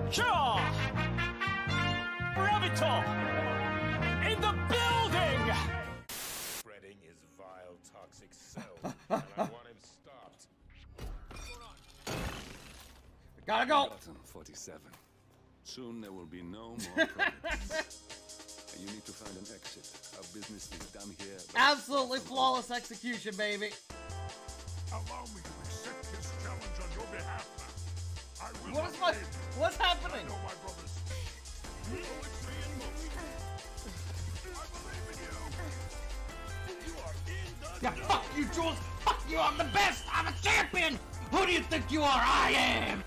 Cha! Bravito! In the building! Spreading his vile, toxic self, and I want him stopped. Gotta go! Button 47. Soon there will be no more problems. You need to find an exit. Our business is done here. Absolutely flawless execution, baby. Allow me to accept his challenge on your behalf. I will What's happening? know my brothers. Poetry in motion. I believe in you. You are in the Yeah, fuck you, Jules! Fuck you, I'm the best! I'm a champion! Who do you think you are? I am!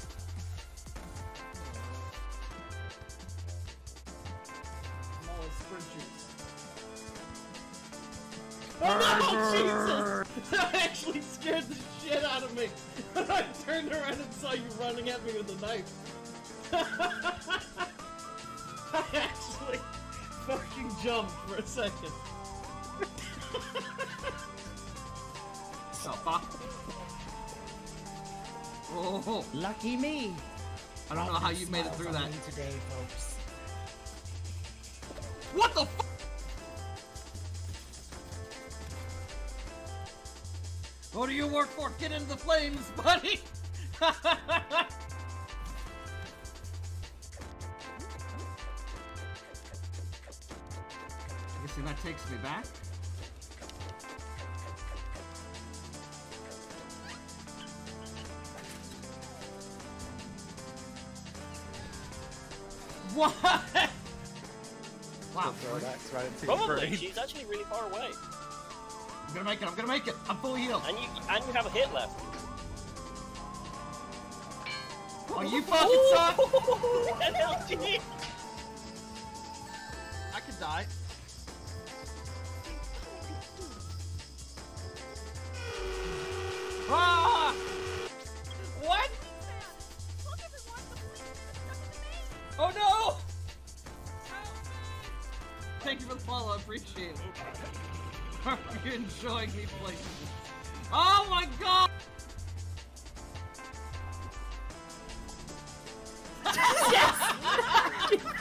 Oh no, Jesus! That actually scared the shit out of me! I turned around and saw you running at me with a knife. I actually fucking jumped for a second. Oh, fuck. Oh, Lucky me. I don't know how you made it through that. Today, folks. What the fuck? What do you work for? Get into the flames, buddy! You see, that takes me back. What? Wow. Probably. She's actually really far away. I'm gonna make it, I'm gonna make it! I'm full healed! And you have a hit left. Oh, you fucking suck! NLG! I could die. Ah! What? Oh no! Thank you for the follow, I appreciate it. Are you enjoying these places? Oh my god! Yes!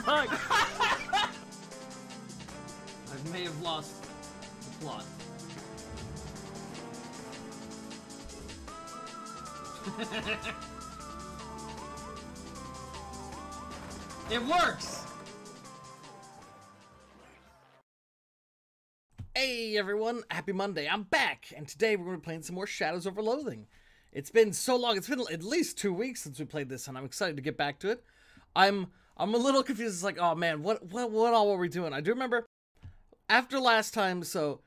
Fuck! I may have lost the plot. It works! Hey everyone, happy Monday, I'm back! And today we're going to be playing some more Shadows Over Loathing. It's been so long, it's been at least 2 weeks since we played this, and I'm excited to get back to it. I'm a little confused, it's like, oh man, what all were we doing? I do remember, after last time, I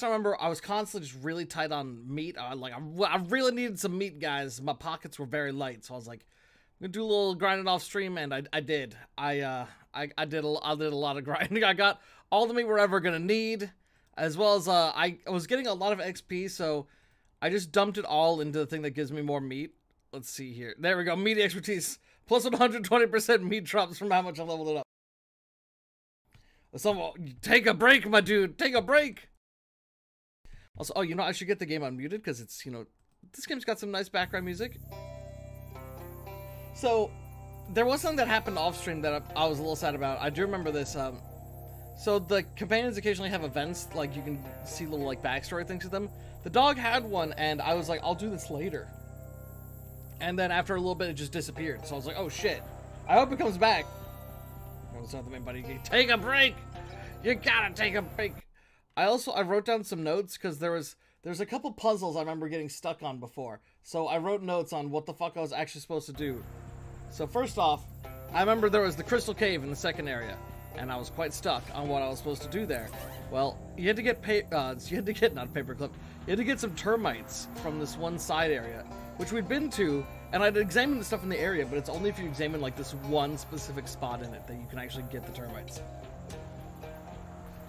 remember I was constantly just really tight on meat. I really needed some meat, guys. My pockets were very light, so I was like, I'm gonna do a little grinding off stream, and I did. I did a lot of grinding. I got all the meat we're ever gonna need, as well as I was getting a lot of XP, so I just dumped it all into the thing that gives me more meat. Let's see here. There we go. Meat expertise plus 120% meat drops from how much I leveled it up. So take a break, my dude. Take a break. Also, oh, you know, I should get the game unmuted because it's, you know, this game's got some nice background music. So, there was something that happened off stream that I was a little sad about. I do remember this. So the companions occasionally have events, like you can see little like backstory things with them. The dog had one, and I was like, I'll do this later. And then after a little bit, it just disappeared. So I was like, oh shit. I hope it comes back. What's up, buddy? Take a break. You gotta take a break. I wrote down some notes because there's a couple puzzles I remember getting stuck on before. So I wrote notes on what the fuck I was actually supposed to do. So first off, I remember there was the crystal cave in the second area, and I was quite stuck on what I was supposed to do there. Well, you had to get not paperclip. You had to get some termites from this one side area, which we'd been to, and I'd examined the stuff in the area, but it's only if you examine like this one specific spot in it that you can actually get the termites.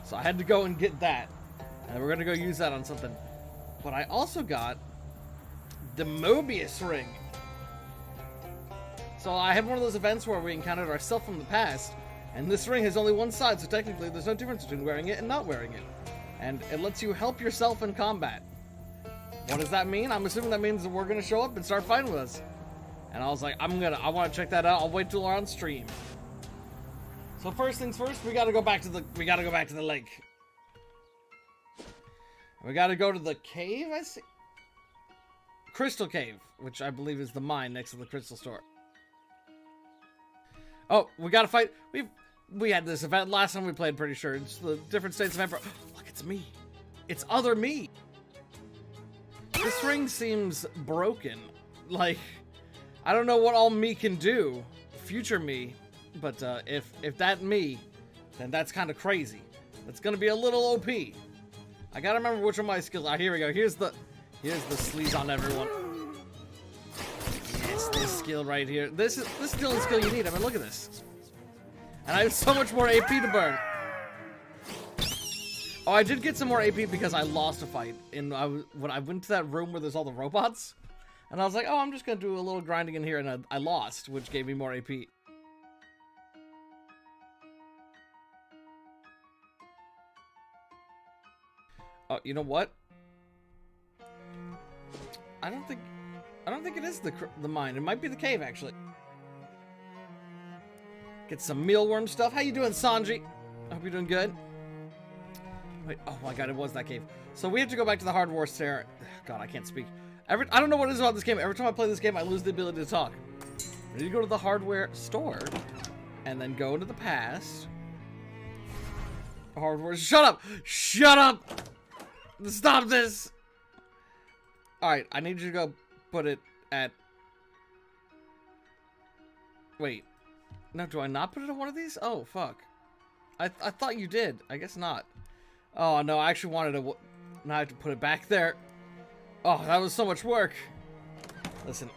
So I had to go and get that, and we're gonna go use that on something. But I also got the Mobius ring. So I have one of those events where we encountered ourselves from the past, and this ring has only one side, so technically there's no difference between wearing it and not wearing it. And it lets you help yourself in combat. What does that mean? I'm assuming that means that we're gonna show up and start fighting with us. And I was like, I want to check that out. I'll wait till we're on stream. So first things first, we gotta go back to the lake. We gotta go to the cave, I see. Crystal Cave, which I believe is the mine next to the crystal store. Oh, we gotta fight. We had this event last time we played, pretty sure. It's the different states of Emperor. Look, it's me. It's other me. This ring seems broken. Like, I don't know what all me can do. Future me. But if that me, then that's kind of crazy. That's gonna be a little OP. I gotta remember which of my skills. Ah, here we go. Here's the sleaze on everyone. Yes, this skill right here. This is the only skill you need. I mean, look at this. And I have so much more AP to burn. Oh, I did get some more AP because I lost a fight. When I went to that room where there's all the robots. And I was like, oh, I'm just gonna do a little grinding in here, and I lost, which gave me more AP. Oh, you know what? I don't think it is the mine. It might be the cave, actually. Get some mealworm stuff. How you doing, Sanji? I hope you're doing good. Wait, oh my god, it was that cave. So we have to go back to the hardware Sarah. God, I can't speak. I don't know what it is about this game. Every time I play this game, I lose the ability to talk. I need to go to the hardware store, and then go into the past. Hardware. Shut up! Shut up! Stop this! Alright, I need you to go put it at... Wait. No, do I not put it on one of these? Oh, fuck. I thought you did. I guess not. Oh, no, I actually wanted to... Now I have to put it back there. Oh, that was so much work. Listen,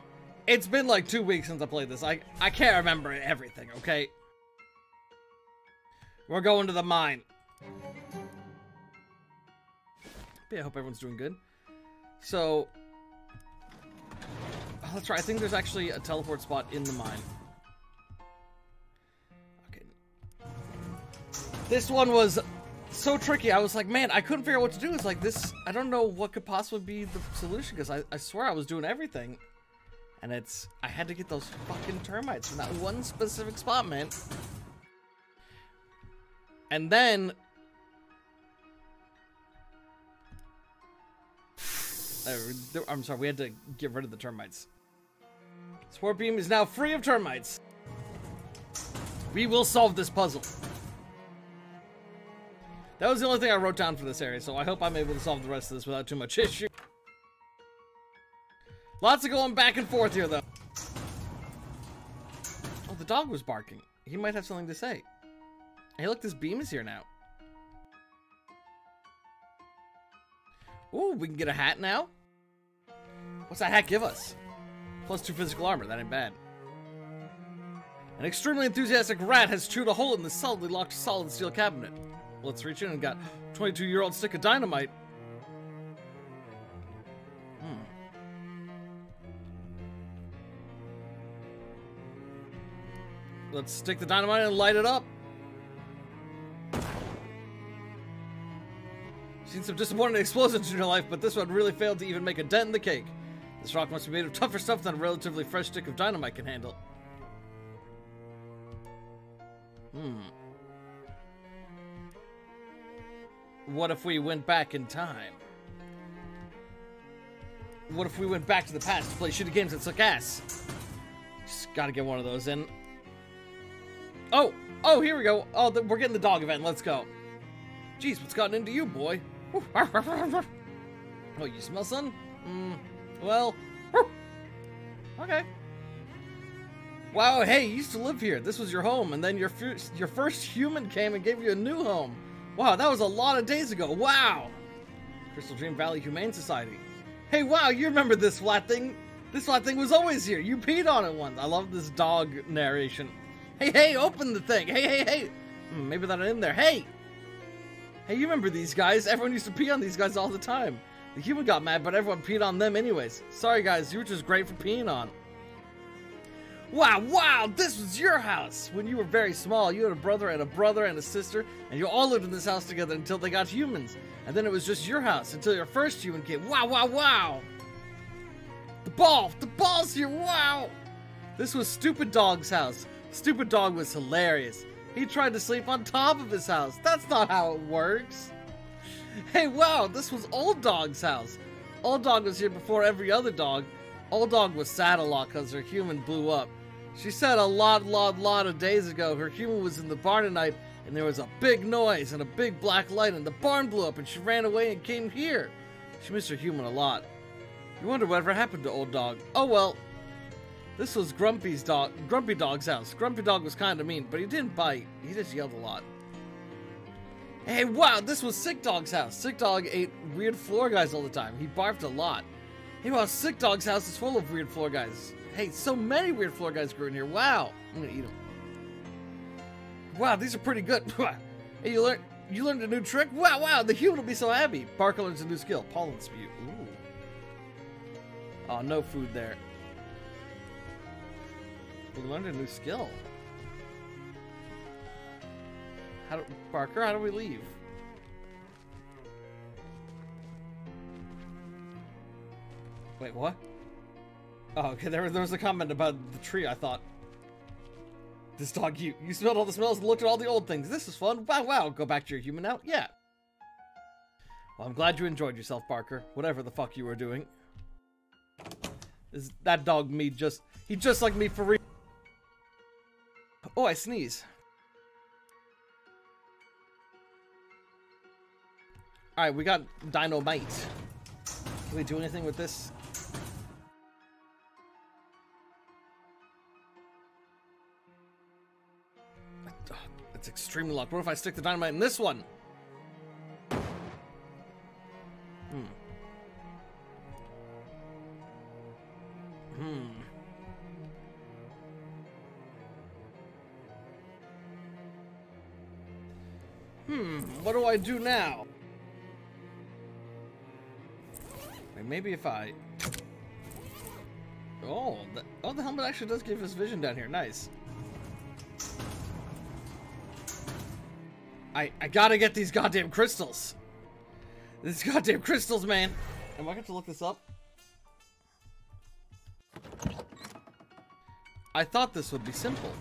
it's been like 2 weeks since I played this. I can't remember everything, okay? We're going to the mine. Yeah, I hope everyone's doing good. So, oh, that's right. I think there's actually a teleport spot in the mine. Okay. This one was so tricky. I was like, man, I couldn't figure out what to do. It's like this. I don't know what could possibly be the solution because I swear I was doing everything. And I had to get those fucking termites in that one specific spot, man. And then... I'm sorry, we had to get rid of the termites. Sport Beam is now free of termites. We will solve this puzzle. That was the only thing I wrote down for this area, so I hope I'm able to solve the rest of this without too much issue. Lots of going back and forth here, though. Oh, the dog was barking. He might have something to say. Hey, look, this beam is here now. Ooh, we can get a hat now? What's that hat give us? +2 physical armor, that ain't bad. An extremely enthusiastic rat has chewed a hole in the solidly locked solid steel cabinet. Let's reach in and got 22-year-old stick of dynamite. Let's stick the dynamite and light it up. Seen some disappointing explosions in your life, but this one really failed to even make a dent in the cake. This rock must be made of tougher stuff than a relatively fresh stick of dynamite can handle. What if we went back in time? What if we went back to the past to play shitty games that suck ass? Just gotta get one of those in. Oh, here we go. Oh, we're getting the dog event. Let's go. Jeez, what's gotten into you, boy? Oh, you smell something? Well, okay. Wow, hey, you used to live here. This was your home, and then your first human came and gave you a new home. Wow, that was a lot of days ago. Wow. Crystal Dream Valley Humane Society. Hey, wow, you remember this flat thing? This flat thing was always here. You peed on it once. I love this dog narration. Hey, open the thing. Hey. Maybe they're not in there. Hey, you remember these guys? Everyone used to pee on these guys all the time. The human got mad, but everyone peed on them anyways. Sorry, guys. You were just great for peeing on. Wow, this was your house. When you were very small, you had a brother and a sister, and you all lived in this house together until they got humans. And then it was just your house until your first human came. Wow. The ball's here, wow. This was Stupid Dog's house. Stupid Dog was hilarious. He tried to sleep on top of his house. That's not how it works. Hey, wow, this was Old Dog's house. Old Dog was here before every other dog. Old Dog was sad a lot because her human blew up. She said a lot of days ago her human was in the barn at night and there was a big noise and a big black light and the barn blew up and she ran away and came here. She missed her human a lot. You wonder whatever happened to Old Dog. Oh well. This was Grumpy Dog's house. Grumpy Dog was kind of mean, but he didn't bite. He just yelled a lot. Hey, wow, this was Sick Dog's house. Sick Dog ate weird floor guys all the time. He barfed a lot. Hey, wow, Sick Dog's house is full of weird floor guys. Hey, so many weird floor guys grew in here. Wow. I'm gonna eat them. Wow, these are pretty good. Hey, you learned a new trick? Wow, the human will be so happy. Parker learns a new skill. Pollen spew. Ooh. Oh, no food there. We learned a new skill. Parker, how do we leave? Wait, what? Oh, okay, there was a comment about the tree, I thought. This dog, you smelled all the smells and looked at all the old things. This is fun. Wow. Go back to your human now? Yeah. Well, I'm glad you enjoyed yourself, Parker. Whatever the fuck you were doing. Is that dog me he just like me for real. Oh, I sneeze. Alright, we got dynamite. Can we do anything with this? It's extremely locked. What if I stick the dynamite in this one? What do I do now? Wait, maybe if I... Oh, the helmet actually does give us vision down here. Nice. I gotta get these goddamn crystals. These goddamn crystals, man. Am I going to look this up? I thought this would be simple.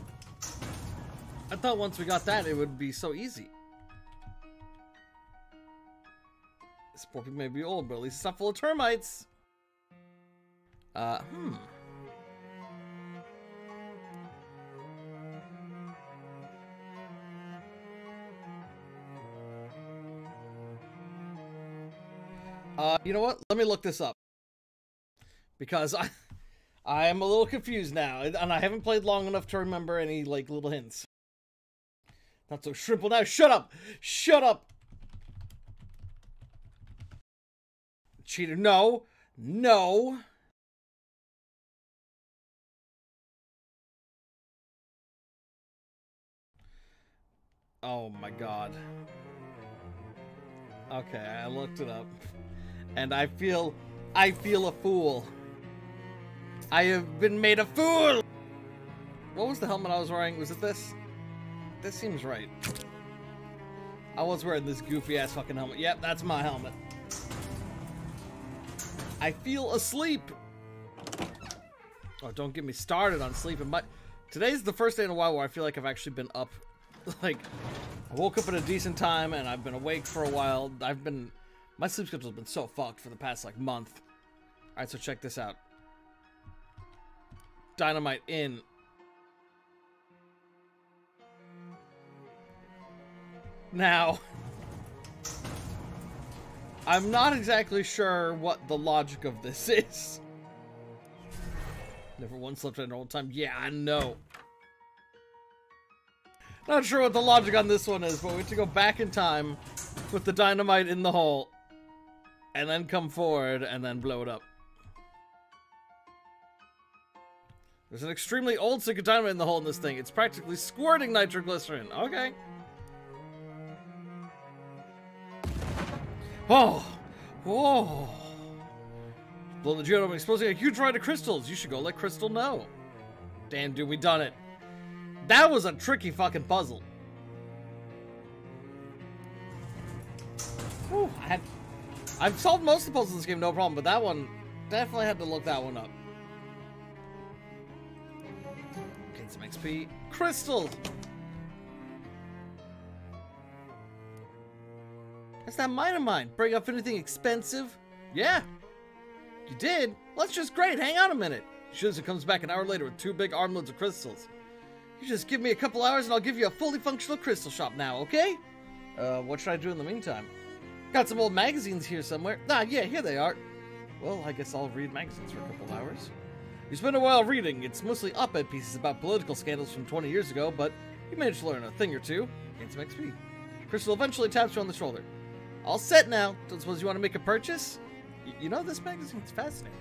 I thought once we got that, it would be so easy. This poor people may be old, but at least it's not full of termites. You know what? Let me look this up. Because I am a little confused now, and I haven't played long enough to remember any, like, little hints. Not so shrimple now. Shut up! Shut up! Cheater. No. No. Oh my god. Okay, I looked it up. And I feel a fool. I have been made a fool! What was the helmet I was wearing? Was it this? This seems right. I was wearing this goofy ass fucking helmet. Yep, that's my helmet. I feel asleep. Oh, don't get me started on sleeping. Today's the first day in a while where I feel like I've actually been up. Like, I woke up at a decent time and I've been awake for a while. My sleep schedule's been so fucked for the past, like, month. Alright, so check this out. Dynamite in. Now, I'm not exactly sure what the logic of this is. Never once slept at an old time. Yeah, I know. Not sure what the logic on this one is, but we have to go back in time, put the dynamite in the hole, and then come forward and then blow it up. There's an extremely old stick of dynamite in the hole in this thing. It's practically squirting nitroglycerin. Okay. Oh! Whoa! Blow the geode open, exposing a huge ride of crystals. You should go let Crystal know. Damn, dude, we done it. That was a tricky fucking puzzle. Whew, I've solved most of the puzzles in this game, no problem, but that one, definitely had to look that one up. Gain some XP. Crystals! That's that mine of mine. Bring up anything expensive? Yeah. You did? Well, that's just great. Hang on a minute. Shizuka comes back an hour later with 2 big armloads of crystals. You just give me a couple hours and I'll give you a fully functional crystal shop now, okay? What should I do in the meantime? Got some old magazines here somewhere. Ah, yeah, here they are. Well, I guess I'll read magazines for a couple hours. You spend a while reading. It's mostly op-ed pieces about political scandals from 20 years ago, but you managed to learn a thing or two. Gain some XP. Crystal eventually taps you on the shoulder. All set now. Don't suppose you want to make a purchase? You know, this magazine's fascinating.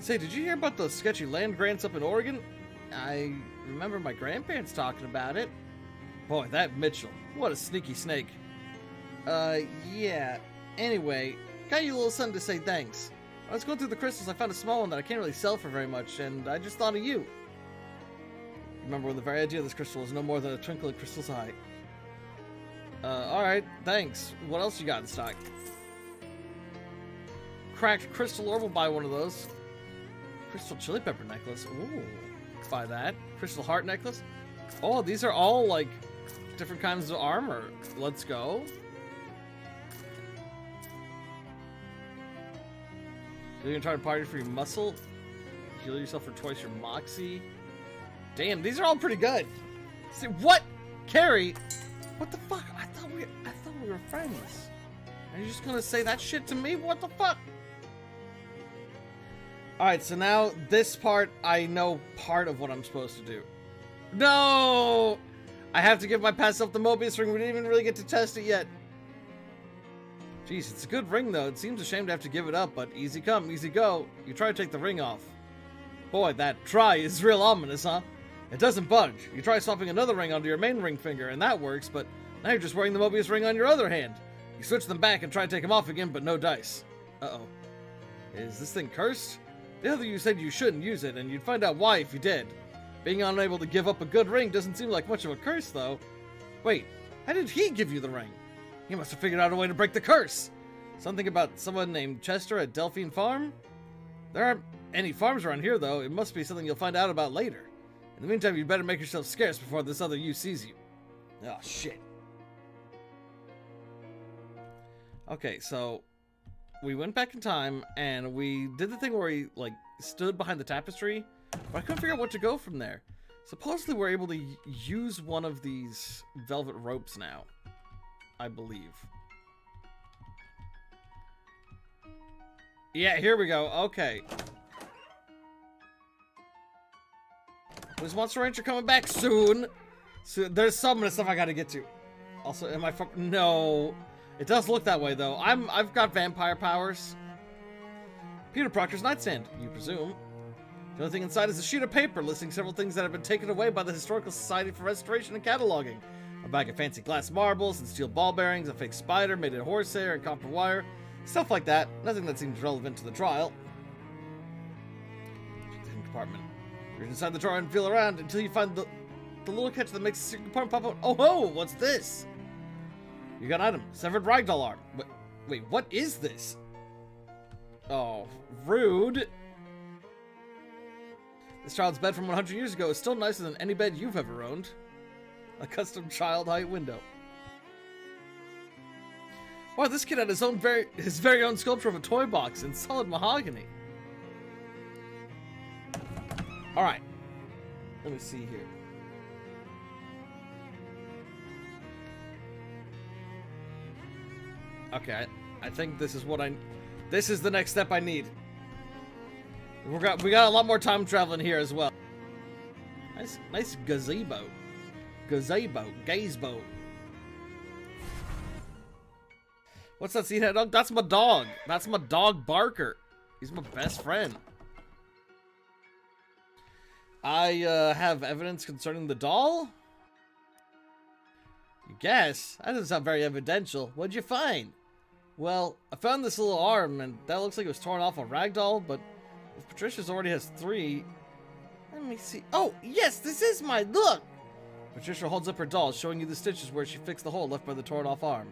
Say, did you hear about those sketchy land grants up in Oregon? I remember my grandparents talking about it. Boy, that Mitchell. What a sneaky snake. Yeah. Anyway, got you a little something to say thanks. I was going through the crystals, I found a small one that I can't really sell for very much, and I just thought of you. Remember when the very idea of this crystal was no more than a twinkle in crystal's eye. Alright, thanks. What else you got in stock? Cracked crystal orb, will buy one of those. Crystal chili pepper necklace. Ooh, buy that. Crystal heart necklace. Oh, these are all like different kinds of armor. Let's go. So you're gonna try to party for your muscle? Heal yourself for twice your moxie? Damn, these are all pretty good. See what? Carrie? What the fuck? I thought we were friends. Are you just gonna say that shit to me? What the fuck? Alright, so now this part, I know part of what I'm supposed to do. No! I have to give my past self the Mobius ring. We didn't even really get to test it yet. Jeez, it's a good ring though. It seems a shame to have to give it up, but easy come, easy go. You try to take the ring off. Boy, that try is real ominous, huh? It doesn't budge. You try swapping another ring onto your main ring finger, and that works, but now you're just wearing the Mobius ring on your other hand. You switch them back and try to take them off again, but no dice. Uh-oh. Is this thing cursed? The other you said you shouldn't use it, and you'd find out why if you did. Being unable to give up a good ring doesn't seem like much of a curse, though. Wait, how did he give you the ring? He must have figured out a way to break the curse. Something about someone named Chester at Delphine Farm? There aren't any farms around here, though. It must be something you'll find out about later. In the meantime, you'd better make yourself scarce before this other you sees you. Oh, shit. Okay, so we went back in time, and we did the thing where we, like, stood behind the tapestry, but I couldn't figure out what to go from there. Supposedly we're able to use one of these velvet ropes now, I believe. Yeah, here we go. Okay. Is Monster Rancher coming back soon? So there's some of the stuff I gotta get to. Also, am I no. It does look that way though. I've got vampire powers. Peter Proctor's nightstand, you presume. The only thing inside is a sheet of paper listing several things that have been taken away by the Historical Society for Restoration and Cataloging. A bag of fancy glass marbles and steel ball bearings, a fake spider made of horsehair and copper wire. Stuff like that. Nothing that seems relevant to the trial. Check the hidden compartment. Reach inside the drawer and feel around until you find the little catch that makes the secret compartment pop out. Oh ho! What's this? You got an item. Severed ragdoll arm. Wait, what is this? Oh, rude. This child's bed from 100 years ago is still nicer than any bed you've ever owned. A custom child height window. Wow, this kid had his very own sculpture of a toy box in solid mahogany. Alright. Let me see here. Okay, I think this is what this is the next step I need. We got a lot more time traveling here as well. Nice gazebo. Gazebo. What's that seathead dog? That's my dog. That's my dog Barker. He's my best friend. I have evidence concerning the doll? You guess? That doesn't sound very evidential. What'd you find? Well, I found this little arm, and that looks like it was torn off a ragdoll, but if Patricia's already has 3... Let me see. Oh, yes, this is mine. Look! Patricia holds up her doll, showing you the stitches where she fixed the hole left by the torn off arm.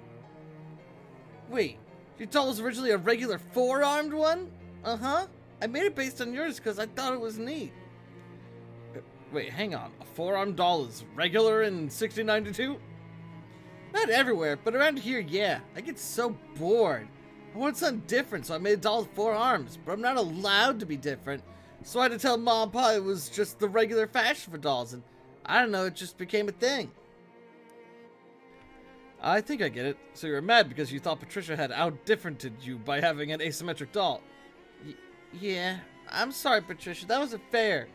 Wait, your doll was originally a regular 4-armed one? Uh-huh. I made it based on yours because I thought it was neat. Wait, hang on. A four-armed doll is regular in 1692? Not everywhere, but around here, yeah. I get so bored. I wanted something different, so I made a doll with four arms, but I'm not allowed to be different. So I had to tell Mom and Pa it was just the regular fashion for dolls, and I don't know, it just became a thing. I think I get it. So you were mad because you thought Patricia had out-differented you by having an asymmetric doll. Yeah, I'm sorry, Patricia, that wasn't fair.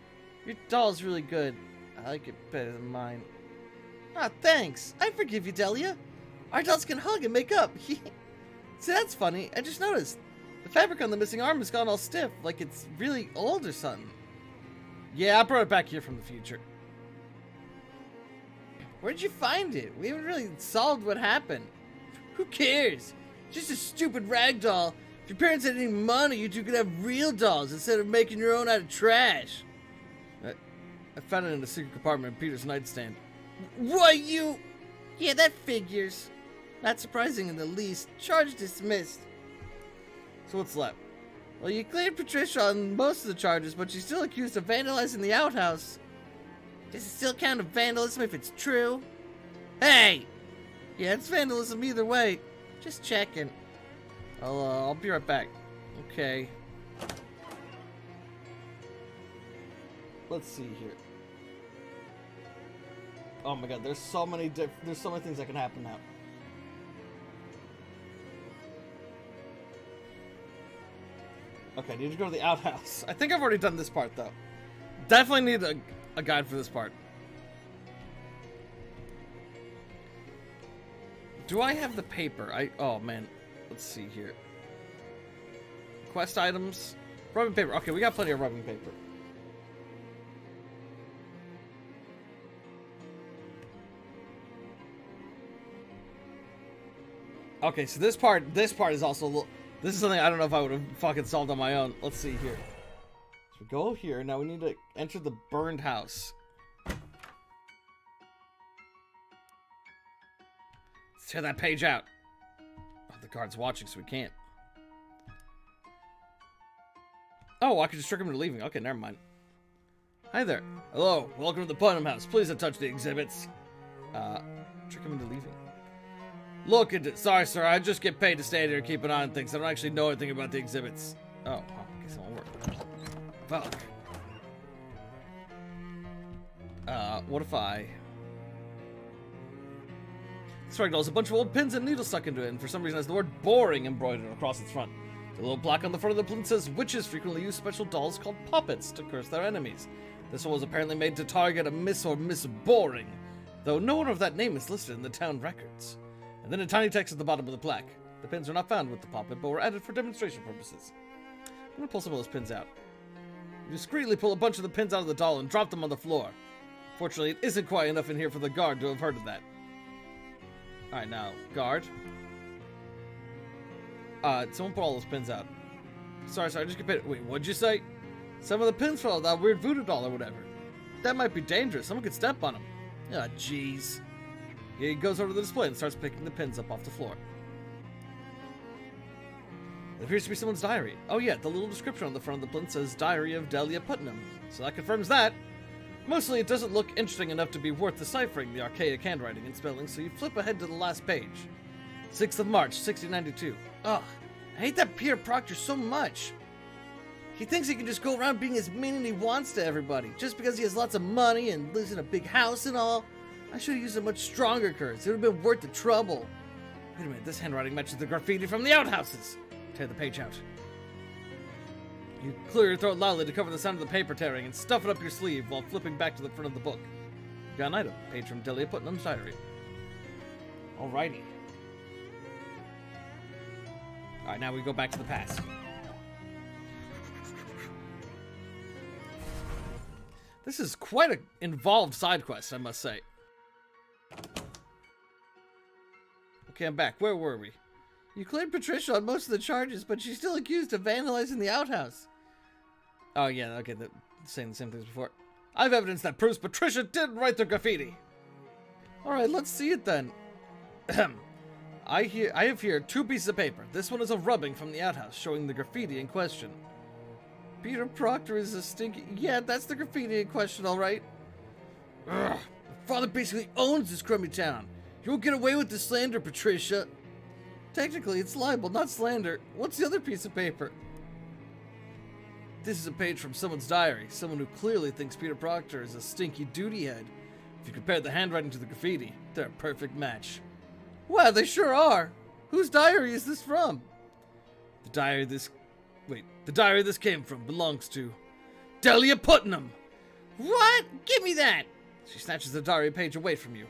Your doll's really good. I like it better than mine. Ah, thanks. I forgive you, Delia. Our dolls can hug and make up. See, that's funny. I just noticed. The fabric on the missing arm has gone all stiff, like it's really old or something. Yeah, I brought it back here from the future. Where'd you find it? We haven't really solved what happened. Who cares? Just a stupid rag doll. If your parents had any money, you two could have real dolls instead of making your own out of trash. I found it in a secret compartment in Peter's nightstand. What, you? Yeah, that figures. Not surprising in the least. Charge dismissed. So what's left? Well, you cleared Patricia on most of the charges, but she's still accused of vandalizing the outhouse. Does it still count as vandalism if it's true? Hey! Yeah, it's vandalism either way. Just checking. I'll be right back. Okay. Let's see here. Oh my god, there's so many things that can happen now. Okay, I need to go to the outhouse. I think I've already done this part though. Definitely need a guide for this part. Do I have the paper? Oh man, let's see here. Quest items, rubbing paper. Okay, we got plenty of rubbing paper. Okay, so this part is also a little, this is something I don't know if I would have fucking solved on my own. Let's see here. So we go here, now we need to enter the burned house. Let's tear that page out. Oh, the guard's watching, so we can't. Oh, I could just trick him into leaving. Okay, never mind. Hi there. Hello, welcome to the Putnam House. Please don't touch the exhibits. Trick him into leaving. Look at it. Sorry, sir. I just get paid to stay here and keep an eye on things. I don't actually know anything about the exhibits. Oh, I guess it won't work. Fuck. What if I... This rag doll has a bunch of old pins and needles stuck into it, and for some reason has the word boring embroidered across its front. The little plaque on the front of the plinth says witches frequently use special dolls called puppets to curse their enemies. This one was apparently made to target a Miss or Miss Boring, though no one of that name is listed in the town records. And then in tiny text at the bottom of the plaque. The pins are not found with the puppet, but were added for demonstration purposes. I'm gonna pull some of those pins out. You discreetly pull a bunch of the pins out of the doll and drop them on the floor. Fortunately, it isn't quiet enough in here for the guard to have heard of that. Alright, now, guard. Someone put all those pins out. Sorry, I just get paid. Wait, what'd you say? Some of the pins fell out of that weird voodoo doll or whatever. That might be dangerous. Someone could step on them. Ah, jeez. He goes over to the display and starts picking the pins up off the floor. It appears to be someone's diary. Oh yeah, the little description on the front of the plinth says Diary of Delia Putnam. So that confirms that. Mostly it doesn't look interesting enough to be worth deciphering the archaic handwriting and spelling, so you flip ahead to the last page. 6th of March, 1692. Ugh, I hate that Peter Proctor so much. He thinks he can just go around being as mean as he wants to everybody, just because he has lots of money and lives in a big house and all. I should have used a much stronger curse. It would have been worth the trouble. Wait a minute, this handwriting matches the graffiti from the outhouses. Tear the page out. You clear your throat loudly to cover the sound of the paper tearing and stuff it up your sleeve while flipping back to the front of the book. You got an item. Page from Delia Putnam's diary. Alrighty. Alright, now we go back to the past. This is quite an involved side quest, I must say. Okay, I'm back. Where were we? You cleared Patricia on most of the charges, but she's still accused of vandalizing the outhouse. Oh yeah, okay, saying the same things before. I have evidence that proves Patricia did write the graffiti. Alright, let's see it then. I have here 2 pieces of paper. This one is a rubbing from the outhouse, showing the graffiti in question. Peter Proctor is a stinky... Yeah, that's the graffiti in question, alright. Ugh. My father basically owns this crummy town. You won't get away with this slander, Patricia. Technically, it's libel, not slander. What's the other piece of paper? This is a page from someone's diary. Someone who clearly thinks Peter Proctor is a stinky duty head. If you compare the handwriting to the graffiti, they're a perfect match. Wow, they sure are. Whose diary is this from? The diary this came from belongs to Delia Putnam. What? Give me that. She snatches the diary page away from you.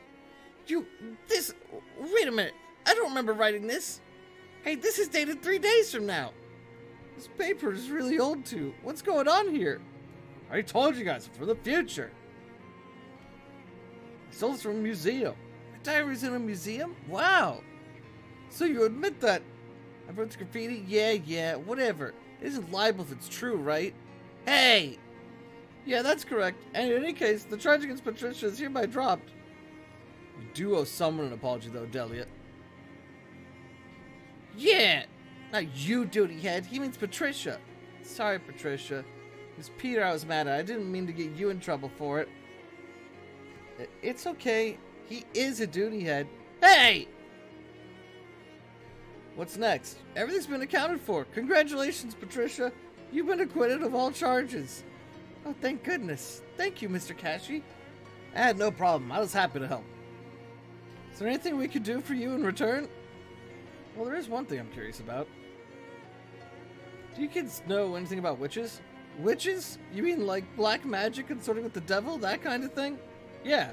Wait a minute. I don't remember writing this. Hey, this is dated 3 days from now. This paper is really old too. What's going on here? I already told you guys, it's from the future. I stole this from a museum. My diary's in a museum? Wow. So you admit that I wrote the graffiti? Yeah, whatever. It isn't libel if it's true, right? Hey! Yeah, that's correct. And in any case, the charge against Patricia is hereby dropped. You do owe someone an apology, though, Delia. Yeah! Not you, duty head. He means Patricia. Sorry, Patricia. It was Peter I was mad at. I didn't mean to get you in trouble for it. It's okay. He is a duty head. Hey! What's next? Everything's been accounted for. Congratulations, Patricia. You've been acquitted of all charges. Oh, thank goodness. Thank you, Mr. Cashy. I had no problem. I was happy to help. Is there anything we could do for you in return? Well, there is one thing I'm curious about. Do you kids know anything about witches? Witches? You mean like black magic consorting with the devil? That kind of thing? Yeah.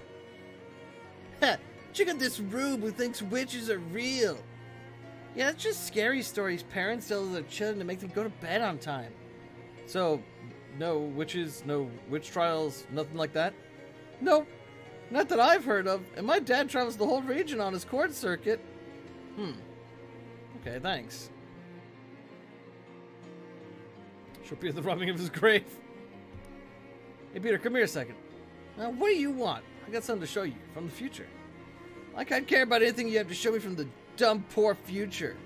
Heh, check out this rube who thinks witches are real. Yeah, it's just scary stories parents tell their children to make them go to bed on time. So, no witches, no witch trials, nothing like that? Nope. Not that I've heard of. And my dad travels the whole region on his court circuit. Okay, thanks. She'll be at the rubbing of his grave. Hey, Peter, come here a second. Now, what do you want? I got something to show you from the future. Like I'd care about anything you have to show me from the dumb, poor future.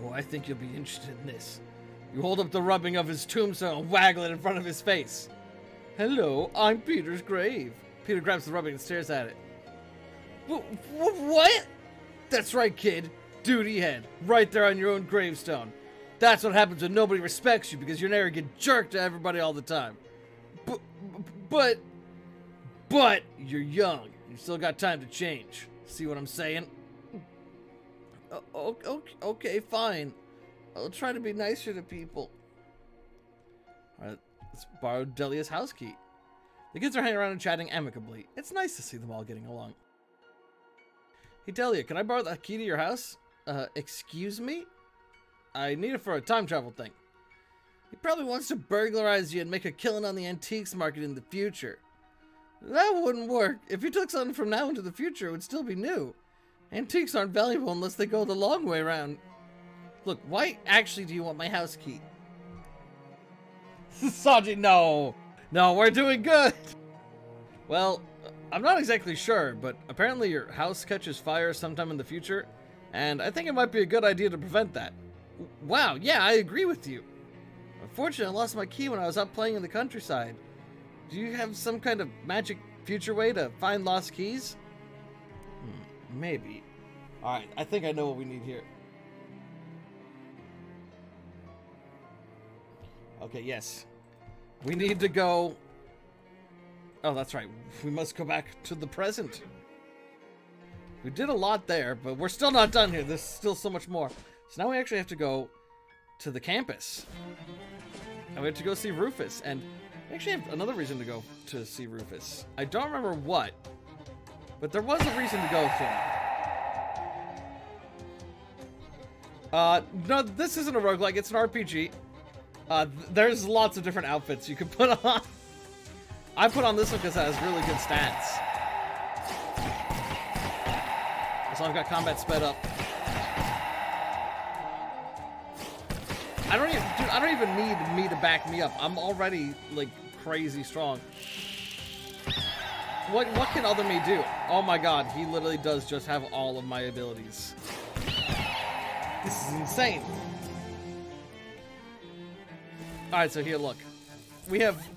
Oh, I think you'll be interested in this. You hold up the rubbing of his tombstone and waggle it in front of his face. Hello, I'm Peter's grave. Peter grabs the rubbing and stares at it. What? That's right, kid. Duty head. Right there on your own gravestone. That's what happens when nobody respects you because you're an arrogant jerk to everybody all the time. But you're young. You still got time to change. See what I'm saying? Okay, fine. I'll try to be nicer to people. Alright, let's borrow Delia's house key. The kids are hanging around and chatting amicably. It's nice to see them all getting along. Hey Delia, can I borrow the key to your house? Excuse me? I need it for a time travel thing. He probably wants to burglarize you and make a killing on the antiques market in the future. That wouldn't work. If he took something from now into the future, it would still be new. Antiques aren't valuable unless they go the long way around. Look, why actually do you want my house key? Sanji, no! No, we're doing good! Well, I'm not exactly sure, but apparently your house catches fire sometime in the future, and I think it might be a good idea to prevent that. Wow, yeah, I agree with you. Unfortunately, I lost my key when I was out playing in the countryside. Do you have some kind of magic future way to find lost keys? Maybe. Alright, I think I know what we need here. Okay, yes. We need to go... Oh, that's right. We must go back to the present. We did a lot there, but we're still not done here. There's still so much more. So now we actually have to go to the campus. And we have to go see Rufus. And we actually have another reason to go to see Rufus. I don't remember what, but there was a reason to go to him. No, this isn't a roguelike. It's an RPG. There's lots of different outfits you can put on. I put on this one because it has really good stats. So I've got combat sped up. I don't even need me to back me up. I'm already like crazy strong. What can other me do? Oh my god, he literally does just have all of my abilities. This is insane. Alright, so here, look. We have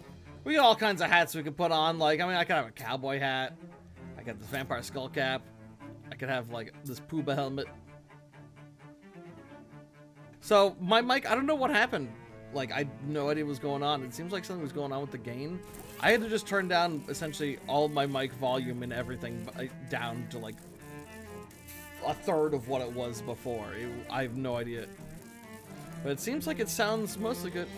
We got all kinds of hats we could put on. Like, I mean, I could have a cowboy hat. I got this vampire skull cap. I could have, like, this Pooba helmet. So, my mic, I don't know what happened. Like, I had no idea what was going on. It seems like something was going on with the gain. I had to just turn down, essentially, all of my mic volume and everything down to, like, a third of what it was before. I have no idea. But it seems like it sounds mostly good.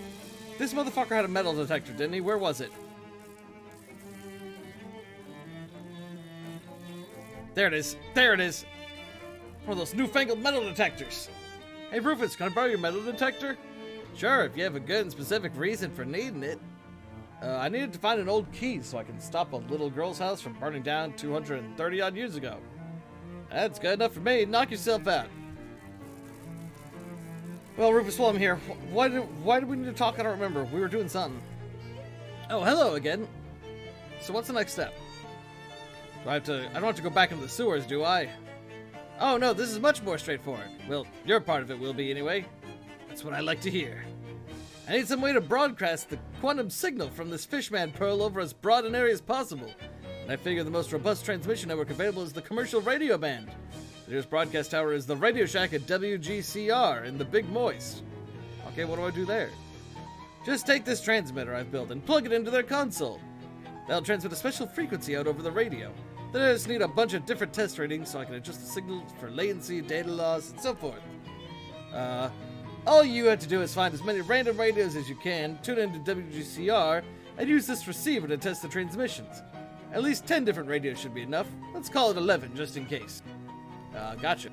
This motherfucker had a metal detector, didn't he? Where was it? There it is. There it is. One of those newfangled metal detectors. Hey, Rufus, can I borrow your metal detector? Sure, if you have a good and specific reason for needing it. I needed to find an old key so I can stop a little girl's house from burning down 230 odd years ago. That's good enough for me. Knock yourself out. Well, Rufus, while I'm here, why did we need to talk? I don't remember. We were doing something. Oh, hello again. So what's the next step? I don't have to go back into the sewers, do I? Oh, no, this is much more straightforward. Well, your part of it will be, anyway. That's what I like to hear. I need some way to broadcast the quantum signal from this fishman pearl over as broad an area as possible. And I figure the most robust transmission network available is the commercial radio band. The nearest broadcast tower is the Radio Shack at WGCR in the Big Moist. Okay, what do I do there? Just take this transmitter I've built and plug it into their console. That'll transmit a special frequency out over the radio. Then I just need a bunch of different test ratings so I can adjust the signal for latency, data loss, and so forth. All you have to do is find as many random radios as you can, tune into WGCR, and use this receiver to test the transmissions. At least 10 different radios should be enough. Let's call it 11, just in case. Gotcha.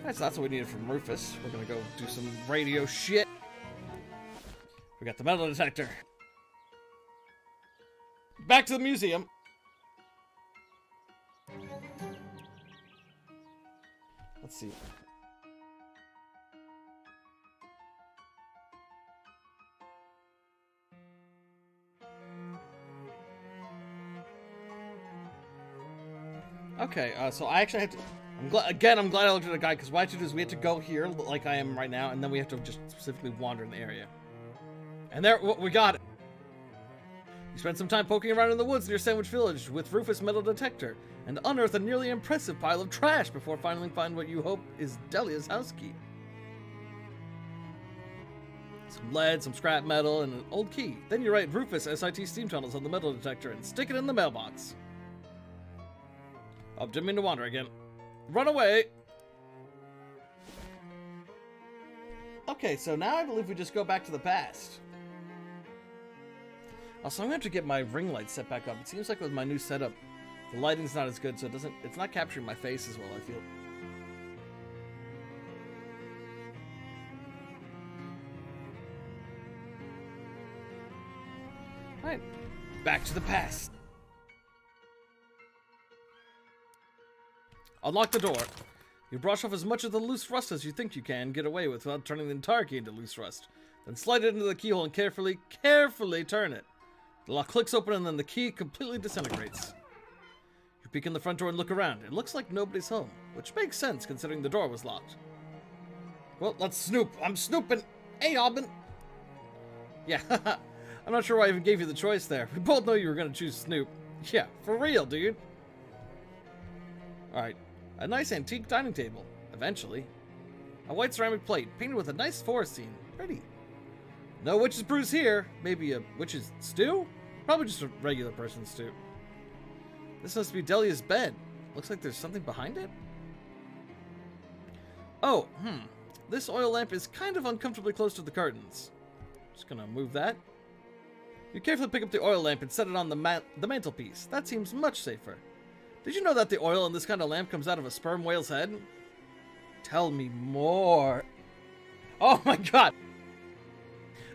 That's what we needed from Rufus. We're gonna go do some radio shit. We got the metal detector. Back to the museum. Let's see. Okay, so I actually have to... I'm glad I looked at the guide, because what I have to do is we have to go here, like I am right now, and then we have to just specifically wander in the area. And there, we got it! You spend some time poking around in the woods near Sandwich Village with Rufus' metal detector, and unearth a nearly impressive pile of trash before finally find what you hope is Delia's house key. Some lead, some scrap metal, and an old key. Then you write Rufus SIT steam tunnels on the metal detector and stick it in the mailbox. Oh, didn't mean to wander again. Run away! Okay, so now I believe we just go back to the past. Also, I'm going to have to get my ring light set back up. It seems like with my new setup, the lighting's not as good, so it's not capturing my face as well, I feel. Alright, back to the past. Unlock the door. You brush off as much of the loose rust as you think you can get away with without turning the entire key into loose rust. Then slide it into the keyhole and carefully turn it. The lock clicks open and then the key completely disintegrates. You peek in the front door and look around. It looks like nobody's home, which makes sense considering the door was locked. Well, let's snoop. I'm snooping. Hey, Aubin. Yeah, I'm not sure why I even gave you the choice there. We both know you were going to choose Snoop. Yeah, for real, dude. Alright. A nice antique dining table, eventually. A white ceramic plate, painted with a nice forest scene. Pretty. No witch's brews here. Maybe a witch's stew? Probably just a regular person's stew. This must be Delia's bed. Looks like there's something behind it. Oh, This oil lamp is kind of uncomfortably close to the curtains. Just gonna move that. You carefully pick up the oil lamp and set it on the mantelpiece. That seems much safer. Did you know that the oil in this kind of lamp comes out of a sperm whale's head? Tell me more. Oh my god.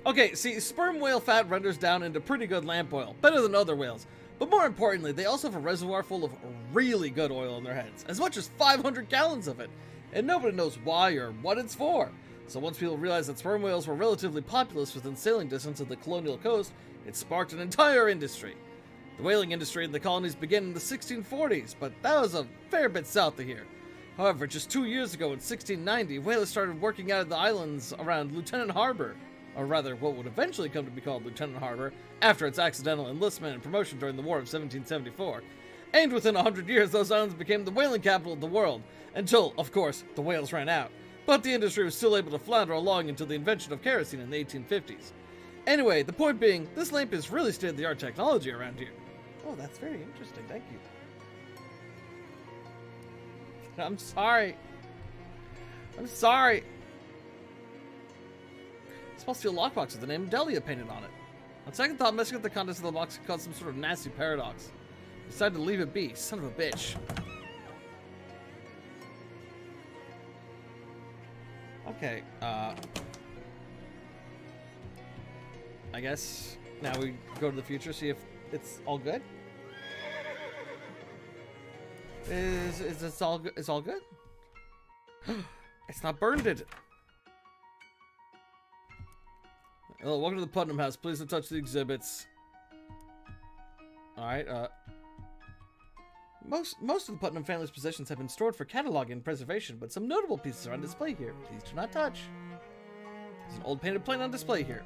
Okay, see, sperm whale fat renders down into pretty good lamp oil. Better than other whales. But more importantly, they also have a reservoir full of really good oil in their heads. As much as 500 gallons of it. And nobody knows why or what it's for. So once people realized that sperm whales were relatively populous within sailing distance of the colonial coast, it sparked an entire industry. The whaling industry in the colonies began in the 1640s, but that was a fair bit south of here. However, just 2 years ago in 1690, whalers started working out of the islands around Lieutenant Harbor. or rather what would eventually come to be called Lieutenant Harbor after its accidental enlistment and promotion during the War of 1774. And within 100 years, those islands became the whaling capital of the world, until, of course, the whales ran out. But the industry was still able to flounder along until the invention of kerosene in the 1850s. Anyway, the point being, this lamp is really state-of-the-art technology around here. Oh, that's very interesting, thank you. I'm sorry. I'm sorry. Small steel lockbox with the name Delia painted on it. On second thought, messing with the contents of the box could cause some sort of nasty paradox. Decided to leave it be. Son of a bitch. Okay, I guess now we go to the future, see if it's all good. Is this all good? It's all good? It's not burned it. Hello, welcome to the Putnam House. Please don't touch the exhibits. Alright, Most of the Putnam family's possessions have been stored for cataloging and preservation, but some notable pieces are on display here. Please do not touch. There's an old painted plate on display here.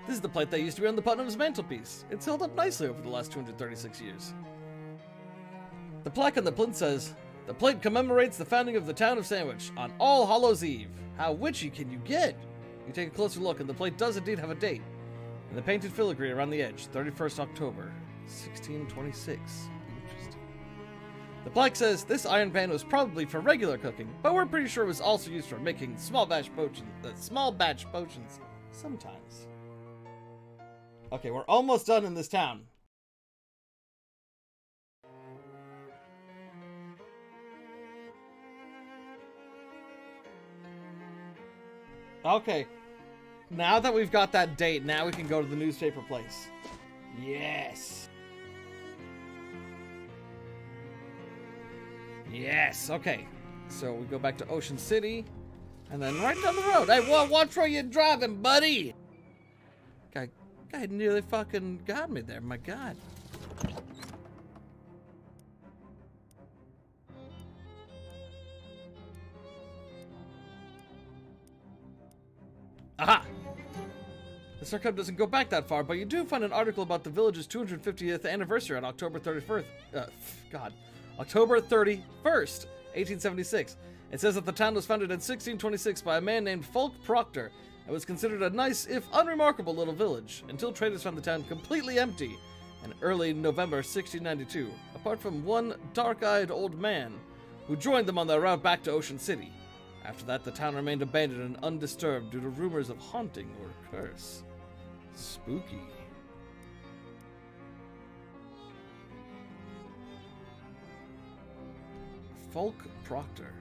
This is the plate that used to be on the Putnam's mantelpiece. It's held up nicely over the last 236 years. The plaque on the plinth says, "The plate commemorates the founding of the town of Sandwich on All Hallows Eve." How witchy can you get? You take a closer look, and the plate does indeed have a date. And the painted filigree around the edge, 31st October, 1626. The plaque says this iron pan was probably for regular cooking, but we're pretty sure it was also used for making small batch potions sometimes. Okay, we're almost done in this town. Okay, now that we've got that date, now we can go to the newspaper place. Yes. Yes, okay. So we go back to Ocean City, and then right down the road. Hey, watch where you're driving, buddy! Guy nearly fucking got me there, my god. Aha! The archive doesn't go back that far, but you do find an article about the village's 250th anniversary on October 31st. October 31st, 1876. It says that the town was founded in 1626 by a man named Fulk Proctor and was considered a nice, if unremarkable, little village, until traders found the town completely empty in early November 1692, apart from one dark-eyed old man who joined them on their route back to Ocean City. After that, the town remained abandoned and undisturbed due to rumors of haunting or curse. Spooky. Fulk Proctor.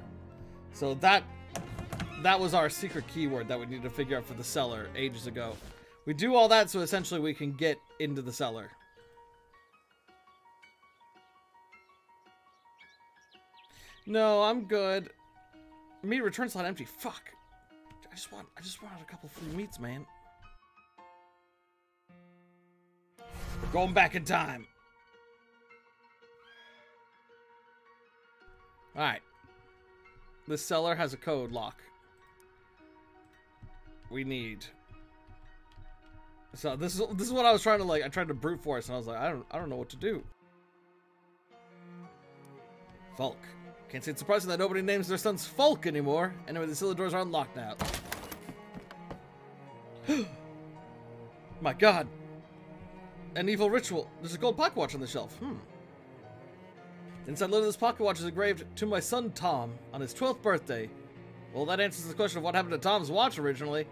So that was our secret keyword that we needed to figure out for the cellar ages ago. We do all that so essentially we can get into the cellar. No, I'm good. Meat return slot empty. Fuck. I just wanted a couple free meats, man. We're going back in time. Alright. This cellar has a code lock. We need. So this is what I was trying to I tried to brute force and I was like, I don't know what to do. Fulk. Can't say it's surprising that nobody names their sons Fulk anymore. Anyway, the cellar doors are unlocked now. My god. An evil ritual. There's a gold pocket watch on the shelf. Inside lid of this pocket watch is engraved, "To my son Tom, on his 12th birthday." Well, that answers the question of what happened to Tom's watch originally,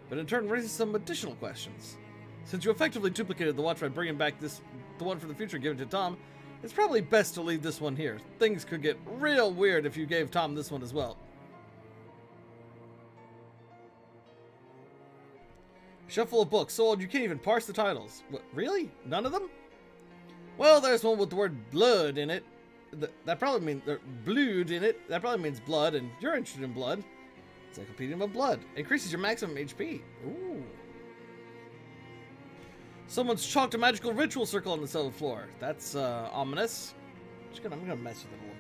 but in turn raises some additional questions. Since you effectively duplicated the watch by bringing back the one from the future and giving it to Tom, it's probably best to leave this one here. Things could get real weird if you gave Tom this one as well. Shelf full of books, so old you can't even parse the titles. What, really? None of them? Well, there's one with the word blood in it. That probably means blood in it. That probably means blood, and you're interested in blood. Encyclopedia of Blood. Increases your maximum HP. Ooh. Someone's chalked a magical ritual circle on the cellar floor. That's ominous. I'm gonna mess with it a little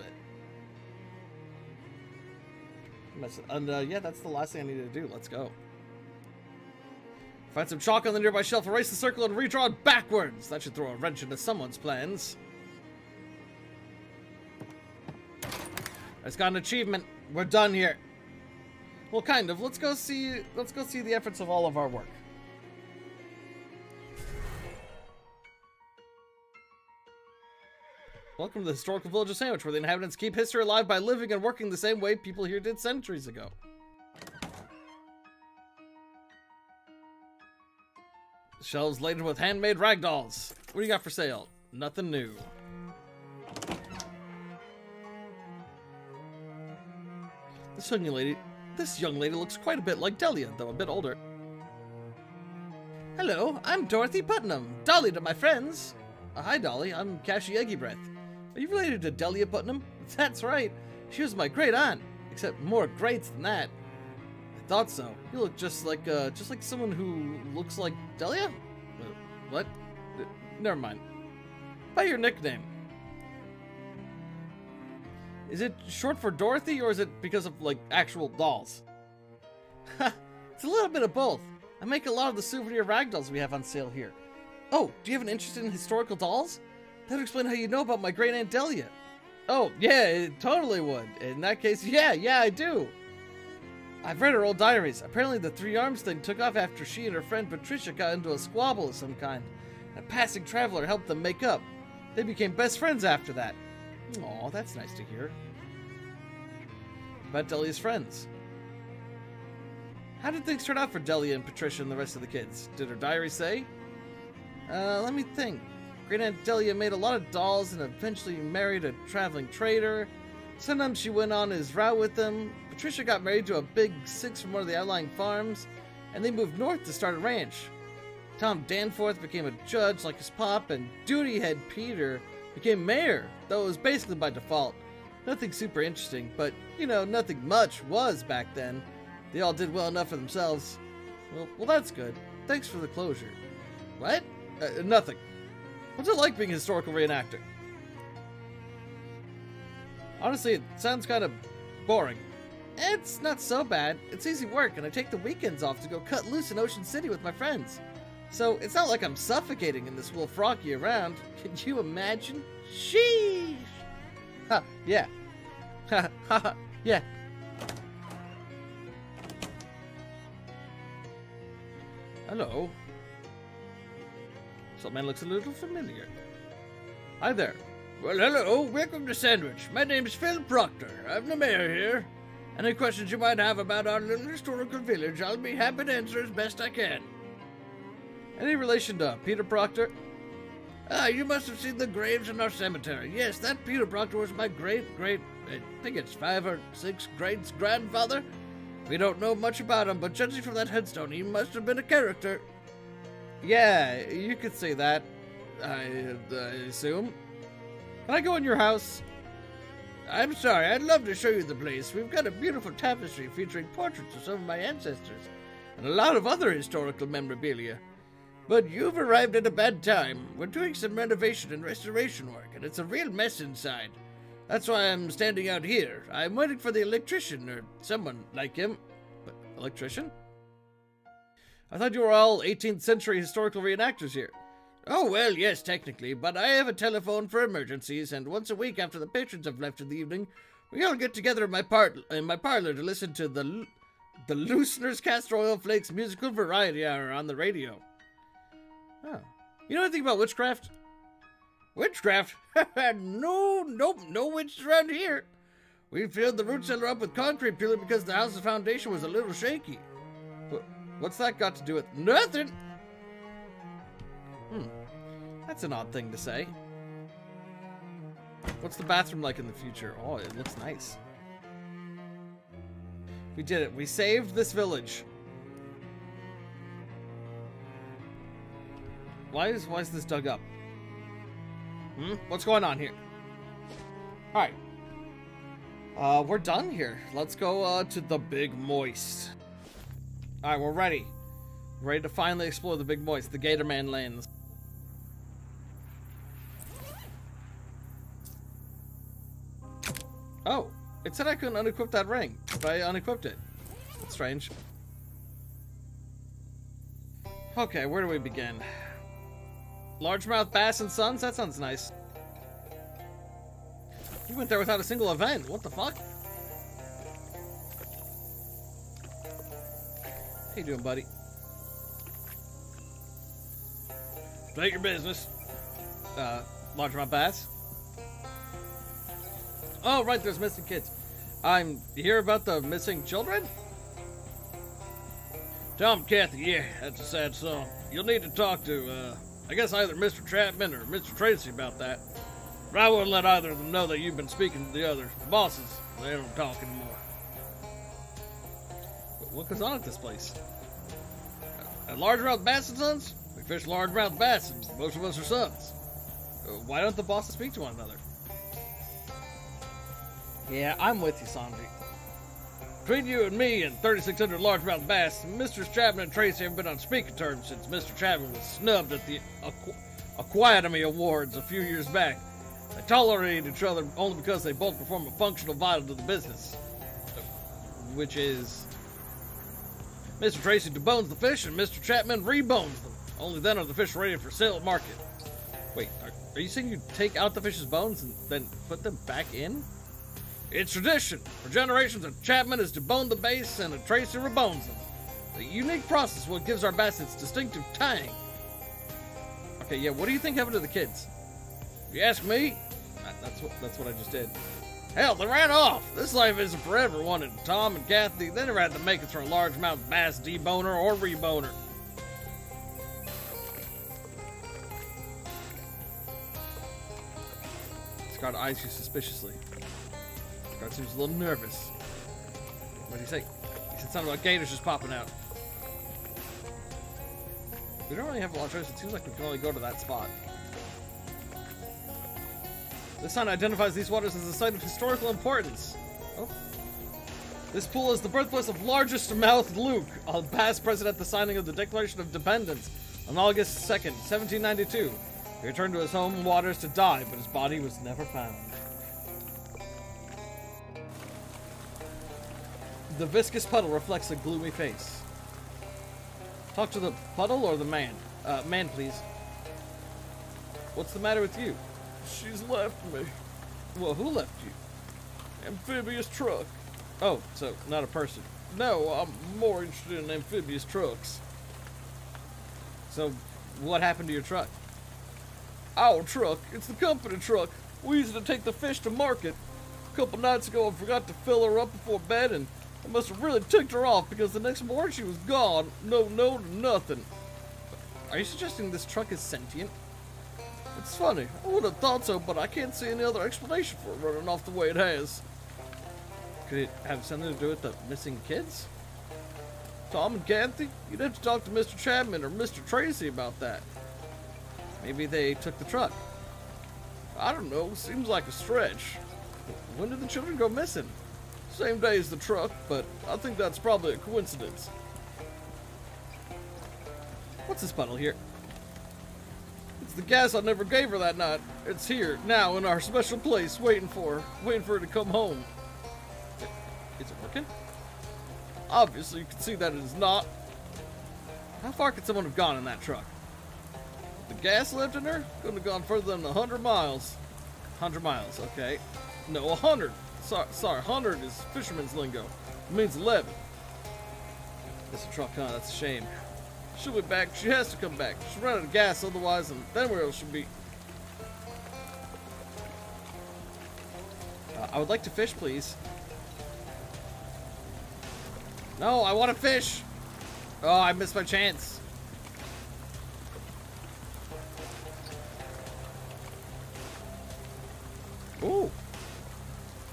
bit. And yeah, that's the last thing I need to do. Let's go. Find some chalk on the nearby shelf, erase the circle, and redraw it backwards. That should throw a wrench into someone's plans. I just got an achievement. We're done here. Well, kind of. Let's go see the efforts of all of our work. Welcome to the historical village of Sandwich, where the inhabitants keep history alive by living and working the same way people here did centuries ago. Shelves laden with handmade ragdolls. What do you got for sale? Nothing new. This young lady looks quite a bit like Delia, though a bit older. Hello, I'm Dorothy Putnam. Dolly to my friends. Hi, Dolly. I'm Cashy Eggy Breath. Are you related to Delia Putnam? That's right. She was my great aunt, except more greats than that. I thought so. You look just like someone who looks like Delia? What? Never mind. By your nickname. Is it short for Dorothy, or is it because of, like, actual dolls? It's a little bit of both. I make a lot of the souvenir ragdolls we have on sale here. Oh, do you have an interest in historical dolls? That would explain how you know about my great aunt Delia. Oh, yeah, it totally would. In that case, yeah, I do. I've read her old diaries. Apparently the Three Arms thing took off after she and her friend Patricia got into a squabble of some kind. A passing traveler helped them make up. They became best friends after that. Aw, that's nice to hear. About Delia's friends. How did things turn out for Delia and Patricia and the rest of the kids? Did her diary say? Let me think. Great Aunt Delia made a lot of dolls and eventually married a traveling trader. Sometimes she went on his route with them. Patricia got married to a big six from one of the outlying farms, and they moved north to start a ranch. Tom Danforth became a judge like his pop, and Duty Head Peter became mayor, though it was basically by default. Nothing super interesting, but, you know, nothing much was back then. They all did well enough for themselves. Well, that's good. Thanks for the closure. What? Nothing. What's it like being a historical reenactor? Honestly, it sounds kind of boring. It's not so bad. It's easy work, and I take the weekends off to go cut loose in Ocean City with my friends. So, it's not like I'm suffocating in this wolf rock year round. Can you imagine? Sheesh! Ha, yeah. Ha, ha, ha, yeah. Hello. Something looks a little familiar. Hi there. Well, hello. Welcome to Sandwich. My name's Phil Proctor. I'm the mayor here. Any questions you might have about our little historical village, I'll be happy to answer as best I can. Any relation to Peter Proctor? Ah, you must have seen the graves in our cemetery. Yes, that Peter Proctor was my I think it's 5 or 6 greats-grandfather. We don't know much about him, but judging from that headstone, he must have been a character. Yeah, you could say that, I assume. Can I go in your house? I'm sorry, I'd love to show you the place. We've got a beautiful tapestry featuring portraits of some of my ancestors, and a lot of other historical memorabilia. But you've arrived at a bad time. We're doing some renovation and restoration work, and it's a real mess inside. That's why I'm standing out here. I'm waiting for the electrician, or someone like him. But electrician? I thought you were all 18th century historical reenactors here. Oh, well, yes, technically, but I have a telephone for emergencies, and once a week after the patrons have left in the evening, we all get together in my parlor to listen to the Loosener's Castor Oil Flakes Musical Variety Hour on the radio. Oh. You know anything about witchcraft? Witchcraft? No witches around here. We filled the root cellar up with concrete purely because the house's foundation was a little shaky. What's that got to do with nothing? That's an odd thing to say. What's the bathroom like in the future? Oh, it looks nice. We did it. We saved this village. Why is this dug up? What's going on here? Alright. We're done here. Let's go to the Big Moist. Alright, we're ready. Ready to finally explore the Big Moist, the Gatorman lands. Oh, it said I couldn't unequip that ring, but I unequipped it. That's strange. Okay, where do we begin? Largemouth Bass and Sons? That sounds nice. You went there without a single event. What the fuck? How you doing, buddy? State your business. Largemouth Bass? Oh, right, there's missing kids. I'm here about the missing children? Tom and Kathy, yeah, that's a sad song. You'll need to talk to, I guess either Mr. Chapman or Mr. Tracy about that. But I wouldn't let either of them know that you've been speaking to the other bosses. They don't talk anymore. What goes on at this place? At Largemouth Bass and Sons? We fish largemouth bass, and most of us are sons. Why don't the bosses speak to one another? Yeah, I'm with you, Sanji. Between you and me and 3,600 largemouth bass, Mr. Chapman and Tracy have been on speaking terms since Mr. Chapman was snubbed at the Academy Awards a few years back. They tolerate each other only because they both perform a functional vital to the business. Which is... Mr. Tracy debones the fish and Mr. Chapman rebones them. Only then are the fish ready for sale at market. Wait, are you saying you take out the fish's bones and then put them back in? It's tradition. For generations, a Chapman has deboned the base and a Tracy rebones them. The unique process what gives our bass its distinctive tang. Okay, yeah, what do you think happened to the kids? If you ask me, that's what I just did. Hell, they ran off. This life isn't for everyone, and Tom and Kathy, they never had to make it through a largemouth bass deboner or reboner. Scott eyes you suspiciously. Scott seems a little nervous. What did he say? He said something about gators just popping out. We don't really have a lot of choice. It seems like we can only go to that spot. This sign identifies these waters as a site of historical importance. Oh. This pool is the birthplace of largest mouthed Luke, a past president at the signing of the Declaration of Independence on August 2nd, 1792. He returned to his home waters to die, but his body was never found. The viscous puddle reflects a gloomy face. Talk to the puddle or the man? Man, please. What's the matter with you? She's left me. Well, who left you? Amphibious truck. Oh, so not a person. No, I'm more interested in amphibious trucks. So, what happened to your truck? Our truck. It's the company truck. We used to take the fish to market. A couple nights ago, I forgot to fill her up before bed, and I must have really ticked her off because the next morning she was gone. No note, nothing. Are you suggesting this truck is sentient? It's funny. I would have thought so, but I can't see any other explanation for it running off the way it has. Could it have something to do with the missing kids? Tom and Kathy, you'd have to talk to Mr. Chapman or Mr. Tracy about that. Maybe they took the truck. I don't know. Seems like a stretch. When did the children go missing? Same day as the truck, but I think that's probably a coincidence. What's this puddle here? It's the gas I never gave her that night. It's here, now, in our special place, waiting for her to come home. Is it working? Obviously, you can see that it is not. How far could someone have gone in that truck? The gas left in her? Couldn't have gone further than 100 miles. 100 miles, okay. No, 100. Sorry, 100 is fisherman's lingo. It means 11. It's a truck, huh? That's a shame. She'll be back. She has to come back. She'll run out of gas otherwise, and then where else she'll be? I would like to fish, please. No, I want to fish! Oh, I missed my chance. Ooh.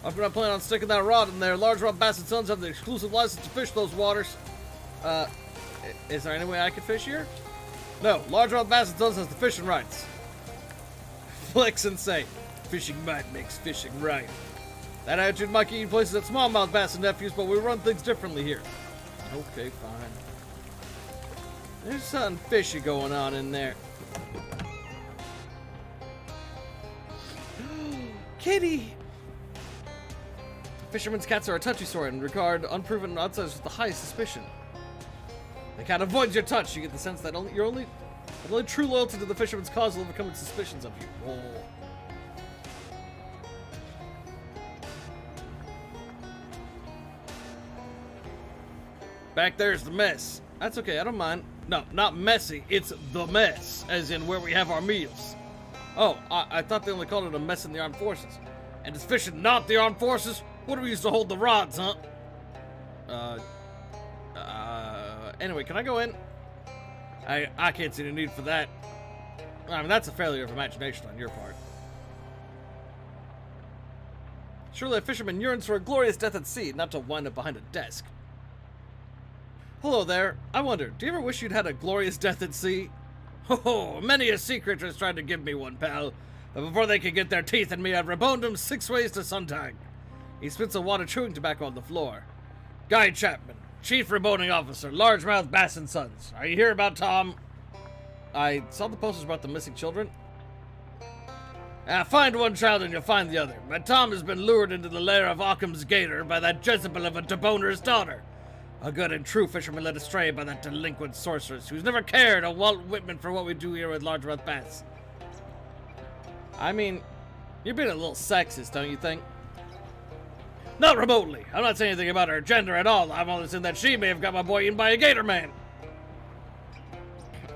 I'm not planning on sticking that rod in there. Largemouth Bass and Sons have the exclusive license to fish those waters. Is there any way I could fish here? No, Largemouth Bass and Sons has the fishing rights. Flex and say, fishing might makes fishing right. That attitude might get you places at smallmouth bass and nephews, but we run things differently here. Okay, fine. There's something fishy going on in there. Kitty! Fishermen's cats are a touchy sort and regard unproven outsiders with the highest suspicion. They can't avoid your touch. You get the sense that only true loyalty to the fisherman's cause will overcome its suspicions of you. Oh. Back there's the mess. That's okay, I don't mind. No, not messy, it's the mess, as in where we have our meals. Oh, I thought they only called it a mess in the armed forces. And is fishing not the armed forces? What do we use to hold the rods, huh? Anyway, can I go in? I can't see the need for that. I mean, that's a failure of imagination on your part. Surely a fisherman yearns for a glorious death at sea, not to wind up behind a desk. Hello there. I wonder, do you ever wish you'd had a glorious death at sea? Oh, many a sea creature's tried to give me one, pal. But before they could get their teeth in me, I'd reboned him 6 ways to Suntag. He spits a wad of chewing tobacco on the floor. Guy Chapman, Chief Reboning Officer, Largemouth Bass and Sons. Are you here about Tom? I saw the posters about the missing children. Find one child and you'll find the other. But Tom has been lured into the lair of Occam's Gator by that Jezebel of a deboner's daughter. A good and true fisherman led astray by that delinquent sorceress who's never cared a Walt Whitman for what we do here with largemouth bass. I mean, you're being a little sexist, don't you think? Not remotely. I'm not saying anything about her gender at all. I'm only saying that she may have got my boy eaten by a Gatorman.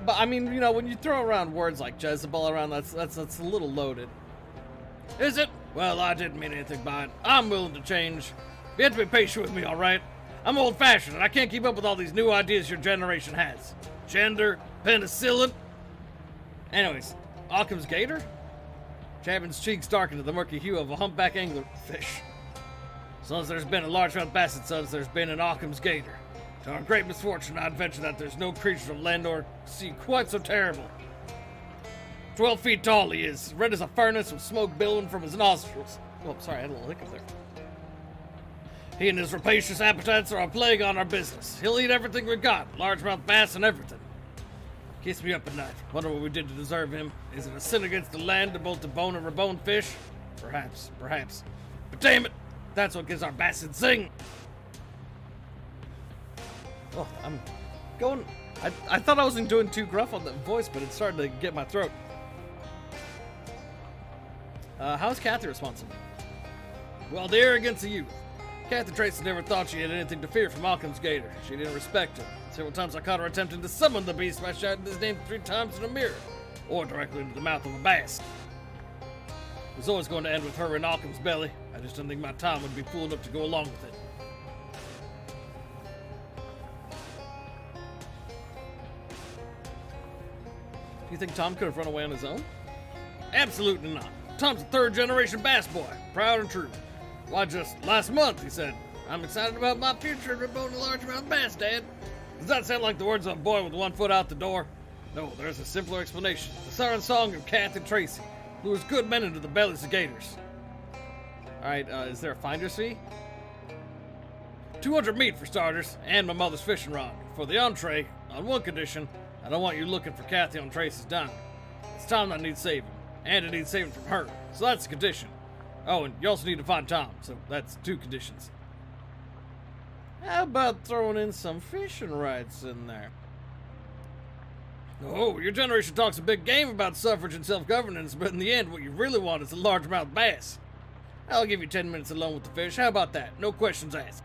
But I mean, you know, when you throw around words like Jezebel around, that's a little loaded. Is it? Well, I didn't mean anything by it. I'm willing to change. You have to be patient with me, all right? I'm old-fashioned, and I can't keep up with all these new ideas your generation has. Gender, penicillin. Anyways, Occam's Gator? Chapman's cheeks darkened to the murky hue of a humpback anglerfish. As long as there's been a largemouth bass and Sons, there's been an Occam's Gator. To our great misfortune, I'd venture that there's no creature of land or sea quite so terrible. 12 feet tall he is, red as a furnace with smoke billowing from his nostrils. Oh, sorry, I had a little hiccup there. He and his rapacious appetites are a plague on our business. He'll eat everything we got, largemouth bass and everything. Keeps me up at night. Wonder what we did to deserve him. Is it a sin against the land to both debone and rebone fish? Perhaps, perhaps. But damn it, that's what gives our bastards sing. Oh, I'm going... I thought I wasn't doing too gruff on that voice, but it's starting to get my throat. How's Kathy responsible? Well, the arrogance of youth. Kathy Tracy never thought she had anything to fear from Occam's Gator. She didn't respect him. Several times I caught her attempting to summon the beast by shouting his name 3 times in a mirror, or directly into the mouth of a bass. It was always going to end with her in Occam's belly. I just didn't think my Tom would be fool enough to go along with it. Do you think Tom could have run away on his own? Absolutely not. Tom's a 3rd-generation bass boy, proud and true. Why, just last month he said, "I'm excited about my future in reboning largemouth bass, Dad." Does that sound like the words of a boy with 1 foot out the door? No, there's a simpler explanation. The siren song of Kathy Tracy lures good men into the bellies of gators. Alright, is there a finder's fee? 200 meat for starters, and my mother's fishing rod. For the entree, on one condition, I don't want you looking for Kathy on Tracy's dime. It's Tom that needs saving, and it needs saving from her, so that's the condition. Oh, and you also need to find Tom, so that's 2 conditions. How about throwing in some fishing rights in there? Oh, your generation talks a big game about suffrage and self-governance, but in the end, what you really want is a largemouth bass. I'll give you 10 minutes alone with the fish. How about that? No questions asked.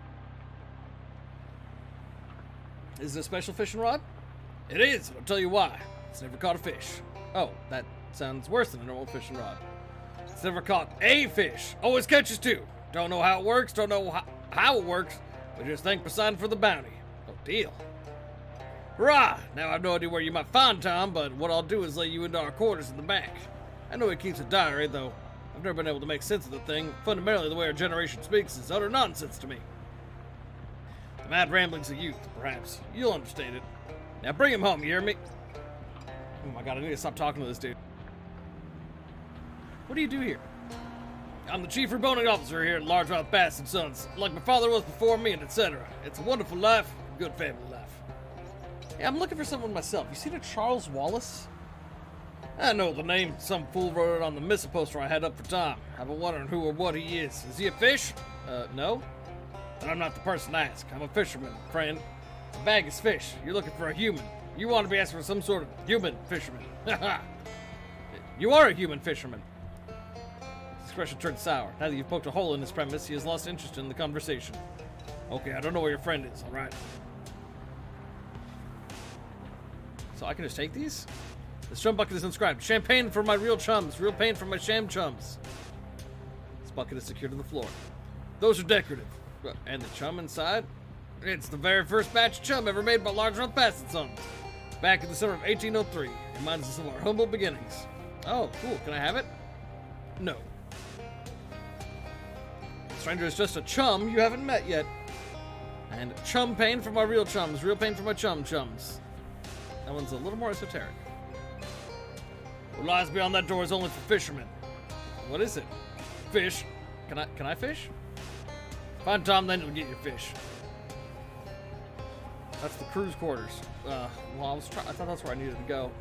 Is it a special fishing rod? It is, and I'll tell you why. It's never caught a fish. Oh, that sounds worse than a normal fishing rod. It's never caught a fish. Always catches 2. Don't know how it works, don't know how it works, but just thank Poseidon for the bounty. Oh, deal. Hurrah! Now I have no idea where you might find Tom, but what I'll do is lay you into our quarters in the back. I know he keeps a diary, though I've never been able to make sense of the thing. Fundamentally, the way our generation speaks is utter nonsense to me. The mad ramblings of youth, perhaps. You'll understand it. Now bring him home, you hear me? Oh my god, I need to stop talking to this dude. What do you do here? I'm the chief reboning officer here at Largemouth Bass and Sons, like my father was before me, and etc. It's a wonderful life, a good family life. Yeah, I'm looking for someone myself. You seen a Charles Wallace? I know the name. Some fool wrote it on the missile poster I had up for Tom. I've been wondering who or what he is. Is he a fish? No. But I'm not the person to ask. I'm a fisherman, friend. The bag is fish. You're looking for a human. You want to be asking for some sort of human fisherman. You are a human fisherman. His expression turned sour. Now that you've poked a hole in his premise, he has lost interest in the conversation. Okay, I don't know where your friend is, alright? So I can just take these? This chum bucket is inscribed. Champagne for my real chums. Real pain for my sham chums. This bucket is secured to the floor. Those are decorative. And the chum inside? It's the very first batch of chum ever made by Largemouth Bass & Sons. Back in the summer of 1803. It reminds us of our humble beginnings. Oh, cool. Can I have it? No. Stranger is just a chum you haven't met yet. And chum pain for my real chums. Real pain for my chum chums. That one's a little more esoteric. What lies beyond that door is only for fishermen. What is it? Fish. Can I fish? Find Tom, then you'll get your fish. That's the crew's quarters. Well, I thought that's where I needed to go.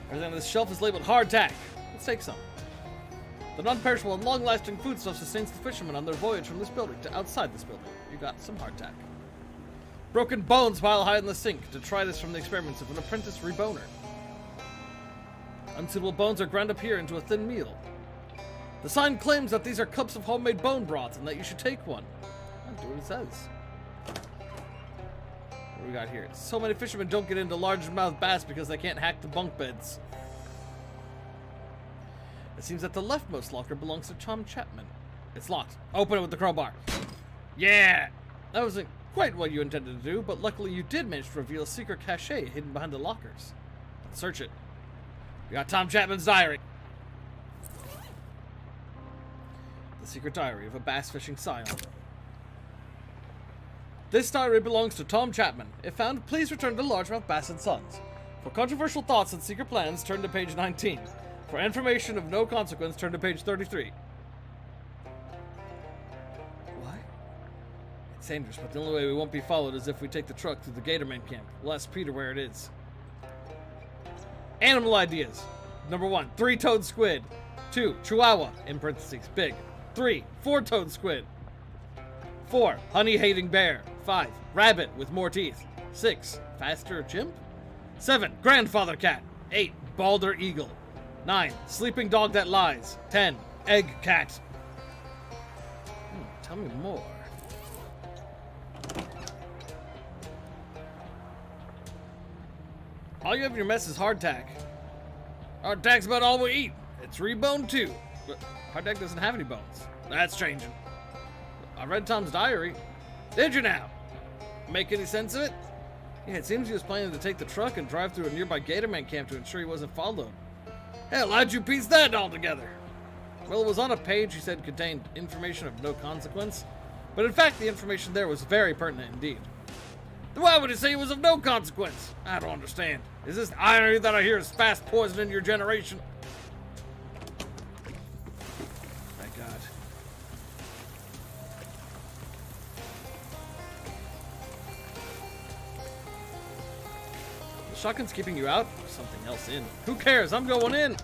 Everything on this shelf is labeled hardtack. Let's take some. The non-perishable and long-lasting foodstuff sustains the fishermen on their voyage from this building to outside this building. You got some hardtack. Broken bones pile high in the sink. Detritus from the experiments of an apprentice reboner. Unsuitable bones are ground up here into a thin meal. The sign claims that these are cups of homemade bone broth and that you should take one. I'll do what it says. What do we got here? So many fishermen don't get into largemouth bass because they can't hack the bunk beds. It seems that the leftmost locker belongs to Tom Chapman. It's locked. Open it with the crowbar. Yeah! That wasn't quite what you intended to do, but luckily you did manage to reveal a secret cache hidden behind the lockers. Let's search it. We got Tom Chapman's diary. The secret diary of a bass fishing scion. This diary belongs to Tom Chapman. If found, please return to Largemouth Bass & Sons. For controversial thoughts and secret plans, turn to page 19. For information of no consequence, turn to page 33. What? It's dangerous, but the only way we won't be followed is if we take the truck to the Gatorman camp. We'll ask Peter where it is. Animal ideas. Number 1, 3-toed squid. 2, chihuahua, in parentheses, big. 3, 4-toed squid. 4, honey-hating bear. 5, rabbit with more teeth. 6, faster chimp. 7, grandfather cat. 8, balder eagle. 9, sleeping dog that lies. 10, egg cat. Tell me more. All you have in your mess is hardtack. Hardtack's about all we eat. It's reboned too. But hardtack doesn't have any bones. That's changing. I read Tom's diary. Did you now? Make any sense of it? Yeah, it seems he was planning to take the truck and drive through a nearby Gatorman camp to ensure he wasn't followed. Hell, how'd you piece that all together? Well, it was on a page he said contained information of no consequence, but in fact the information there was very pertinent indeed. Then why would he say it was of no consequence? I don't understand. Is this irony that I hear is fast poison in your generation? Thank God. The shotgun's keeping you out? Something else in. Who cares? I'm going in!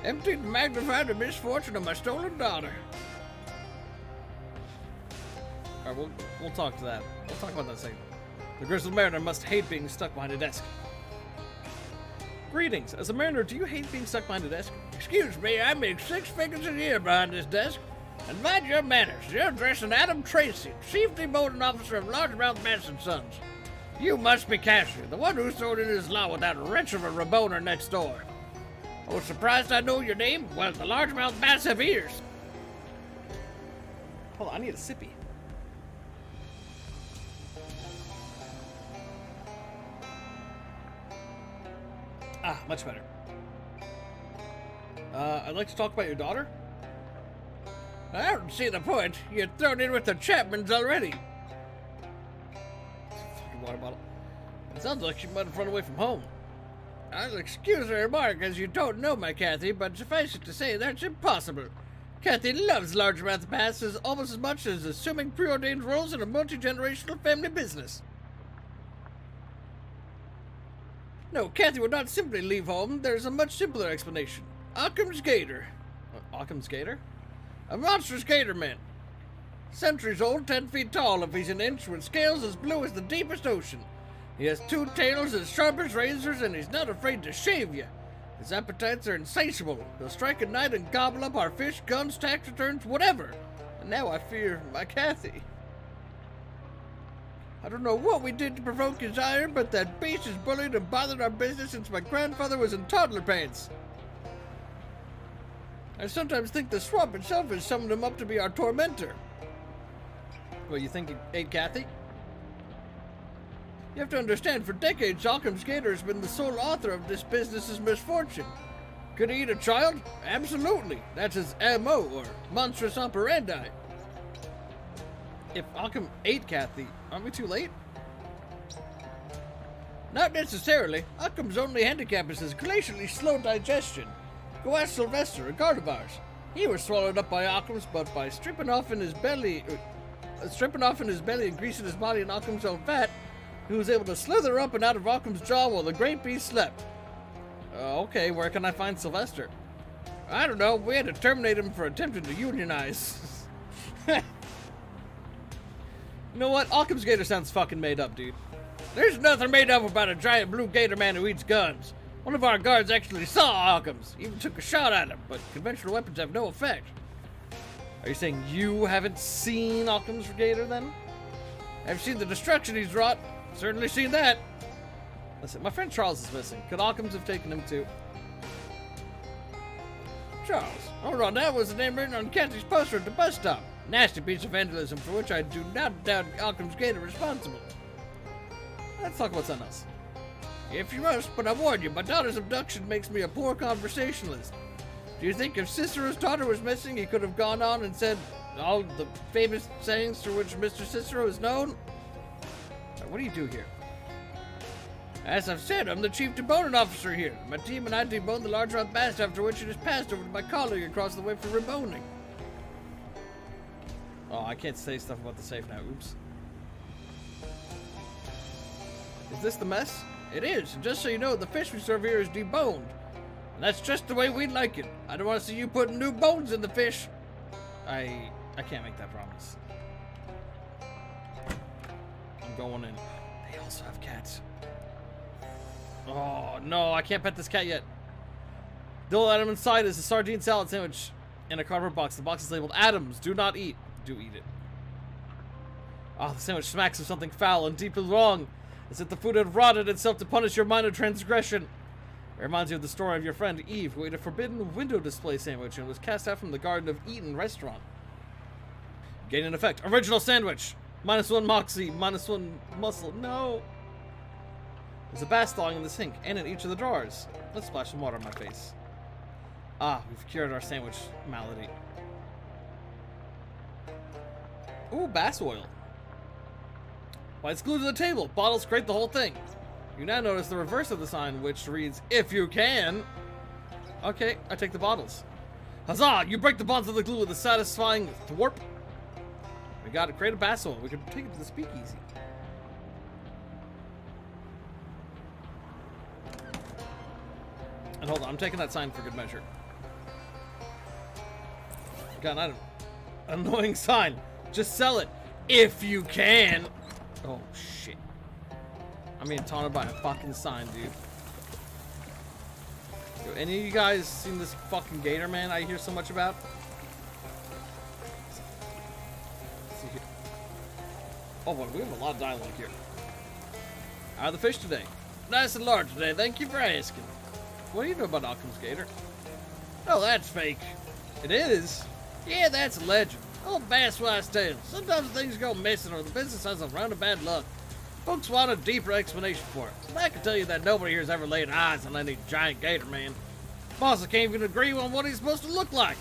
Emptied and magnified the misfortune of my stolen daughter. Alright, we'll talk to that. We'll talk about that in a second. The grizzled mariner must hate being stuck behind a desk. Greetings. As a mariner, do you hate being stuck behind a desk? Excuse me, I make 6 figures a year behind this desk. And mind your manners, you're addressing Adam Tracy, Chief Deboning Officer of Largemouth Bass & Sons. You must be Cashier, the one who threw in his law with that wretch of a reboner next door. Oh, surprised I know your name? Well, the largemouth bass have ears. Hold on, I need a sippy. Ah, much better. I'd like to talk about your daughter. I don't see the point. You're thrown in with the Chapmans already. Fucking water bottle. It sounds like she might have run away from home. I'll excuse the remark as you don't know my Kathy, but suffice it to say that's impossible. Kathy loves largemouth bass almost as much as assuming preordained roles in a multi-generational family business. No, Kathy would not simply leave home. There's a much simpler explanation. Occam's Gator. Occam's Gator? A monstrous Gatorman. Centuries old, 10 feet tall if he's an inch, with scales as blue as the deepest ocean. He has 2 tails as sharp as razors, and he's not afraid to shave you. His appetites are insatiable. He'll strike at night and gobble up our fish, guns, tax returns, whatever. And now I fear my Kathy. I don't know what we did to provoke his ire, but that beast has bullied and bothered our business since my grandfather was in toddler pants. I sometimes think the swamp itself has summoned him up to be our tormentor. Well, you think he ate Kathy? You have to understand, for decades, Occam's Gator has been the sole author of this business's misfortune. Could he eat a child? Absolutely. That's his M.O., or monstrous operandi. If Occam ate Kathy, aren't we too late? Not necessarily. Occam's only handicap is his glacially slow digestion. Go ask Sylvester, a guard of ours. He was swallowed up by Occam's, but by stripping off in his belly and greasing his body in Occam's own fat, he was able to slither up and out of Occam's jaw while the great beast slept. Okay, where can I find Sylvester? I don't know. We had to terminate him for attempting to unionize. You know what? Occam's Gator sounds fucking made up, dude. There's nothing made up about a giant blue gator man who eats guns. One of our guards actually saw Occam's, even took a shot at him, but conventional weapons have no effect. Are you saying you haven't seen Occam's Gator, then? I've seen the destruction he's wrought. Certainly seen that. Listen, my friend Charles is missing. Could Occam's have taken him too? Charles. Hold on, that was the name written on Kathy's poster at the bus stop. Nasty piece of vandalism for which I do not doubt Occam's Gator responsible. Let's talk about something else. If you must, but I warn you, my daughter's abduction makes me a poor conversationalist. Do you think if Cicero's daughter was missing, he could have gone on and said all the famous sayings for which Mr. Cicero is known? What do you do here? As I've said, I'm the chief deboning officer here. My team and I debone the large rock bass, after which it is passed over to my colleague across the way for reboning. Oh, I can't say stuff about the safe now. Oops. Is this the mess? It is, and just so you know, the fish we serve here is deboned. And that's just the way we'd like it. I don't want to see you putting new bones in the fish. I can't make that promise. I'm going in. They also have cats. Oh, no, I can't pet this cat yet. The only item inside is a sardine salad sandwich in a cardboard box. The box is labeled Adams. Do not eat. Do eat it. Oh, the sandwich smacks of something foul and deeply wrong. As if the food had rotted itself to punish your minor transgression. It reminds you of the story of your friend Eve, who ate a forbidden window display sandwich and was cast out from the Garden of Eden restaurant. Gain an effect. Original sandwich. -1 moxie. -1 muscle. No. There's a bass thawing in the sink and in each of the drawers. Let's splash some water on my face. Ah, we've cured our sandwich malady. Ooh, bass oil. Why, it's glued to the table. Bottles create the whole thing. You now notice the reverse of the sign, which reads, if you can. Okay, I take the bottles. Huzzah! You break the bonds of the glue with a satisfying thwarp. We got to create a bass oil. We can take it to the speakeasy. And hold on, I'm taking that sign for good measure. Got an annoying sign. Just sell it. If you can. Oh, shit. I'm being taunted by a fucking sign, dude. Yo, any of you guys seen this fucking Gatorman I hear so much about? Let's see here. Oh, boy, we have a lot of dialogue here. How are the fish today? Nice and large today, thank you for asking. What do you know about Occam's Gator? Oh, that's fake. It is? Yeah, that's a legend. Old bass wise tale. Sometimes things go missing or the business has a round of bad luck. Folks want a deeper explanation for it. And I can tell you that nobody here's ever laid eyes on any giant gator man. Bosses can't even agree on what he's supposed to look like.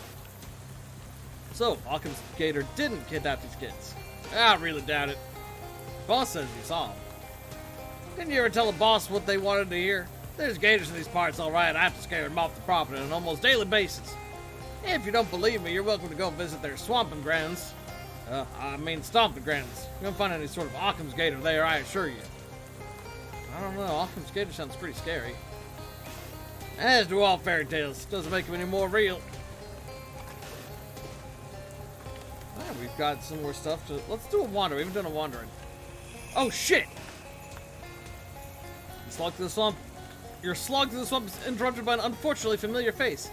So, Occam's Gator didn't kidnap these kids. I really doubt it. Boss says you saw him. Didn't you ever tell a boss what they wanted to hear? There's gators in these parts, all right. I have to scare them off the property on an almost daily basis. If you don't believe me, you're welcome to go visit their swamping grounds. Stomping grounds. You won't find any sort of Occam's Gator there, I assure you. I don't know. Occam's Gator sounds pretty scary. As do all fairy tales. Doesn't make them any more real. we've got some more stuff to... Let's do a wander. We haven't done a wandering. Oh, shit! Slog to the swamp. Your slog to the swamp is interrupted by an unfortunately familiar face.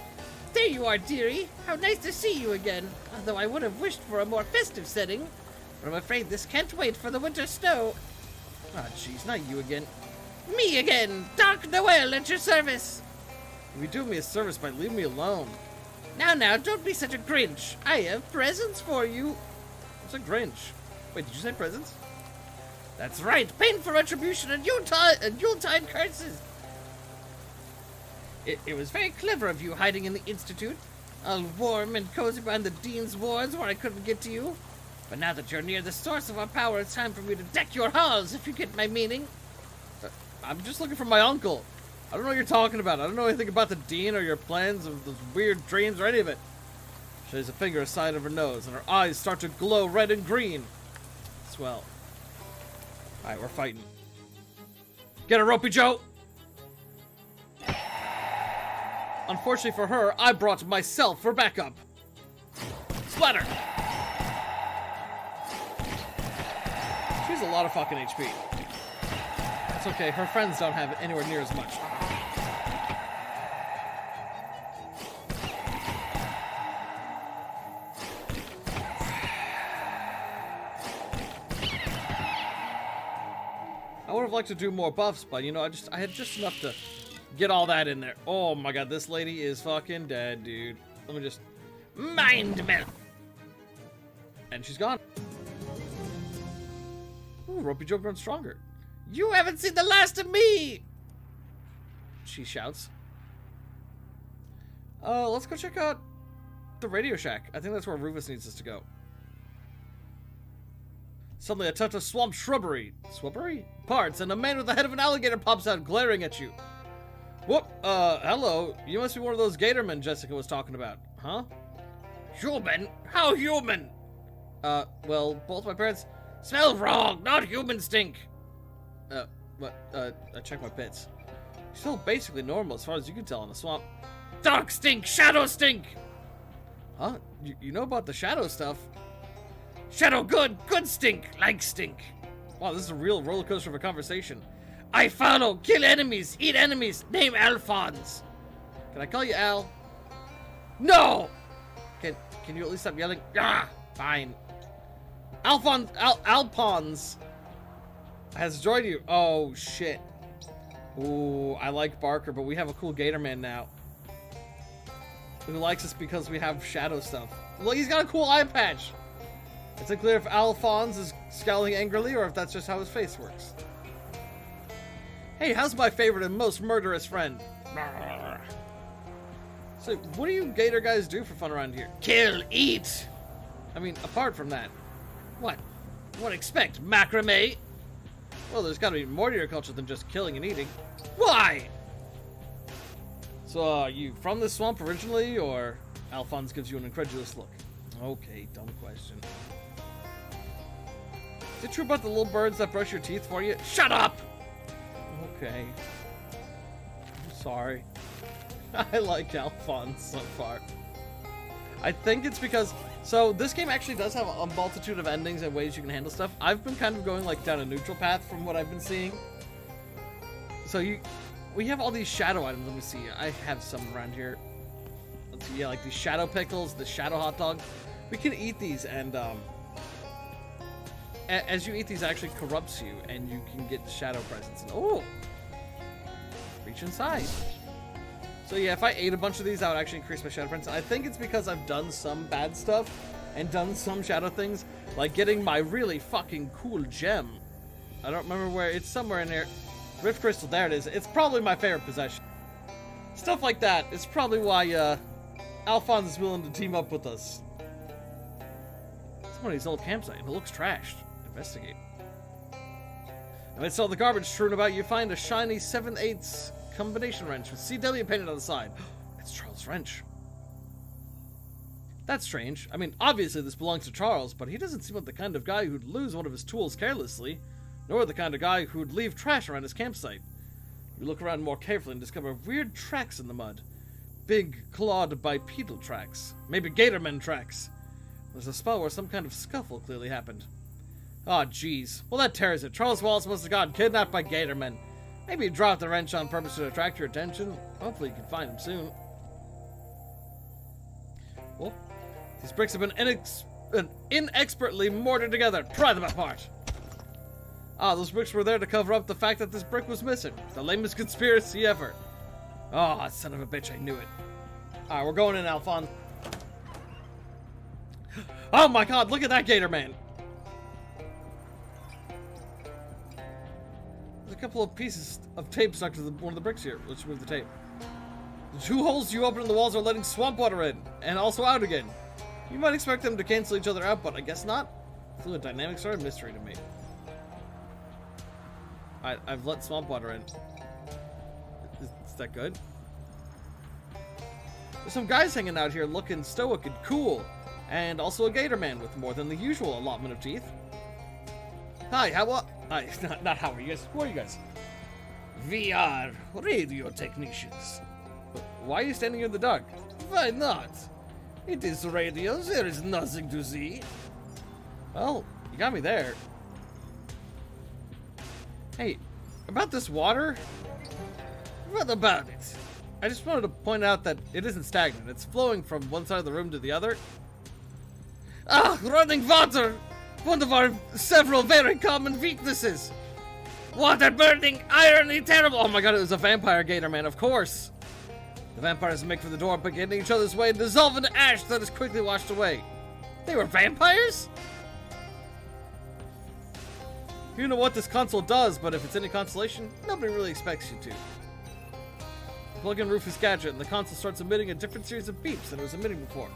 There you are, dearie. How nice to see you again. Although I would have wished for a more festive setting. But I'm afraid this can't wait for the winter snow. Ah, jeez, not you again. Me again, Dark Noel at your service. You do me a service by leaving me alone. Now, don't be such a Grinch. I have presents for you. What's a Grinch? Wait, did you say presents? That's right, painful retribution and Yuletide curses. It was very clever of you hiding in the Institute, all warm and cozy behind the Dean's wards where I couldn't get to you. But now that you're near the source of our power, it's time for me to deck your halls, if you get my meaning. I'm just looking for my uncle. I don't know what you're talking about. I don't know anything about the Dean or your plans or those weird dreams or any of it. She lays a finger aside of her nose, and her eyes start to glow red and green. Swell. Alright, we're fighting. Get her, Ropey Joe! Unfortunately for her, I brought myself for backup. Splatter! She's a lot of fucking HP. It's okay, her friends don't have it anywhere near as much. I would have liked to do more buffs, but you know, I had just enough to get all that in there. Oh my god, this lady is fucking dead, dude. Let me just... Mind melt. And she's gone. Ooh, Ropey Joe grown stronger. You haven't seen the last of me! She shouts. Let's go check out the Radio Shack. I think that's where Rufus needs us to go. Suddenly, a touch of swamp shrubbery. Shrubbery? Parts, and a man with the head of an alligator pops out, glaring at you. Whoop, hello. You must be one of those Gatormen Jessica was talking about, huh? Human? How human? Well, both my parents... Smell wrong, not human stink. I checked my pits. Still basically normal as far as you can tell in the swamp. Dark stink, shadow stink. Huh? You know about the shadow stuff. Shadow good, good stink, like stink. Wow, this is a real roller coaster of a conversation. I follow, kill enemies, eat enemies, name Alphonse. Can I call you Al? No! Can you at least stop yelling? Ah, fine. Alphonse has joined you. Oh, shit. Ooh, I like Barker, but we have a cool Gatorman now. Who likes us because we have shadow stuff. Look, he's got a cool eye patch. It's unclear if Alphonse is scowling angrily or if that's just how his face works. Hey, how's my favorite and most murderous friend? So, what do you Gator guys do for fun around here? Kill, eat. I mean, apart from that. What? What expect, macrame? Well, there's gotta be more to your culture than just killing and eating. Why? So, are you from the swamp originally, or... Alphonse gives you an incredulous look. Okay, dumb question. Is it true about the little birds that brush your teeth for you? Shut up! Okay. I'm sorry. I like Alphonse so far. I think it's because... So, this game actually does have a multitude of endings and ways you can handle stuff. I've been kind of going, like, down a neutral path from what I've been seeing. So, we have all these shadow items. Let me see. I have some around here. Let's see. Yeah, like these shadow pickles, the shadow hot dog. We can eat these, and, as you eat these, it actually corrupts you, and you can get shadow presence. And, oh! Reach inside. So yeah, if I ate a bunch of these, that would actually increase my shadow presence. I think it's because I've done some bad stuff and done some shadow things, like getting my really fucking cool gem. I don't remember where, it's somewhere in here. Rift Crystal, there it is. It's probably my favorite possession. Stuff like that is probably why Alphonse is willing to team up with us. It's one of these old campsites, and it looks trashed. Investigate. Amidst all the garbage strewn about, you find a shiny 7/8 combination wrench with CW painted on the side. It's Charles' wrench. That's strange. I mean, obviously this belongs to Charles, but he doesn't seem like the kind of guy who'd lose one of his tools carelessly, nor the kind of guy who'd leave trash around his campsite. You look around more carefully and discover weird tracks in the mud. Big, clawed bipedal tracks. Maybe Gatorman tracks. There's a spot where some kind of scuffle clearly happened. Oh, jeez. Well, that tears it. Charles Wallace must have gotten kidnapped by Gatorman. Maybe he dropped the wrench on purpose to attract your attention. Hopefully you can find him soon. Well, these bricks have been inexpertly mortared together. Pry them apart. Ah, those bricks were there to cover up the fact that this brick was missing. The lamest conspiracy ever. Oh, son of a bitch, I knew it. Alright, we're going in, Alphonse. Oh my god, look at that Gatorman. There's a couple of pieces of tape stuck to one of the bricks here. Let's remove the tape. The 2 holes you open in the walls are letting swamp water in, and also out again. You might expect them to cancel each other out, but I guess not. Fluid dynamics are a mystery to me. I've let swamp water in. Is that good? There's some guys hanging out here looking stoic and cool, and also a Gatorman with more than the usual allotment of teeth. Hi, Hi, not how are you guys? Who are you guys? VR radio technicians. Why are you standing in the dark? Why not? It is radio. There is nothing to see. Well, you got me there. Hey, about this water? What about it? I just wanted to point out that it isn't stagnant. It's flowing from one side of the room to the other. Ah, running water! One of our several very common weaknesses. Water burning, irony terrible. Oh my god, it was a vampire Gatorman, of course. The vampires make for the door, but get in each other's way and dissolve into ash that is quickly washed away. They were vampires? You know what this console does, but if it's any consolation, nobody really expects you to. Plug in Rufus' gadget, and the console starts emitting a different series of beeps than it was emitting before.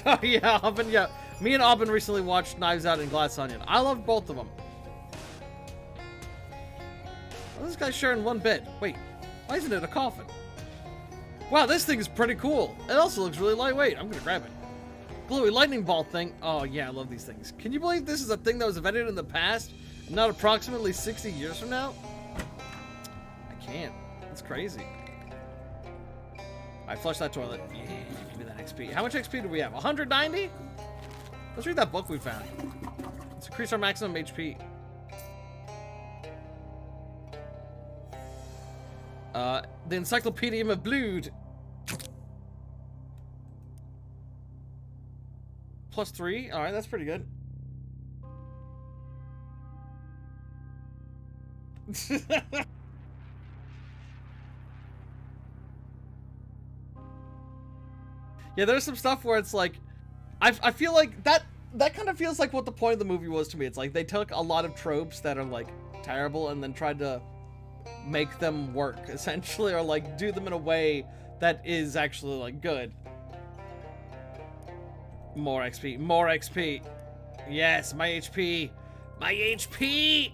Oh yeah, Aubin, yeah. Me and Aubin recently watched Knives Out and Glass Onion. I loved both of them. Well, this guy's sharing one bed. Wait, why isn't it a coffin? Wow, this thing is pretty cool. It also looks really lightweight. I'm gonna grab it. Glowy lightning ball thing. Oh yeah, I love these things. Can you believe this is a thing that was invented in the past, and not approximately 60 years from now? I can't. That's crazy. I flushed that toilet. Yeah, give me that XP. How much XP do we have? 190? Let's read that book we found. Let's increase our maximum HP. The Encyclopedia of Blood. +3. Alright, that's pretty good. Yeah, there's some stuff where it's like, I feel like that kind of feels like what the point of the movie was to me. It's like they took a lot of tropes that are like terrible and then tried to make them work, essentially, or like do them in a way that is actually like good. More XP, more XP. Yes, my HP. My HP!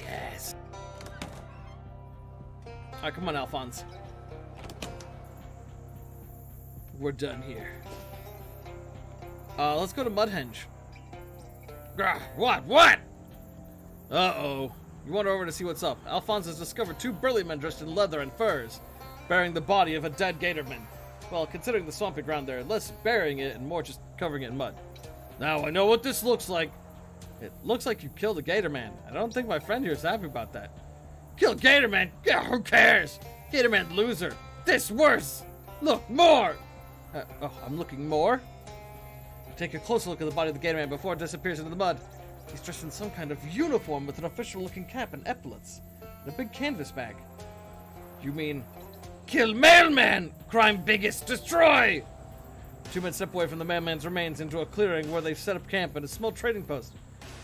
Yes. Alright, come on, Alphonse. We're done here. Let's go to Mudhenge. What? Uh-oh. You wander over to see what's up. Alphonse has discovered 2 burly men dressed in leather and furs, bearing the body of a dead Gatorman. Well, considering the swampy ground there, less burying it and more just covering it in mud. Now I know what this looks like. It looks like you killed a Gatorman. I don't think my friend here is happy about that. Kill Gatorman? Yeah, who cares? Gatorman loser. This worse. Look, more. Oh, I'm looking more. Take a closer look at the body of the Gatorman before it disappears into the mud. He's dressed in some kind of uniform with an official-looking cap and epaulets, and a big canvas bag. You mean... Kill Mailman! Crime biggest, destroy! 2 men step away from the mailman's remains into a clearing where they've set up camp and a small trading post.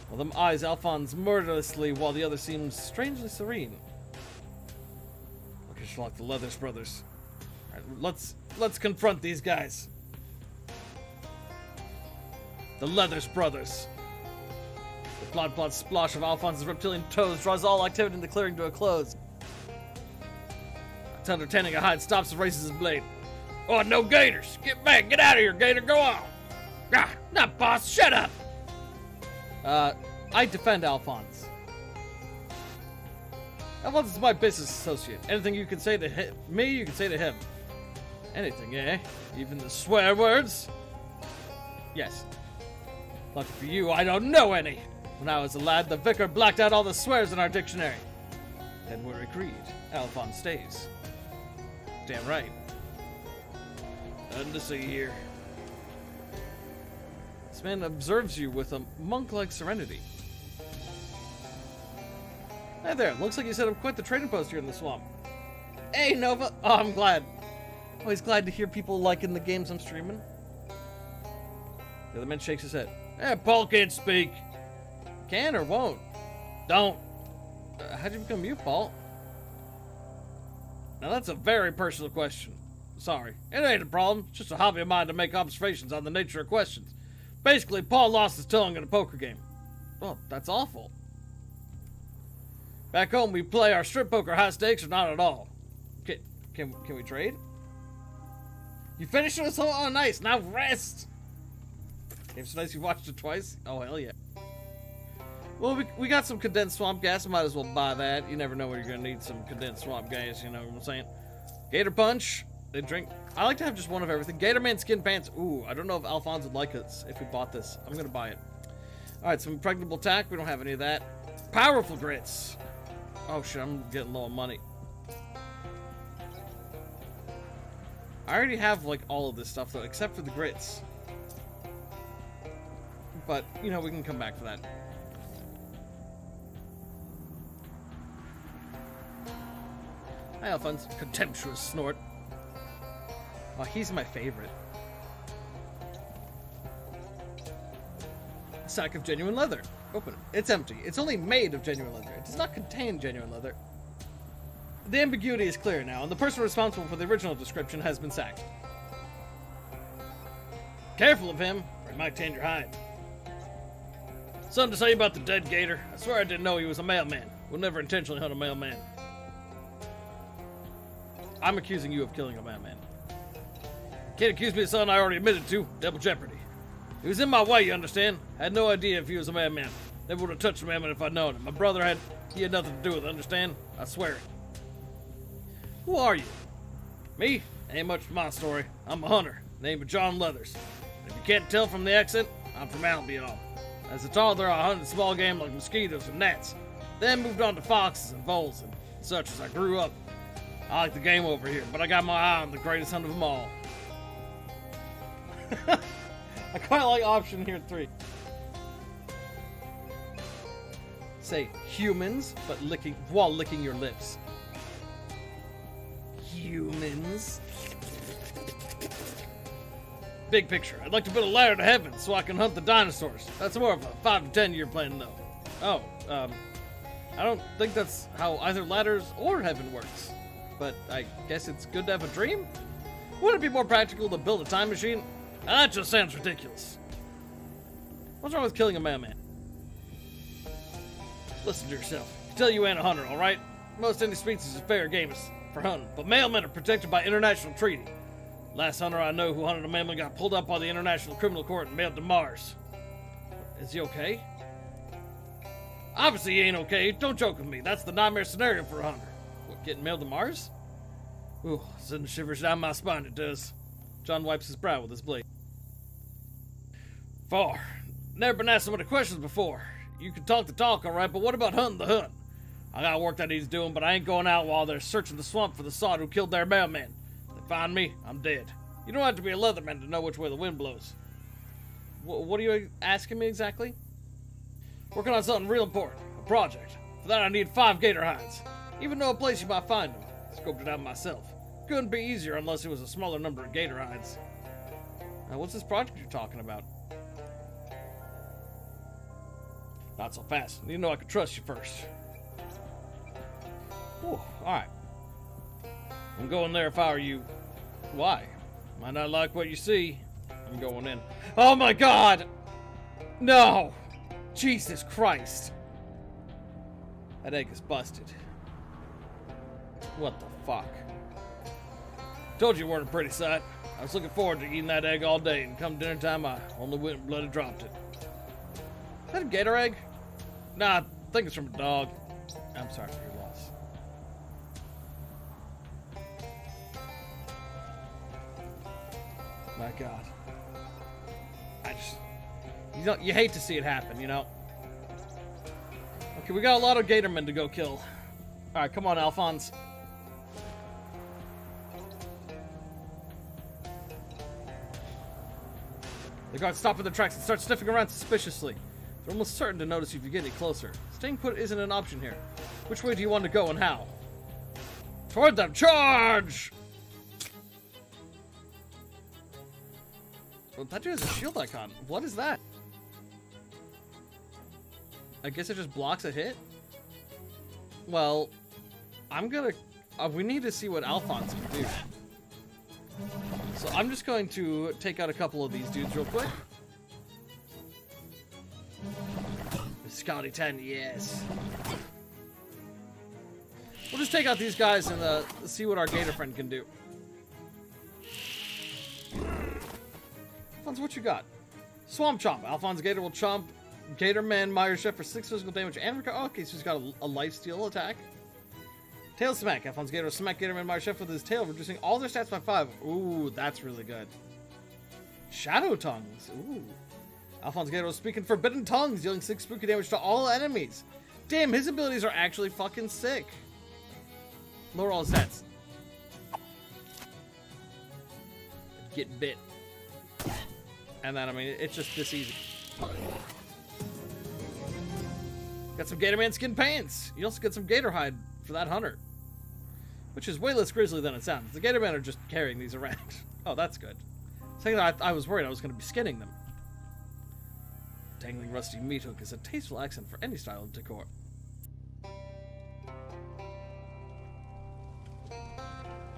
One of them eyes Alphonse murderously while the other seems strangely serene. Looking like the Leathers brothers. Alright, let's confront these guys. The Leathers brothers. The blood splosh of Alphonse's reptilian toes draws all activity in the clearing to a close. Undertanding a hide stops and raises his blade. Oh, no gators! Get back! Get out of here, gator! Go on! Ah, not boss! Shut up! I defend Alphonse. Alphonse is my business associate. Anything you can say to me, you can say to him. Anything, eh? Even the swear words? Yes. Lucky for you, I don't know any. When I was a lad, the vicar blacked out all the swears in our dictionary. Then we're agreed. Alphonse stays. Damn right. Nothing to see here. This man observes you with a monk-like serenity. Hey there, looks like you set up quite the trading post here in the swamp. Hey, Nova! Oh, I'm glad. Always glad to hear people liking the games I'm streaming. The other man shakes his head. Hey, Paul can't speak. Can or won't? Don't. How'd you become you, Paul? Now that's a very personal question. Sorry. It ain't a problem. It's just a hobby of mine to make observations on the nature of questions. Basically, Paul lost his tongue in a poker game. Oh, that's awful. Back home, we play our strip poker high stakes or not at all. Can we trade? You finished with us? Oh, nice. Now rest. Game's so nice you watched it twice? Oh, hell yeah. Well, we got some condensed swamp gas. I might as well buy that. You never know when you're going to need some condensed swamp gas, you know what I'm saying? Gator Punch. They drink. I like to have just one of everything. Gatorman skin pants. Ooh, I don't know if Alphonse would like us if we bought this. I'm going to buy it. Alright, some impregnable tack. We don't have any of that. Powerful grits. Oh, shit. I'm getting low on money. I already have, like, all of this stuff, though, except for the grits. But, you know, we can come back for that. Hi, Alphonse. Contemptuous snort. Oh, he's my favorite. A sack of genuine leather. Open it. It's empty. It's only made of genuine leather. It does not contain genuine leather. The ambiguity is clear now, and the person responsible for the original description has been sacked. Careful of him, or he might tan your hide. Something to say about the dead gator. I swear I didn't know he was a mailman. We'll never intentionally hunt a mailman. I'm accusing you of killing a mailman. Can't accuse me of something I already admitted to. Double jeopardy. He was in my way, you understand? I had no idea if he was a madman. Never would have touched a madman if I'd known it. My brother he had nothing to do with it, understand? I swear it. Who are you? Me? Ain't much to my story. I'm a hunter, named John Leathers. If you can't tell from the accent, I'm from Albion. As a toddler, I hunted small game like mosquitoes and gnats. Then moved on to foxes and voles and such as I grew up. I like the game over here, but I got my eye on the greatest hunt of them all. I quite like option here 3. Say humans, but while licking your lips. Humans. Big picture. I'd like to build a ladder to heaven so I can hunt the dinosaurs. That's more of a 5 to 10 year plan though. Oh, I don't think that's how either ladders or heaven works. But I guess it's good to have a dream? Wouldn't it be more practical to build a time machine? That just sounds ridiculous. What's wrong with killing a mailman? Listen to yourself. You tell you ain't a hunter, alright? Most any species is fair game for hunting, but mailmen are protected by international treaty. Last hunter I know who hunted a mailman got pulled up by the International Criminal Court and mailed to Mars. Is he okay? Obviously he ain't okay. Don't joke with me. That's the nightmare scenario for a hunter. What, getting mailed to Mars? Ooh, sending shivers down my spine, it does. John wipes his brow with his blade. Far. Never been asked so many questions before. You can talk the talk, alright, but what about hunting the hunt? I got work that he's doing, but I ain't going out while they're searching the swamp for the sod who killed their mailman. If they find me, I'm dead. You don't have to be a leatherman to know which way the wind blows. What are you asking me exactly? Working on something real important. A project. For that I need 5 gator hides. Even know a place you might find them. Scoped it out myself. Couldn't be easier unless it was a smaller number of gator hides. Now, what's this project you're talking about? Not so fast. You know I could trust you first. Ooh, alright. I'm going there if I were you. Why? Might not like what you see. I'm going in. Oh my god! No! Jesus Christ. That egg is busted. What the fuck? Told you it weren't a pretty sight. I was looking forward to eating that egg all day, and come dinner time, I only went and bloody dropped it. Is that a gator egg? Nah, I think it's from a dog. I'm sorry for your loss. My God. You hate to see it happen, you know? Okay, we got a lot of Gatormen to go kill. Alright, come on, Alphonse. The guards stop in their tracks and start sniffing around suspiciously. They're almost certain to notice you if you get any closer. Staying put isn't an option here. Which way do you want to go and how? Toward them! Charge! Well, that dude has a shield icon. What is that? I guess it just blocks a hit? Well, I'm gonna... we need to see what Alphonse can do. So I'm just going to take out a couple of these dudes real quick. Scotty 10, yes. We'll just take out these guys and see what our Gator friend can do. Alphonse, what you got? Swamp Chomp. Alphonse Gator will chomp Gatorman Meyer Chef for 6 physical damage and okay, so he's got a lifesteal attack. Tail Smack. Alphonse Gator will smack Gatorman Meyer Chef with his tail, reducing all their stats by 5. Ooh, that's really good. Shadow Tongues. Ooh. Alphonse Gator will speak in forbidden tongues, dealing 6 spooky damage to all enemies. Damn, his abilities are actually fucking sick. Lower all his stats. Get bit. And then, I mean, it's just this easy. Got some Gatorman skin pants. You also get some Gator hide for that hunter. Which is way less grisly than it sounds. The Gatormen are just carrying these around. Oh, that's good. Second, I was worried I was going to be skinning them. Dangling rusty meat hook is a tasteful accent for any style of decor.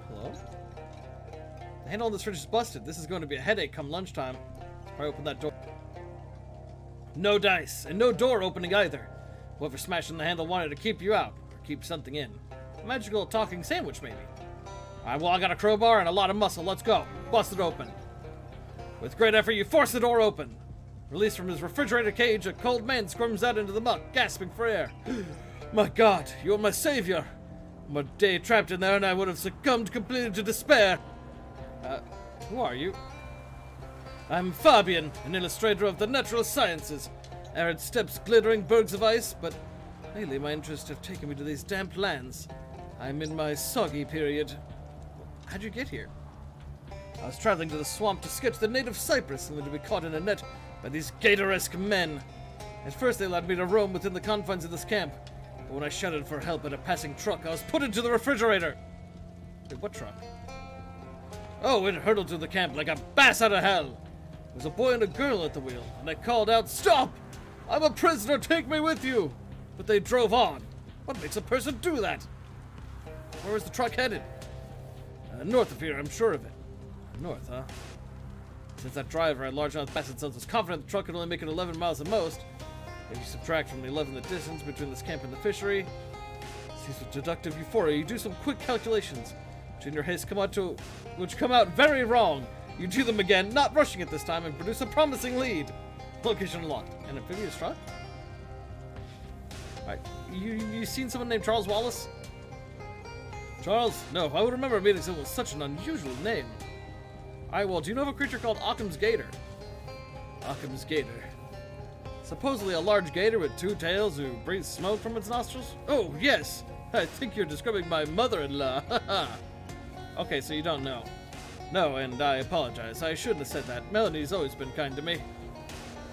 Hello? The handle on this fridge is busted. This is going to be a headache come lunchtime. I open that door. No dice, and no door opening either. Whoever smashed in the handle wanted to keep you out, or keep something in. A magical talking sandwich, maybe. Alright, well, I got a crowbar and a lot of muscle. Let's go. Bust it open. With great effort, you force the door open. Released from his refrigerator cage, a cold man squirms out into the muck, gasping for air. My God, you are my savior. One day trapped in there and I would have succumbed completely to despair. Who are you? I'm Fabian, an illustrator of the natural sciences. Arid steppes, glittering bergs of ice, but lately my interests have taken me to these damp lands. I'm in my soggy period. How'd you get here? I was traveling to the swamp to sketch the native cypress, only to be caught in a net by these Gator-esque men. At first they allowed me to roam within the confines of this camp, but when I shouted for help at a passing truck, I was put into the refrigerator. Wait, what truck? Oh, it hurtled through the camp like a bass out of hell. There was a boy and a girl at the wheel, and I called out, "Stop! I'm a prisoner, take me with you!" But they drove on. What makes a person do that? Where is the truck headed? North of here, I'm sure of it. North, huh? Since that driver had large enough bastard cells was confident the truck could only make it 11 miles at most, if you subtract from the 11 the distance between this camp and the fishery, seems with deductive euphoria, you do some quick calculations, which in your haste come out very wrong. You do them again, not rushing it this time, and produce a promising lead. Location unlocked. An amphibious truck? Alright, you seen someone named Charles Wallace? Charles? No, I would remember meeting someone with such an unusual name. Alright, well, do you know of a creature called Occam's Gator? Occam's Gator. Supposedly a large gator with 2 tails who breathes smoke from its nostrils? Oh, yes! I think you're describing my mother-in-law. Okay, so you don't know. No, and I apologize. I shouldn't have said that. Melanie's always been kind to me.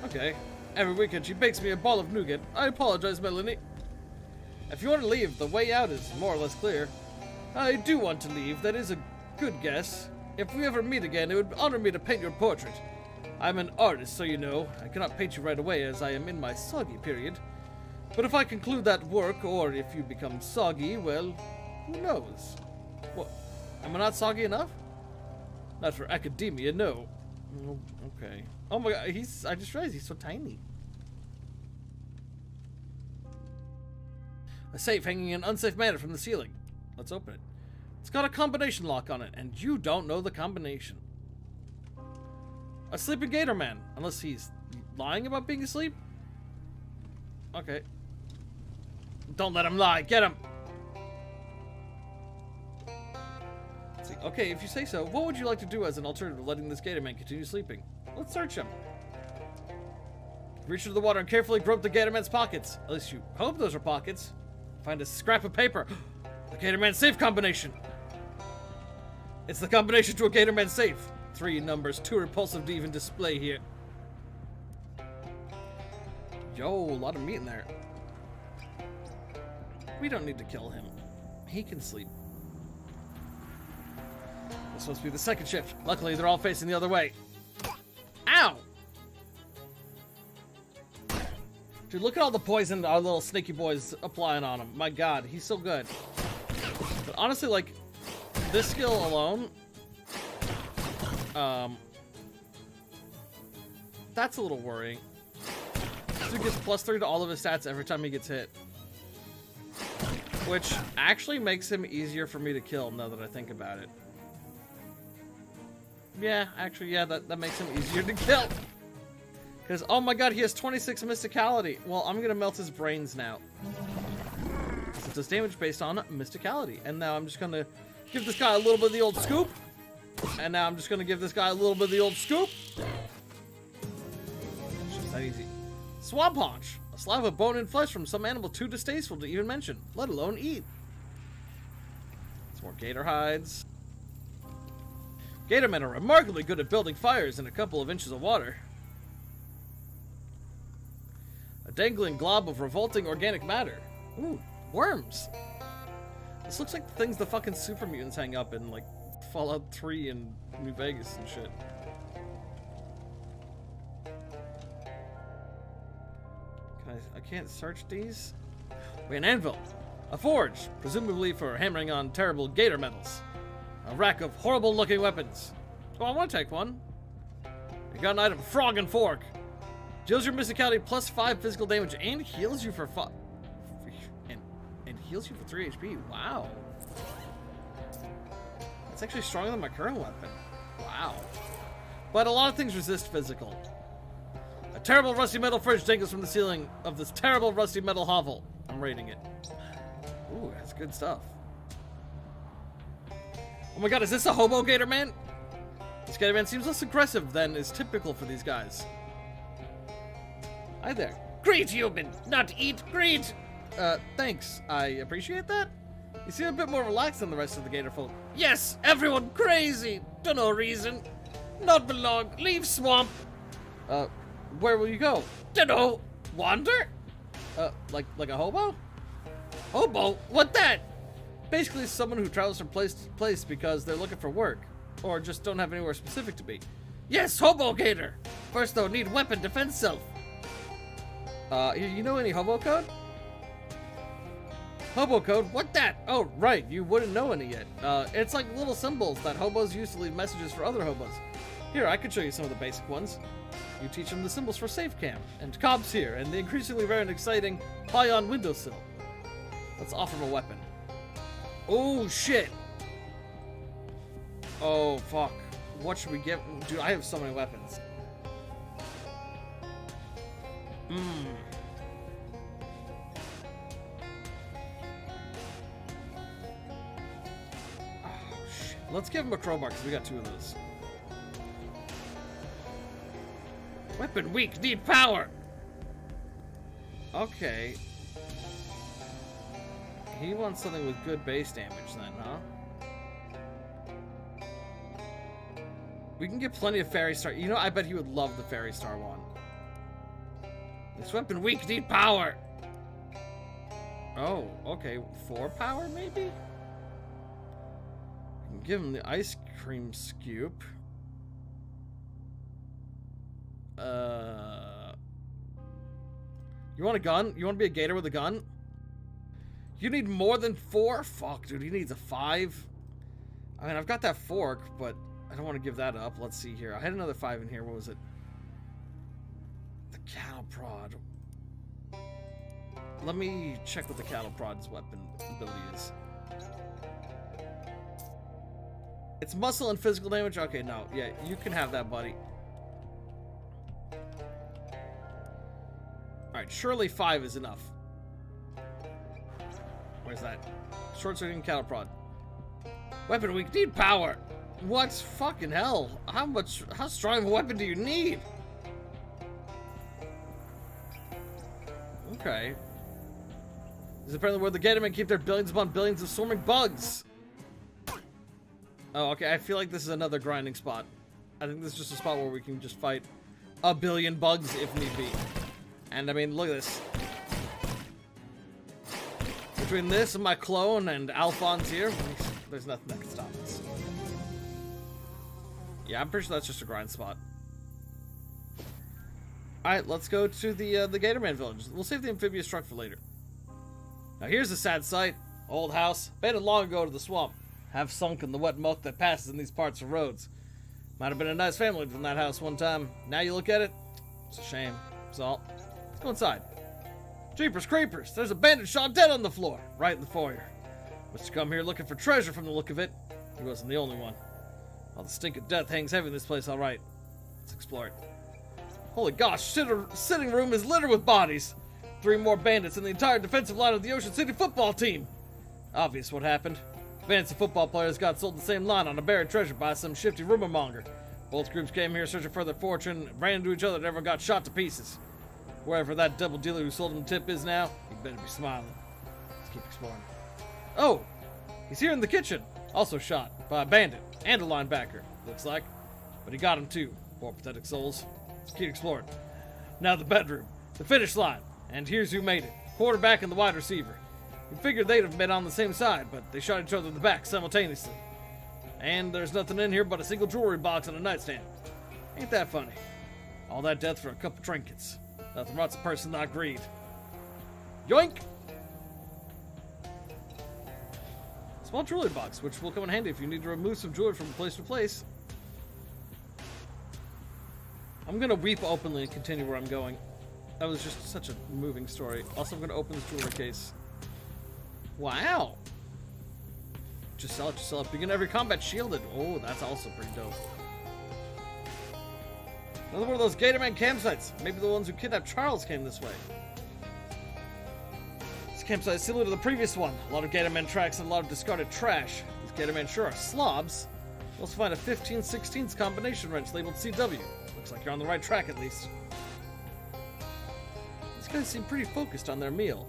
Okay. Every weekend she bakes me a ball of nougat. I apologize, Melanie. If you want to leave, the way out is more or less clear. I do want to leave. That is a good guess. If we ever meet again, it would honor me to paint your portrait. I'm an artist, so you know. I cannot paint you right away as I am in my soggy period. But if I conclude that work, or if you become soggy, well, who knows? What? Am I not soggy enough? Not for academia, no. Oh, okay. Oh my God, I just realized he's so tiny. A safe hanging in an unsafe manner from the ceiling. Let's open it. It's got a combination lock on it, and you don't know the combination. A sleeping Gator Man, unless he's lying about being asleep. Okay. Don't let him lie. Get him. Let's see. Okay, if you say so. What would you like to do as an alternative to letting this Gatorman continue sleeping? Let's search him. Reach into the water and carefully grope the Gatorman's pockets. At least you hope those are pockets. Find a scrap of paper. The Gatorman safe combination. It's the combination to a Gatorman safe. 3 numbers, too repulsive to even display here. Yo, a lot of meat in there. We don't need to kill him. He can sleep. This supposed to be the second shift. Luckily, they're all facing the other way. Ow! Dude, look at all the poison our little snaky boy's applying on him. My god, he's so good. But honestly, like, this skill alone, that's a little worrying. So he gets +3 to all of his stats every time he gets hit. Which actually makes him easier for me to kill, now that I think about it. Yeah, actually, yeah, that makes him easier to kill. Because, oh my god, he has 26 mysticality. Well, I'm going to melt his brains now. It does damage based on mysticality. And now I'm just going to give this guy a little bit of the old scoop. And now I'm just going to give this guy a little bit of the old scoop. It's just that easy. Swamp Haunch. A slab of bone and flesh from some animal too distasteful to even mention, let alone eat. Some more gator hides. Gatormen are remarkably good at building fires in a couple of inches of water. A dangling glob of revolting organic matter. Ooh, worms. This looks like the things the fucking super mutants hang up in, like, Fallout 3 and New Vegas and shit. I can't search these? Wait, an anvil. A forge, presumably for hammering on terrible gator metals. A rack of horrible looking weapons. Oh, I want to take one. You got an item, frog and fork. Deals your mysticality +5 physical damage and heals you for and heals you for 3 HP. Wow. That's actually stronger than my current weapon. Wow. But a lot of things resist physical. A terrible rusty metal fridge dangles from the ceiling of this terrible rusty metal hovel. I'm rating it. Ooh, that's good stuff. Oh my god, is this a hobo Gatorman? This Gatorman seems less aggressive than is typical for these guys. Hi there. Great human, not eat, great! Thanks. I appreciate that. You seem a bit more relaxed than the rest of the gator folk. Yes, everyone crazy! For no reason. Not belong, leave swamp. Where will you go? Dunno. Wander? Like a hobo? Hobo? What that? Basically someone who travels from place to place because they're looking for work. Or just don't have anywhere specific to be. Yes, hobo gator! First though, need weapon, defend self. You know any hobo code? Hobo code? What that? Oh, right, you wouldn't know any yet. It's like little symbols that hobos use to leave messages for other hobos. Here, I could show you some of the basic ones. You teach them the symbols for safe cam, and cops here, and the increasingly rare and exciting pie on windowsill. Let's offer him a weapon. Oh, shit! Oh, fuck. What should we get? Dude, I have so many weapons. Oh, shit. Let's give him a crowbar, because we got 2 of those. Weapon weak, need power! Okay. He wants something with good base damage then, huh? We can get plenty of Fairy Star. You know, I bet he would love the Fairy Star one. This weapon weak, need power! Oh, okay. 4 power, maybe? We can give him the ice cream scoop. You want a gun? You want to be a gator with a gun? You need more than 4? Fuck, dude, he needs a 5. I mean, I've got that fork, but I don't want to give that up. Let's see here. I had another 5 in here. What was it? The cattle prod. Let me check what the cattle prod's weapon ability is. It's muscle and physical damage? Okay, no. Yeah, you can have that, buddy. Alright, surely 5 is enough. Where's that? Short circuiting cattle prod. Weapon weak, need power. What? Fucking hell. How strong of a weapon do you need? Okay. This is apparently where the Gatorman keep their billions upon billions of swarming bugs. Oh, okay. I feel like this is another grinding spot. I think this is just a spot where we can just fight a billion bugs if need be. And I mean, look at this. Between this and my clone and Alphonse here, there's nothing that can stop us. Yeah, I'm pretty sure that's just a grind spot. Alright, let's go to the Gatorman village. We'll save the amphibious truck for later. Now here's a sad sight. Old house, abandoned long ago to the swamp. Half sunk in the wet muck that passes in these parts of roads. Might have been a nice family from that house one time. Now you look at it, it's a shame. That's all. Let's go inside. Jeepers creepers, there's a bandit shot dead on the floor, right in the foyer. Must have come here looking for treasure from the look of it. He wasn't the only one. Well, the stink of death hangs heavy in this place, alright. Let's explore it. Holy gosh, sitting room is littered with bodies. 3 more bandits and the entire defensive line of the Ocean City football team. Obvious what happened. Bandits and football players got sold the same line on a buried treasure by some shifty rumor monger. Both groups came here searching for their fortune, ran into each other, and everyone got shot to pieces. Wherever that double dealer who sold him the tip is now, he better be smiling. Let's keep exploring. Oh, he's here in the kitchen. Also shot by a bandit and a linebacker, looks like. But he got him too. Poor pathetic souls. Let's keep exploring. Now the bedroom, the finish line, and here's who made it. Quarterback and the wide receiver. You figured they'd have been on the same side, but they shot each other in the back simultaneously. And there's nothing in here but a single jewelry box and a nightstand. Ain't that funny? All that death for a couple trinkets. Nothing rots a person, not greed. Yoink! Small jewelry box, which will come in handy if you need to remove some jewelry from place to place. I'm gonna weep openly and continue where I'm going. That was just such a moving story. Also, I'm gonna open this jewelry case. Wow! Just sell it, just sell it. Begin every combat shielded. Oh, that's also pretty dope. Another one of those Gatorman campsites. Maybe the ones who kidnapped Charles came this way. This campsite is similar to the previous one. A lot of Gatorman tracks and a lot of discarded trash. These Gatorman sure are slobs. You'll also find a 15/16 combination wrench labeled CW. Looks like you're on the right track at least. These guys seem pretty focused on their meal,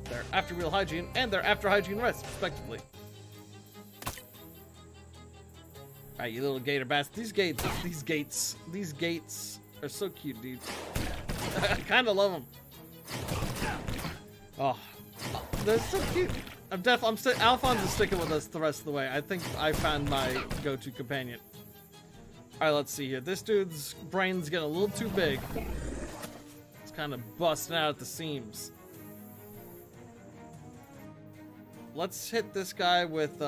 their after-meal hygiene, and their after-hygiene rest, respectively. Alright, you little gator bats. These gates are so cute, dude. I kinda love them. Oh, they're so cute. Alphonse is sticking with us the rest of the way. I think I found my go-to companion. Alright, let's see here. This dude's brain's getting a little too big. It's kind of busting out at the seams. Let's hit this guy with,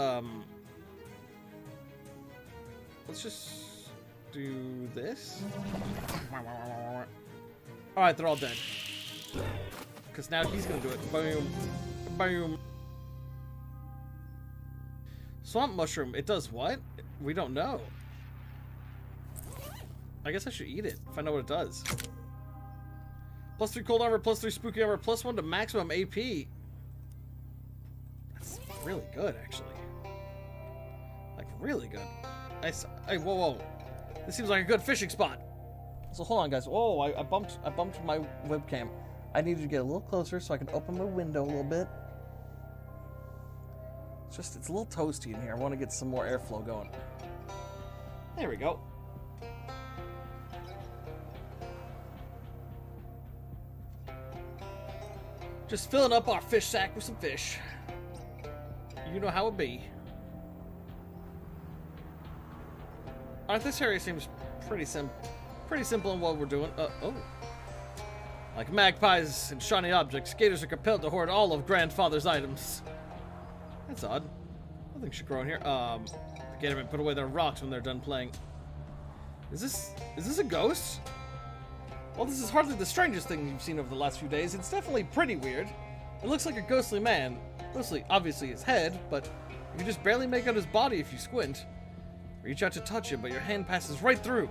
let's just do this. Alright, they're all dead. Because now he's gonna do it. Boom. Boom. Swamp mushroom. It does what? We don't know. I guess I should eat it, if I know what it does. +3 cold armor, +3 spooky armor, +1 to maximum AP. That's really good, actually. Like, really good. Hey, whoa. This seems like a good fishing spot. So hold on, guys. Whoa, I bumped my webcam. I needed to get a little closer so I can open my window a little bit. It's a little toasty in here. I want to get some more airflow going. There we go. Just filling up our fish sack with some fish. You know how it be. Alright, this area seems pretty simple in what we're doing. Oh. Like magpies and shiny objects, gators are compelled to hoard all of Grandfather's items. That's odd. Nothing should grow in here. The Gatorman put away their rocks when they're done playing. Is this a ghost? Well, this is hardly the strangest thing you've seen over the last few days. It's definitely pretty weird. It looks like a ghostly man. Mostly, obviously, his head, but you can just barely make out his body if you squint. Reach out to touch him, but your hand passes right through.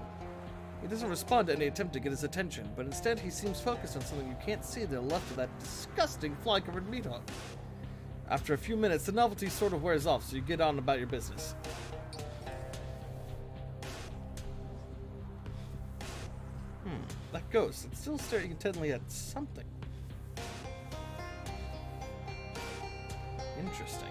He doesn't respond to any attempt to get his attention, but instead he seems focused on something you can't see to the left of that disgusting fly-covered meat hog. After a few minutes, the novelty sort of wears off, so you get on about your business. That ghost, it's still staring intently at something. Interesting.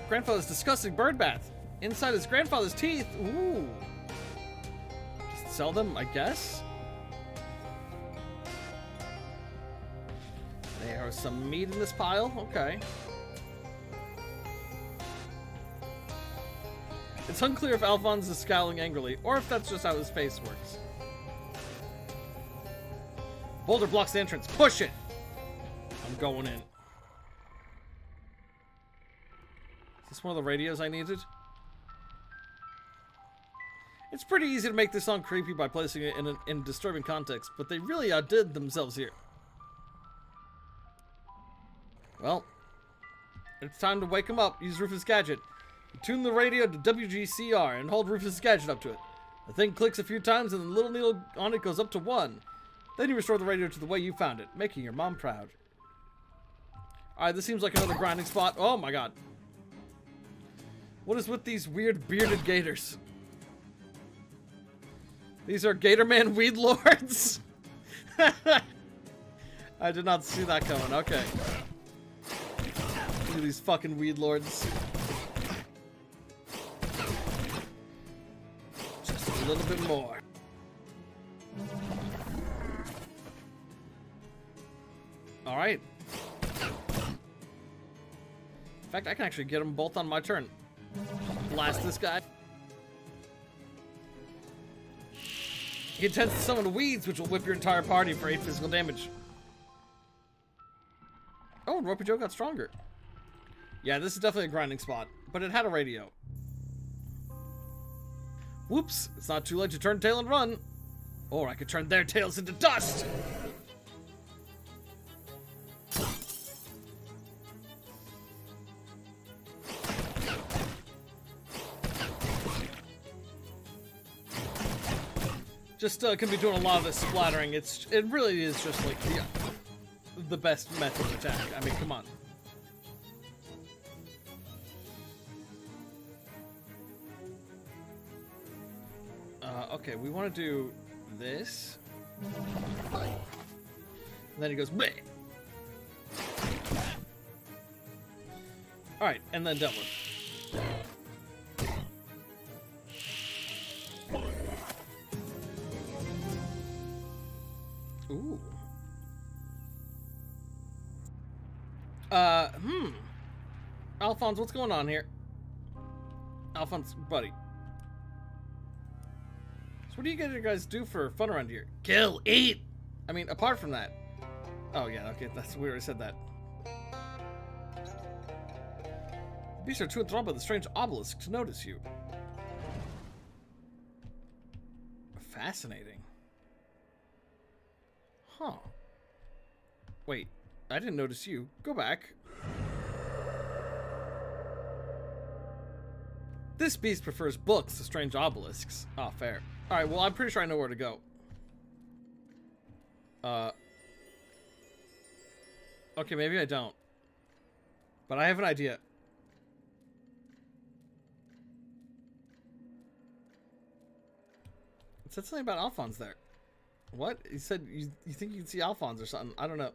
Grandfather's disgusting bird bath. Inside his grandfather's teeth. Ooh. Just sell them, I guess. There's some meat in this pile. Okay. It's unclear if Alphonse is scowling angrily, or if that's just how his face works. Boulder blocks the entrance. Push it! I'm going in. Is this one of the radios I needed? It's pretty easy to make this sound creepy by placing it in disturbing context, but they really outdid themselves here. Well, it's time to wake him up. Use Rufus' gadget. You tune the radio to WGCR and hold Rufus' gadget up to it. The thing clicks a few times and the little needle on it goes up to 1. Then you restore the radio to the way you found it, making your mom proud. Alright, this seems like another grinding spot. Oh my god. What is with these weird bearded gators? These are Gatorman weed lords? I did not see that coming. Okay. Look at these fucking weed lords. Just a little bit more. Alright. In fact, I can actually get them both on my turn. Blast this guy. He intends to summon weeds, which will whip your entire party for 8 physical damage. Oh, and Ropey Joe got stronger. Yeah, this is definitely a grinding spot, but it had a radio. Whoops, it's not too late to turn tail and run. Or I could turn their tails into dust! Just can be doing a lot of this splattering. It really is just like the best method of attack. I mean, come on. Okay, we want to do this. And then he goes, bleh. Alright, and then dealt with. Ooh. Alphonse, what's going on here? Alphonse, buddy. So what do you guys do for fun around here? Kill, eat! I mean, apart from that. Oh, yeah, okay, we already said that. The beasts are too enthralled by the strange obelisk to notice you. Fascinating. Huh. Wait, I didn't notice you. Go back. This beast prefers books to strange obelisks. Oh, fair. Alright, well, I'm pretty sure I know where to go. Okay, maybe I don't. But I have an idea. It said something about Alphonse there. What? He said you think you can see Alphonse or something. I don't know.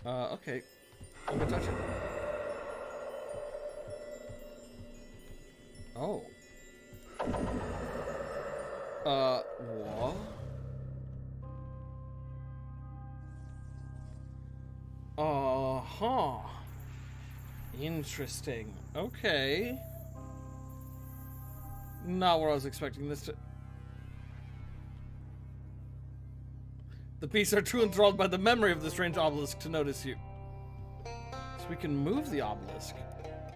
Okay. I'm gonna touch it. Oh. What? Uh-huh. Interesting. Okay. Not where I was expecting this to... The beasts are too enthralled by the memory of the strange obelisk to notice you. So we can move the obelisk.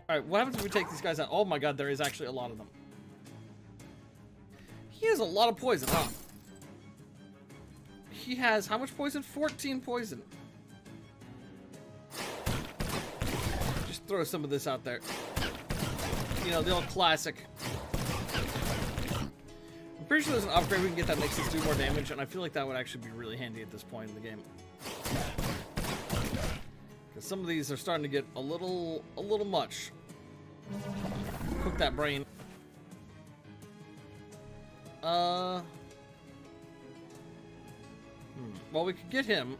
Alright, what happens if we take these guys out? Oh my god, there is actually a lot of them. He has a lot of poison, huh? He has how much poison? 14 poison. Just throw some of this out there. You know, the old classic. I'm pretty sure there's an upgrade we can get that makes us do more damage, and I feel like that would actually be really handy at this point in the game. Because some of these are starting to get a little much. Cook that brain. Well, we could get him.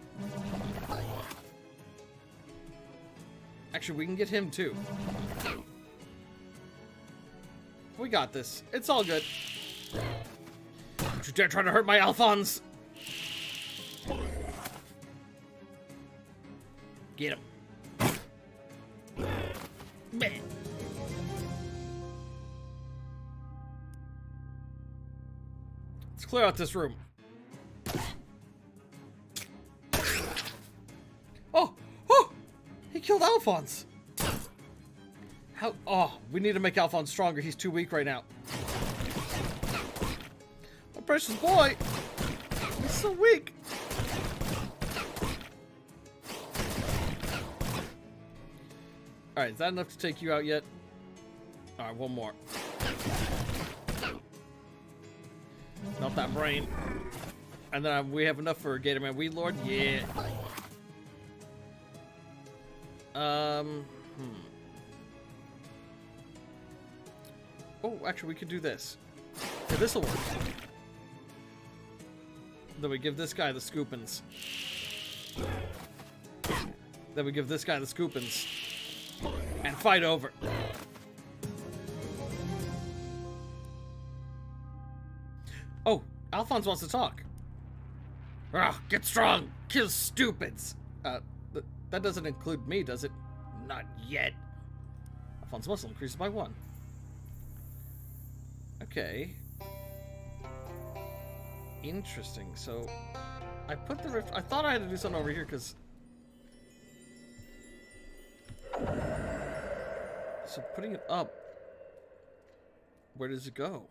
Actually, we can get him too. We got this. It's all good. Don't you dare try to hurt my Alphonse! Get him. Man. Let's clear out this room. Oh! Oh! He killed Alphonse! How? Oh, we need to make Alphonse stronger. He's too weak right now. My precious boy! He's so weak! Alright, is that enough to take you out yet? Alright, one more. Melt that brain. And then we have enough for Gatorman Weed Lord? Yeah. Oh, actually, we could do this. Yeah, this'll work. Then we give this guy the scoopins. Then we give this guy the scoopins. And fight over. Oh, Alphonse wants to talk. Ah, get strong! Kill stupids! That doesn't include me, does it? Not yet. Alphonse muscle increases by 1. Okay. Interesting. So, I put the rift... I thought I had to do something over here, because... So, putting it up... Where does it go?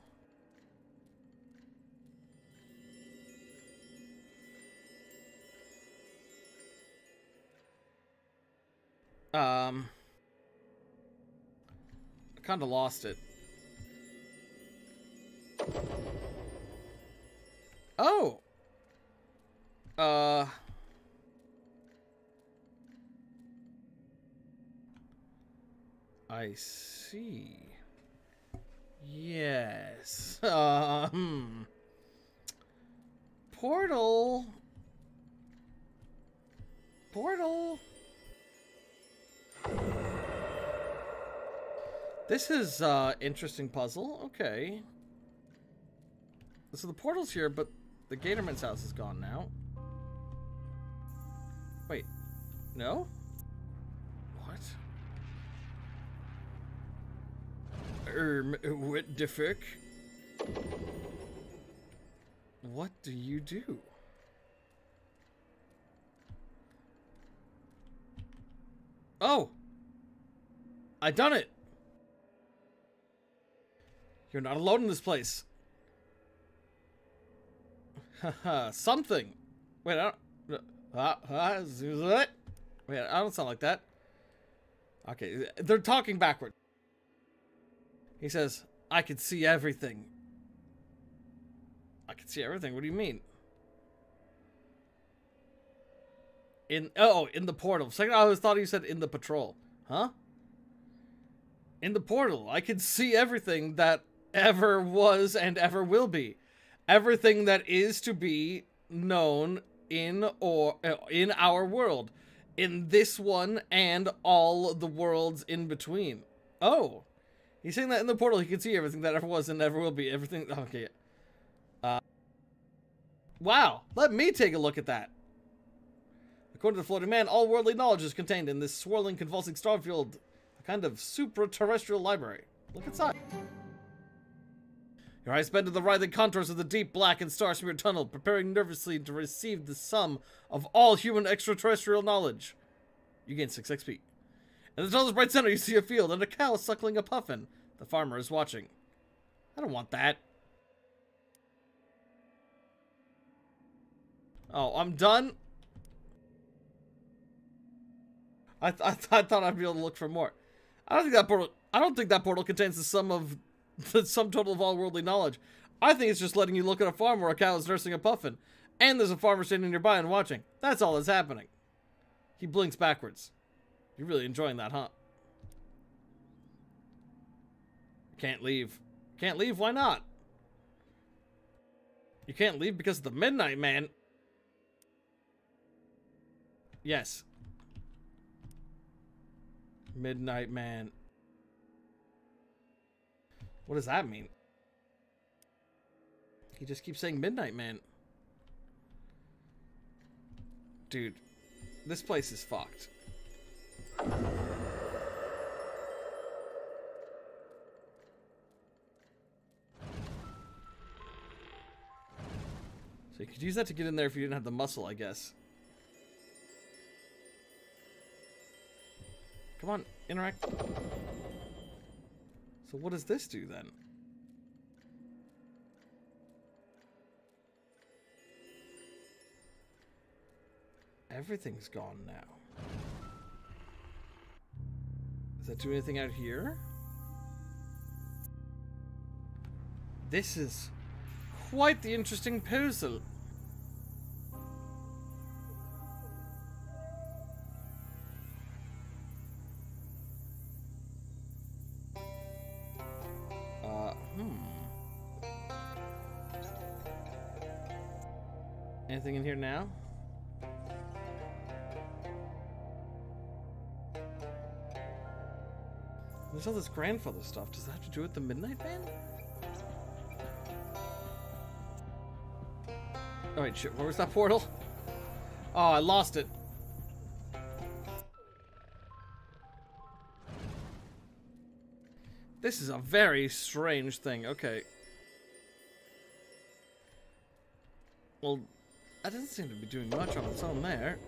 I kind of lost it. Oh! I see. Yes. Portal. Portal. This is interesting puzzle. Okay. So the portal's here, but the Gatorman's house is gone now. Wait. No? What? What the fuck? What do you do? Oh! I done it! You're not alone in this place. Haha, something. Wait, I don't... Wait, I don't sound like that. Okay, they're talking backward. He says, I can see everything. I can see everything? What do you mean? In the portal. Second, I always thought he said in the patrol. Huh? In the portal. I can see everything that ever was and ever will be. Everything that is to be known in our world. In this one and all the worlds in between. Oh. He's saying that in the portal he can see everything that ever was and ever will be. Everything. Okay. Wow. Let me take a look at that. According to the floating man, all worldly knowledge is contained in this swirling, convulsing starfield. A kind of supra-terrestrial library. Look inside. Your eyes bend to the writhing contours of the deep black and star-smeared tunnel, preparing nervously to receive the sum of all human extraterrestrial knowledge. You gain 6 XP. In the tunnel's bright center, you see a field and a cow suckling a puffin. The farmer is watching. I don't want that. Oh, I'm done? I thought I'd be able to look for more. I don't think that portal contains the sum total of all worldly knowledge. I think it's just letting you look at a farm where a cow is nursing a puffin. And there's a farmer standing nearby and watching. That's all that's happening. He blinks backwards. You're really enjoying that, huh? Can't leave. Can't leave? Why not? You can't leave because of the Midnight Man. Yes. Midnight Man. What does that mean? He just keeps saying Midnight Man. Dude, this place is fucked. So you could use that to get in there if you didn't have the muscle, I guess. Come on, interact. So what does this do then? Everything's gone now. Does that do anything out here? This is quite the interesting puzzle. Anything in here now? There's all this grandfather stuff. Does that have to do with the Midnight Man? Oh wait, shit, where was that portal? Oh, I lost it. This is a very strange thing. Okay. Well, that doesn't seem to be doing much on its own there.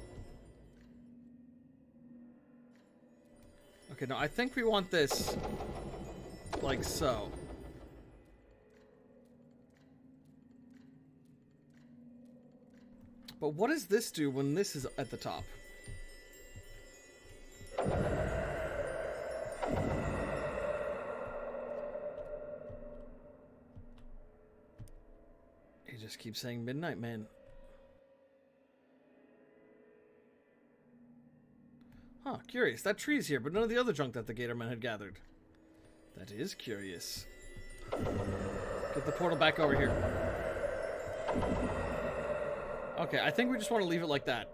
Okay, no, I think we want this like so. But what does this do when this is at the top? He just keeps saying Midnight Man. Huh, curious. That tree's here, but none of the other junk that the Gatorman had gathered. That is curious. Get the portal back over here. Okay, I think we just want to leave it like that.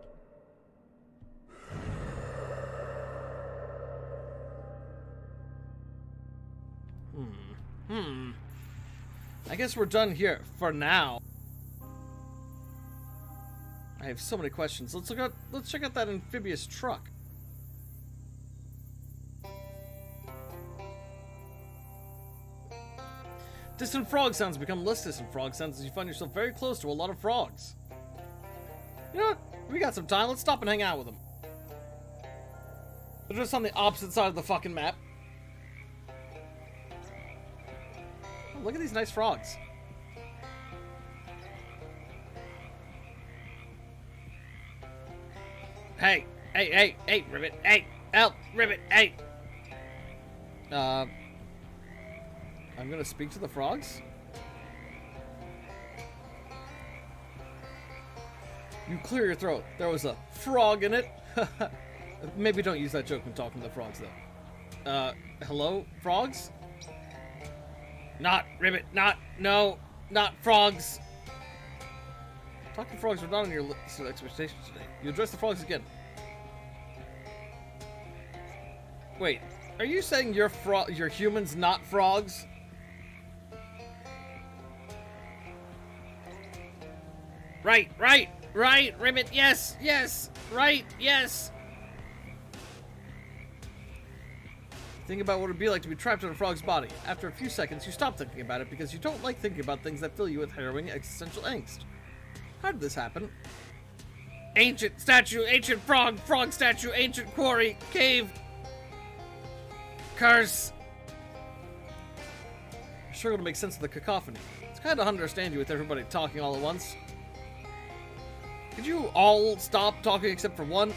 I guess we're done here for now. I have so many questions. Let's check out that amphibious truck. Distant frog sounds become less distant frog sounds as you find yourself very close to a lot of frogs. You know what? We got some time. Let's stop and hang out with them. They're just on the opposite side of the fucking map. Oh, look at these nice frogs. Hey, Ribbit, hey, help, Ribbit, hey. I'm gonna speak to the frogs. You clear your throat. There was a frog in it. Maybe don't use that joke when talking to the frogs, though. Hello, frogs? Not, Ribbit, not frogs. Talking frogs were not on your list of expectations today. You address the frogs again. Wait, are you saying you're humans, not frogs? Right, Ribbit, yes, right, yes. Think about what it would be like to be trapped in a frog's body. After a few seconds, you stop thinking about it because you don't like thinking about things that fill you with harrowing existential angst. How did this happen? Ancient statue, ancient frog statue, ancient quarry, cave, curse. I struggle to make sense of the cacophony. It's kind of hard to understand you with everybody talking all at once. Could you all stop talking except for one?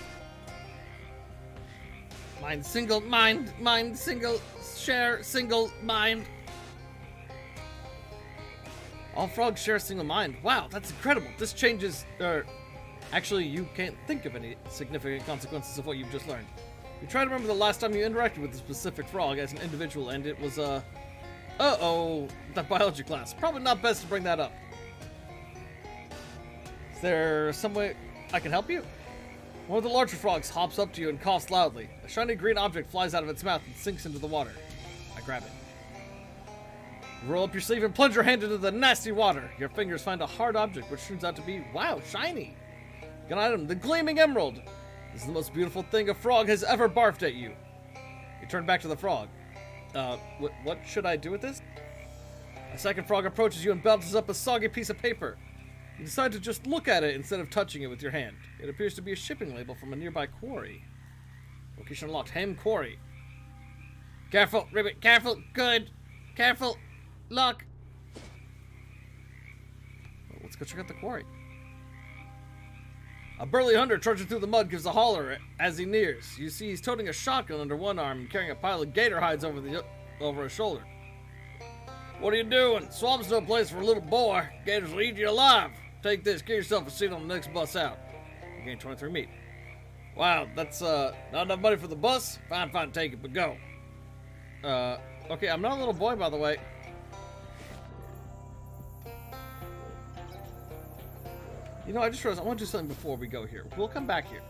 Mind single, share, single, mind. All frogs share a single mind. Wow, that's incredible. This changes... actually, you can't think of any significant consequences of what you've just learned. You try to remember the last time you interacted with a specific frog as an individual, and it was, uh-oh, that biology class. Probably not best to bring that up. Is there some way I can help you? One of the larger frogs hops up to you and coughs loudly. A shiny green object flies out of its mouth and sinks into the water. I grab it. You roll up your sleeve and plunge your hand into the nasty water. Your fingers find a hard object, which turns out to be, wow, shiny. Good item, the gleaming emerald. This is the most beautiful thing a frog has ever barfed at you. You turn back to the frog. What should I do with this? A second frog approaches you and bounces up a soggy piece of paper. You decide to just look at it instead of touching it with your hand. It appears to be a shipping label from a nearby quarry. Location unlocked. Ham Quarry. Careful, Ribbit. Careful. Good. Careful. Lock. Well, let's go check out the quarry. A burly hunter trudging through the mud gives a holler as he nears. You see he's toting a shotgun under one arm and carrying a pile of gator hides over his shoulder. What are you doing? Swamp's no place for a little boy. Gators will eat you alive. Take this. Get yourself a seat on the next bus out. You gain 23 meat. Wow, that's not enough money for the bus? Fine, take it, but go. Okay, I'm not a little boy, by the way. You know, I just realized I want to do something before we go here. We'll come back here.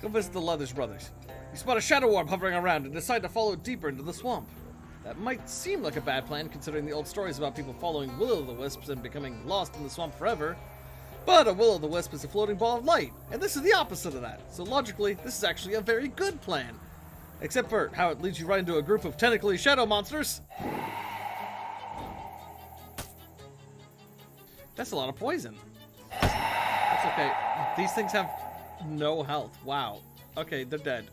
Go visit the Leathers brothers. You spot a shadow orb hovering around and decide to follow it deeper into the swamp. That might seem like a bad plan, considering the old stories about people following will-o'-the-wisps and becoming lost in the swamp forever. But a will-o'-the-wisp is a floating ball of light, and this is the opposite of that. So logically, this is actually a very good plan. Except for how it leads you right into a group of tentacly shadow monsters. That's a lot of poison. That's okay. These things have no health. Wow. Okay, they're dead.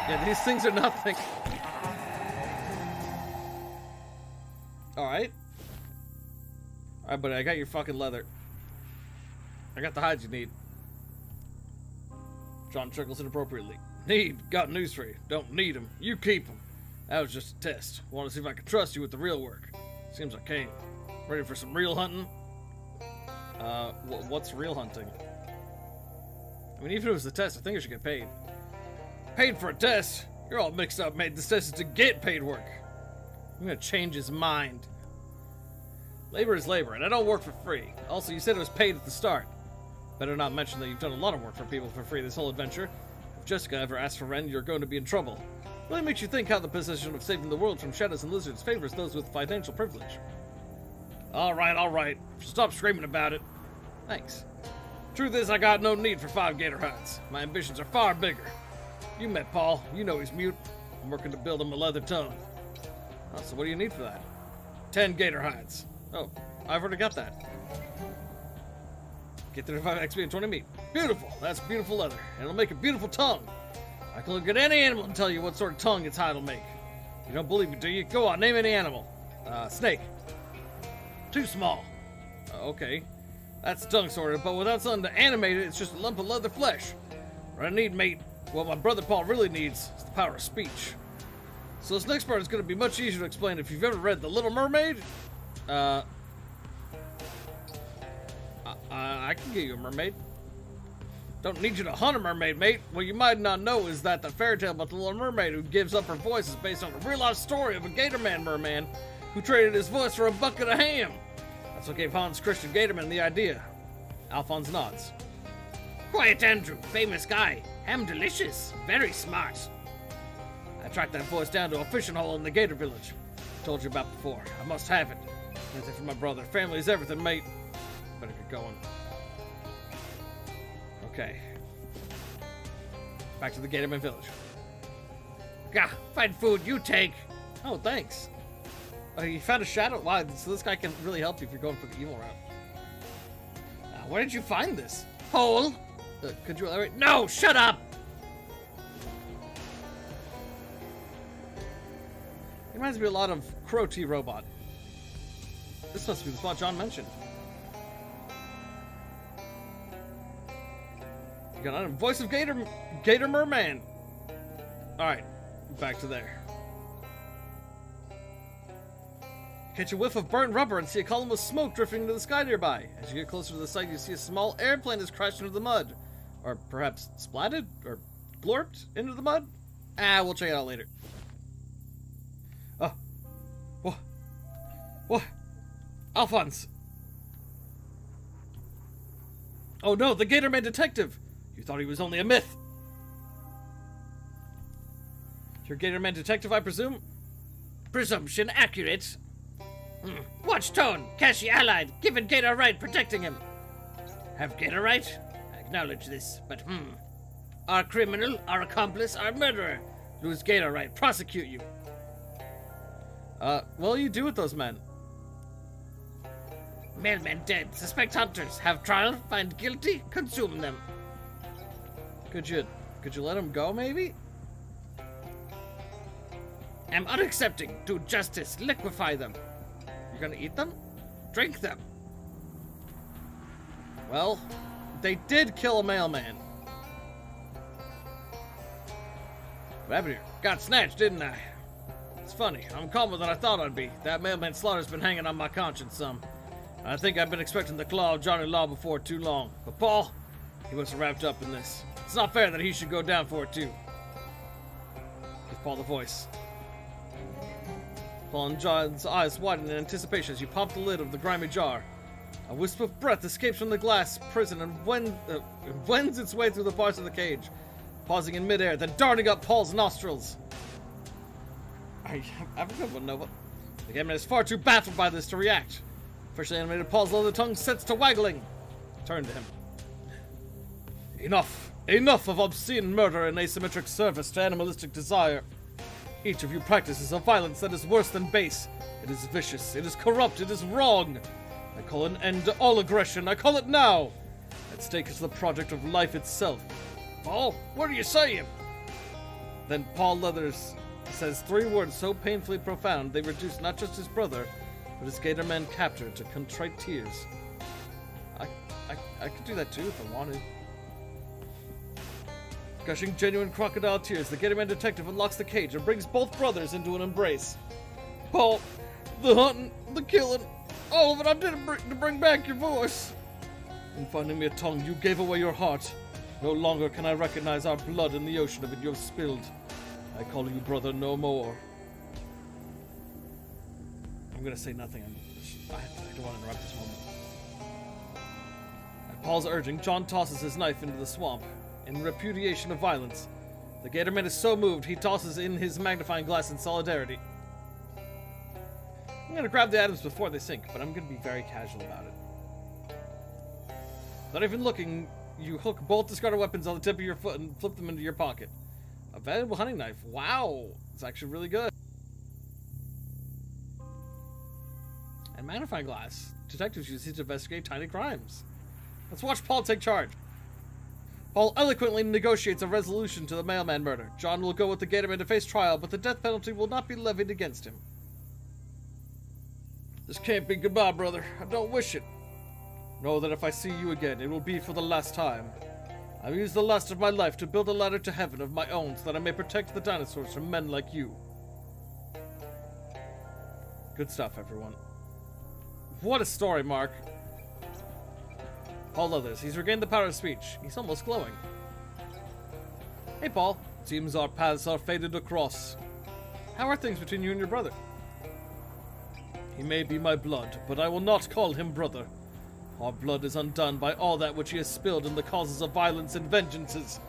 Yeah, these things are nothing. Alright. Alright, buddy, I got your fucking leather. I got the hides you need. John chuckles inappropriately. Need? Got news for you. Don't need them. You keep them. That was just a test. Want to see if I can trust you with the real work. Seems I can. Ready for some real hunting? What's real hunting? I mean, even if it was a test, I think I should get paid. Paid for a test? You're all mixed up, mate. This test is to get paid work. I'm gonna change his mind. Labor is labor, and I don't work for free. Also, you said it was paid at the start. Better not mention that you've done a lot of work for people for free this whole adventure. If Jessica ever asks for rent, you're going to be in trouble. Really makes you think how the position of saving the world from shadows and lizards favors those with financial privilege. Alright. Stop screaming about it. Thanks. Truth is, I got no need for 5 gator hides. My ambitions are far bigger. You met Paul. You know he's mute. I'm working to build him a leather tongue. Oh, so what do you need for that? 10 gator hides. Oh, I've already got that. Get 35 XP and 20 meat. Beautiful. That's beautiful leather. And it'll make a beautiful tongue. I can look at any animal and tell you what sort of tongue its hide will make. You don't believe me, do you? Go on, name any animal. Snake. Too small. Okay. That's tongue sorted, but without something to animate it, it's just a lump of leather flesh. What I need, mate, what my brother Paul really needs is the power of speech. So this next part is going to be much easier to explain if you've ever read The Little Mermaid. I can get you a mermaid. Don't need you to hunt a mermaid, mate. What you might not know is that the fairy tale about the Little Mermaid who gives up her voice is based on a real-life story of a Gatorman merman who traded his voice for a bucket of ham. That's what gave Hans Christian Gatorman the idea. Alphonse nods. Quiet, Andrew. Famous guy. Ham delicious. Very smart. I tracked that voice down to a fishing hole in the Gator Village. Told you about before. I must have it. Anything for my brother. Family's everything, mate. Better get going. Okay. Back to the Gatorman Village. Gah, find food, you take. Oh, thanks. You found a shadow? Wow, so this guy can really help you if you're going for the evil route. Where did you find this? Hole? Could you elaborate? No, shut up! It reminds me a lot of Crow T Robot. This must be the spot John mentioned. You got a voice of Gator Merman. Alright, back to there. Catch a whiff of burnt rubber and see a column of smoke drifting into the sky nearby. As you get closer to the site, you see a small airplane has crashed into the mud. Or perhaps splatted? Or glorped into the mud? We'll check it out later. Oh. What? Alphonse! Oh no, the Gatorman detective! You thought he was only a myth! You're Gatorman detective, I presume? Presumption accurate. Watch tone. Cashy allied. Given Gator right, protecting him. Have Gator right? I acknowledge this, but our criminal, our accomplice, our murderer. Lose Gator right. Prosecute you. What will you do with those men? Mailman dead. Suspect hunters. Have trial. Find guilty. Consume them. Could you let them go, maybe? Am unaccepting. Do justice. Liquefy them. You're gonna eat them? Drink them. Well, they did kill a mailman. What happened here? Got snatched, didn't I? It's funny. I'm calmer than I thought I'd be. That mailman slaughter's been hanging on my conscience some. I think I've been expecting the claw of Johnny Law before too long. But Paul, he was wrapped up in this. It's not fair that he should go down for it too. Give Paul the voice. Paul and John's eyes widen in anticipation as you pop the lid of the grimy jar. A wisp of breath escapes from the glass prison and wends its way through the bars of the cage, pausing in midair, then darting up Paul's nostrils. I have a good one, Nova. The Gatorman is far too baffled by this to react. Freshly animated Paul's lower tongue sets to waggling. Turn to him. Enough! Enough of obscene murder and asymmetric service to animalistic desire. Each of you practices a violence that is worse than base. It is vicious, it is corrupt, it is wrong. I call an end to all aggression, I call it now. At stake is the project of life itself. Paul, what are you saying? Then Paul Leathers says 3 words so painfully profound they reduce not just his brother, but his Gatorman captor to contrite tears. I could do that too if I wanted. Gushing genuine crocodile tears, the Gatorman detective unlocks the cage and brings both brothers into an embrace. Paul, the hunting, the killing, all of it I did to bring back your voice. In finding me a tongue, you gave away your heart. No longer can I recognize our blood in the ocean of it you have spilled. I call you brother no more. I'm gonna say nothing. I don't want to interrupt this moment. At Paul's urging, John tosses his knife into the swamp. In repudiation of violence, the Gatorman is so moved he tosses in his magnifying glass in solidarity. I'm gonna grab the items before they sink, but I'm gonna be very casual about it. Not even looking, you hook both discarded weapons on the tip of your foot and flip them into your pocket. A valuable hunting knife. Wow, it's actually really good. And magnifying glass. Detectives use it to investigate tiny crimes. Let's watch Paul take charge. Paul eloquently negotiates a resolution to the mailman murder. John will go with the Gatorman to face trial, but the death penalty will not be levied against him. This can't be goodbye, brother. I don't wish it. Know that if I see you again, it will be for the last time. I've used the last of my life to build a ladder to heaven of my own so that I may protect the dinosaurs from men like you. Good stuff, everyone. What a story, Mark. Paul Leathers. He's regained the power of speech. He's almost glowing. Hey, Paul. Seems our paths are faded across. How are things between you and your brother? He may be my blood, but I will not call him brother. Our blood is undone by all that which he has spilled in the causes of violence and vengeances.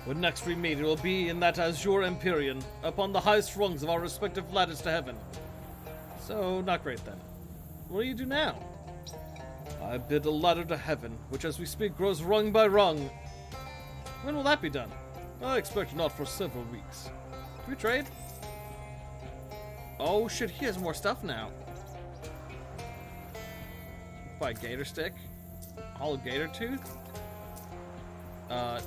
When next we meet, it will be in that azure empyrean, upon the highest rungs of our respective ladders to heaven. So, not great then. What do you do now? I bid a ladder to heaven, which as we speak grows rung by rung. When will that be done? I expect not for several weeks. Can we trade? Oh shit, he has more stuff now. Buy gator stick. Hollow gator tooth. A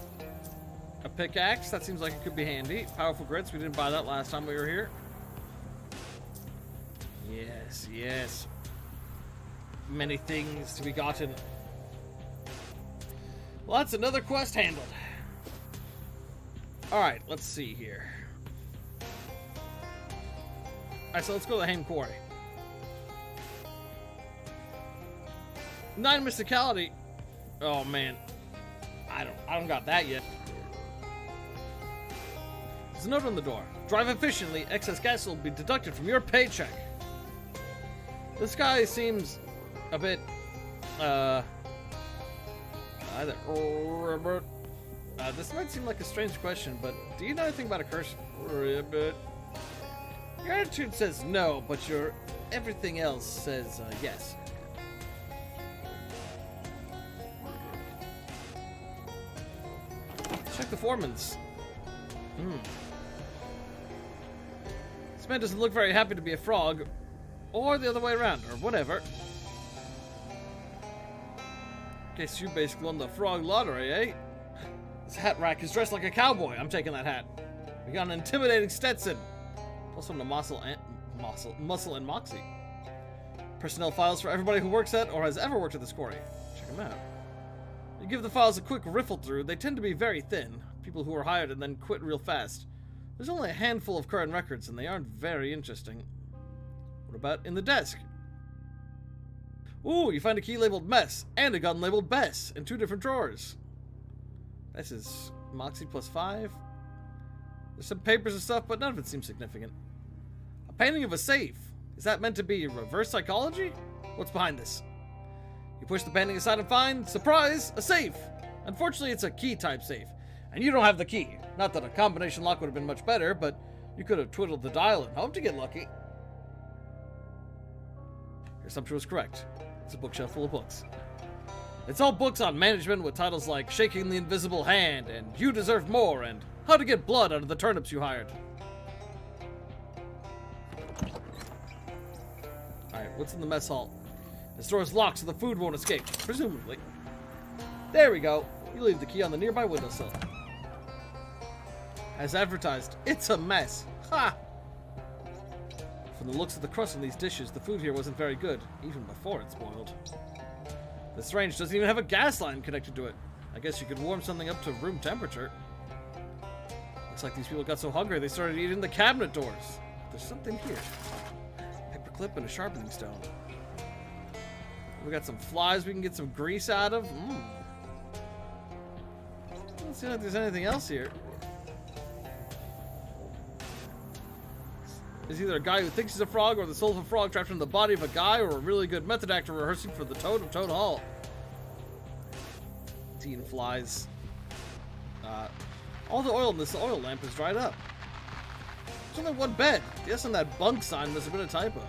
pickaxe, that seems like it could be handy. Powerful grits, we didn't buy that last time we were here. Yes, yes. Many things to be gotten. Well, that's another quest handled. Alright, let's see here. Alright, so let's go to the Haim Quarry. 9 mysticality. Oh man, I don't got that yet. There's a note on the door. Drive efficiently. Excess gas will be deducted from your paycheck. This guy seems a bit either. This might seem like a strange question, but do you know anything about a curse? Ribbit. Your attitude says no, but your everything else says yes. Check the foreman's. This man doesn't look very happy to be a frog, or the other way around, or whatever. Guess you basically won the frog lottery, eh? This hat rack is dressed like a cowboy. I'm taking that hat. We got an intimidating Stetson. Plus one to muscle and moxie. Personnel files for everybody who works at or has ever worked at this quarry. Check them out. You give the files a quick riffle through. They tend to be very thin. People who are hired and then quit real fast. There's only a handful of current records, and they aren't very interesting. What about in the desk? Ooh, you find a key labeled Mess and a gun labeled Bess in 2 different drawers. This is Moxie +5. There's some papers and stuff, but none of it seems significant. A painting of a safe. Is that meant to be reverse psychology? What's behind this? You push the painting aside and find, surprise, a safe. Unfortunately, it's a key type safe, and you don't have the key. Not that a combination lock would have been much better, but you could have twiddled the dial and hoped to get lucky. Your assumption was correct. It's a bookshelf full of books. It's all books on management with titles like Shaking the Invisible Hand and You Deserve More and How to Get Blood Out of the Turnips You Hired. Alright, what's in the mess hall? This door is locked so the food won't escape, presumably. There we go. You leave the key on the nearby windowsill. As advertised, it's a mess. Ha! From the looks of the crust on these dishes, the food here wasn't very good, even before it spoiled. This range doesn't even have a gas line connected to it. I guess you could warm something up to room temperature. Looks like these people got so hungry they started eating the cabinet doors. There's something here. Paperclip and a sharpening stone. We got some flies we can get some grease out of. Doesn't seem like there's anything else here. There's either a guy who thinks he's a frog or the soul of a frog trapped in the body of a guy or a really good method actor rehearsing for the Toad of Toad Hall. Teen flies. All the oil in this oil lamp is dried up. There's only one bed. The S on that bunk sign must have been a typo.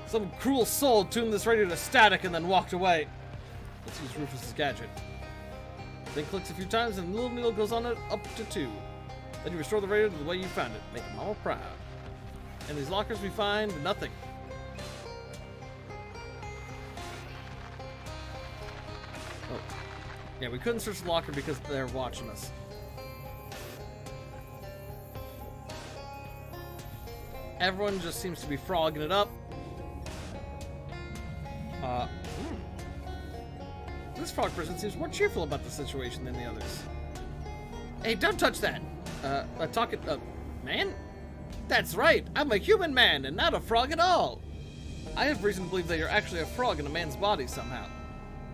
Some cruel soul tuned this radio to static and then walked away. Let's use Rufus's gadget. Then clicks a few times and the little needle goes on it up to 2. Then you restore the radio to the way you found it, making Mama proud. In these lockers we find nothing. Oh. Yeah, we couldn't search the locker because they're watching us. Everyone just seems to be frogging it up. This frog person seems more cheerful about the situation than the others. Hey, don't touch that! Man? That's right, I'm a human man and not a frog at all! I have reason to believe that you're actually a frog in a man's body somehow.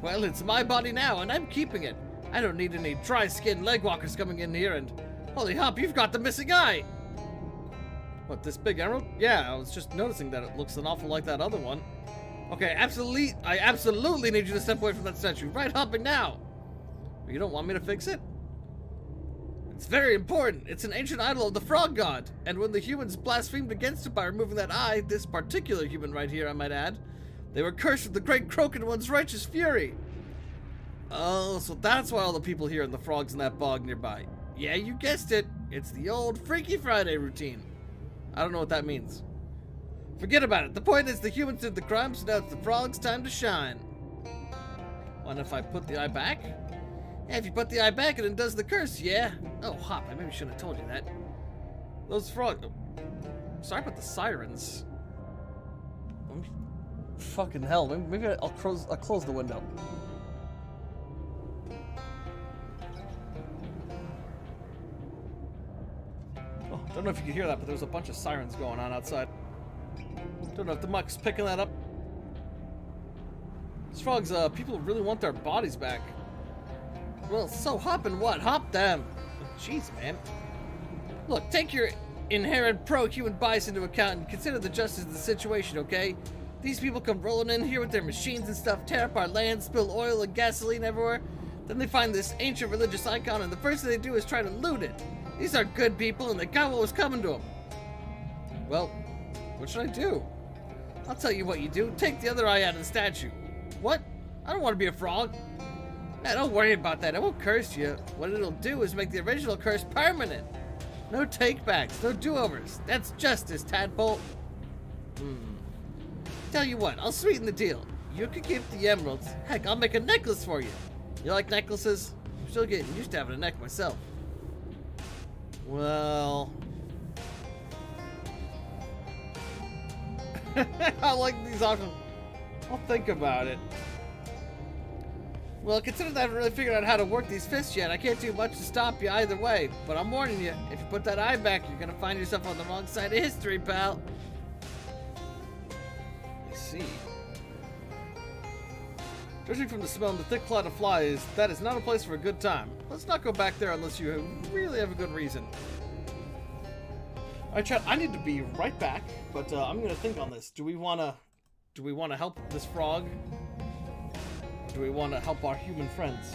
Well, it's my body now and I'm keeping it. I don't need any dry-skinned leg walkers coming in here and... Holy hop, you've got the missing eye! What, this big emerald? Yeah, I was just noticing that it looks an awful like that other one. Okay, I absolutely need you to step away from that statue. Right hopping now! But you don't want me to fix it? It's very important. It's an ancient idol of the frog god. And when the humans blasphemed against it by removing that eye, this particular human right here, I might add, they were cursed with the great Croaking One's righteous fury. Oh, so that's why all the people here and the frogs in that bog nearby. Yeah, you guessed it. It's the old Freaky Friday routine. I don't know what that means. Forget about it. The point is the humans did the crime, so now it's the frogs' time to shine. What if I put the eye back? Yeah, if you put the eye back, it undoes the curse, yeah. Oh, Hop, I maybe shouldn't have told you that. Those frogs... Sorry about the sirens. Fucking hell, maybe I'll close the window. Oh, don't know if you can hear that, but there's a bunch of sirens going on outside. Don't know if the mic's picking that up. These frogs, people really want their bodies back. Well, so hop and what? Hop them. Jeez, man. Look, take your inherent pro-human bias into account and consider the justice of the situation, okay? These people come rolling in here with their machines and stuff, tear up our land, spill oil and gasoline everywhere. Then they find this ancient religious icon, and the first thing they do is try to loot it. These are good people, and they got what was coming to them. Well, what should I do? I'll tell you what you do. Take the other eye out of the statue. What? I don't want to be a frog. Nah, don't worry about that. I won't curse you. What it'll do is make the original curse permanent. No takebacks, no do-overs. That's justice, tadpole. Tell you what, I'll sweeten the deal. You can keep the emeralds. Heck, I'll make a necklace for you. You like necklaces? I'm still getting used to having a neck myself. Well... I like these options. I'll think about it. Well, considering I haven't really figured out how to work these fists yet, I can't do much to stop you either way. But I'm warning you, if you put that eye back, you're gonna find yourself on the wrong side of history, pal. I see. Judging from the smell and the thick cloud of flies, that is not a place for a good time. Let's not go back there unless you really have a good reason. Alright, chat, I need to be right back, but I'm gonna think on this. Do we wanna help this frog? Do we want to help our human friends?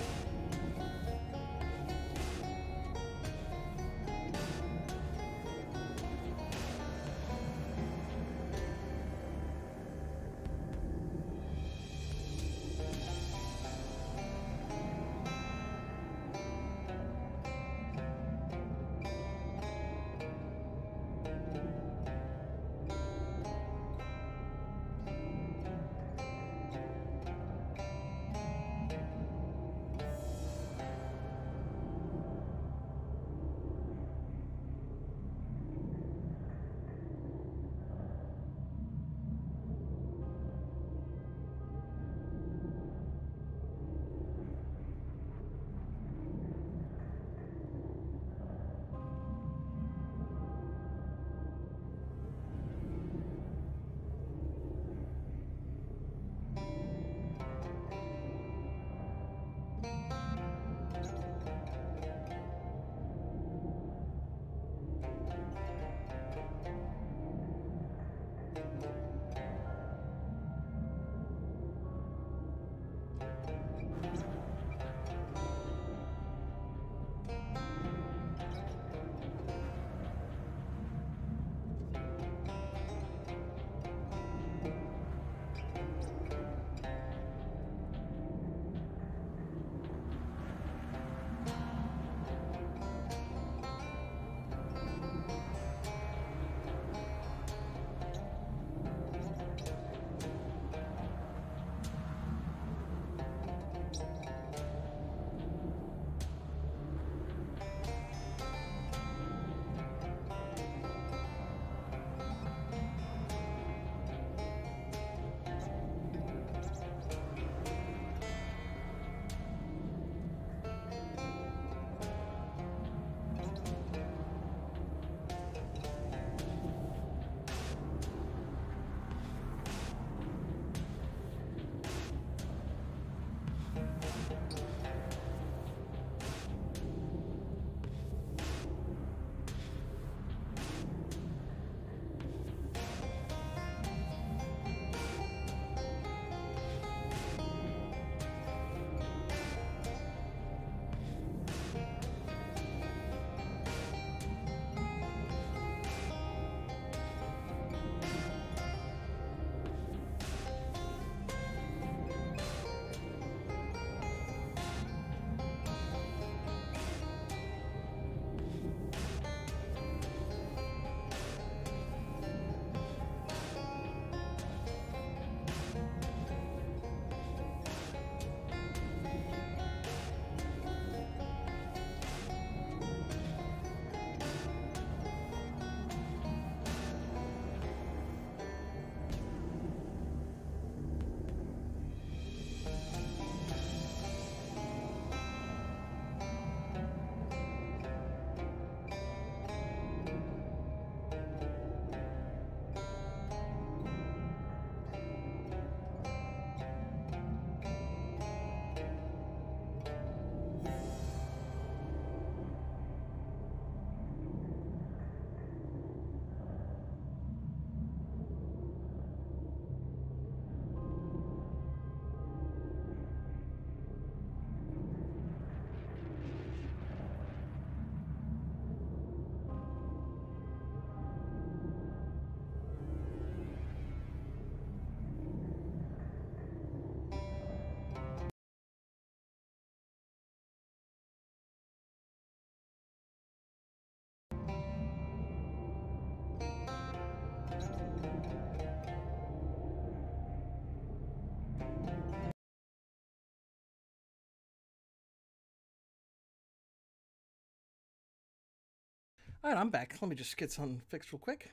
Alright, I'm back. Let me just get something fixed real quick.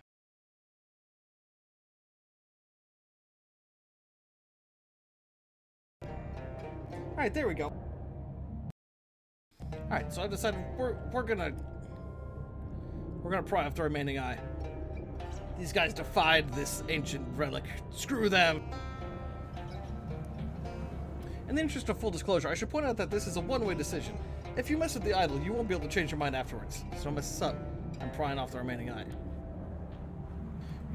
Alright, there we go. Alright, so I decided we're gonna pry off the remaining eye. These guys defied this ancient relic. Screw them! In the interest of full disclosure, I should point out that this is a one-way decision. If you mess with the idol, you won't be able to change your mind afterwards. So don't mess this up. I'm prying off the remaining eye.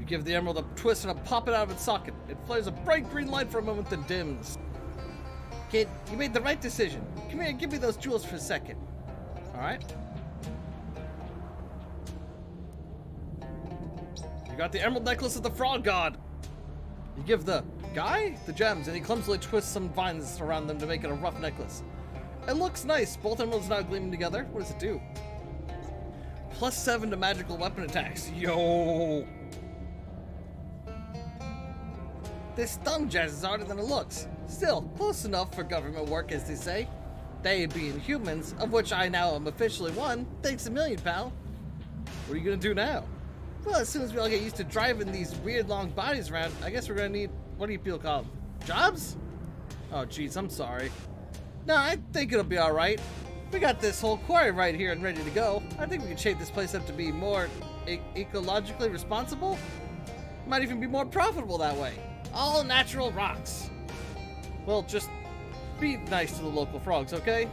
You give the emerald a twist and a pop it out of its socket. It flares a bright green light for a moment, then dims. Kid, you made the right decision. Come here and give me those jewels for a second. Alright. You got the emerald necklace of the frog god. You give the guy the gems, and he clumsily twists some vines around them to make it a rough necklace. It looks nice. Both emeralds now gleaming together. What does it do? +7 to magical weapon attacks. Yo! This thumb jazz is harder than it looks. Still, close enough for government work, as they say. They being humans, of which I now am officially one. Thanks a million, pal. What are you gonna do now? Well, as soon as we all get used to driving these weird long bodies around, I guess we're gonna need, what do you people call them? Jobs? Oh, jeez, I'm sorry. No, I think it'll be alright. We got this whole quarry right here and ready to go. I think we can shape this place up to be more ecologically responsible. Might even be more profitable that way. All natural rocks. Well, just be nice to the local frogs, okay?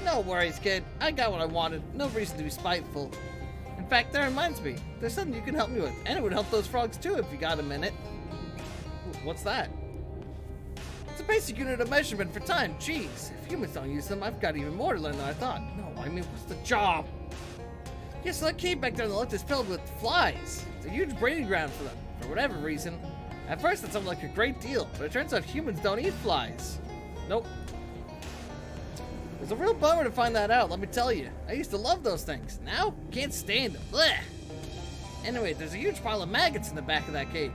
No worries, kid. I got what I wanted. No reason to be spiteful. In fact, that reminds me. There's something you can help me with. And it would help those frogs too if you got a minute. What's that? It's a basic unit of measurement for time. Jeez, if humans don't use them, I've got even more to learn than I thought. No, I mean, what's the job? Yes, that cave back there on the left is filled with flies. It's a huge breeding ground for them, for whatever reason. At first, it sounded like a great deal, but it turns out humans don't eat flies. Nope. It was a real bummer to find that out, let me tell you. I used to love those things. Now, can't stand them. Blech. Anyway, there's a huge pile of maggots in the back of that cave.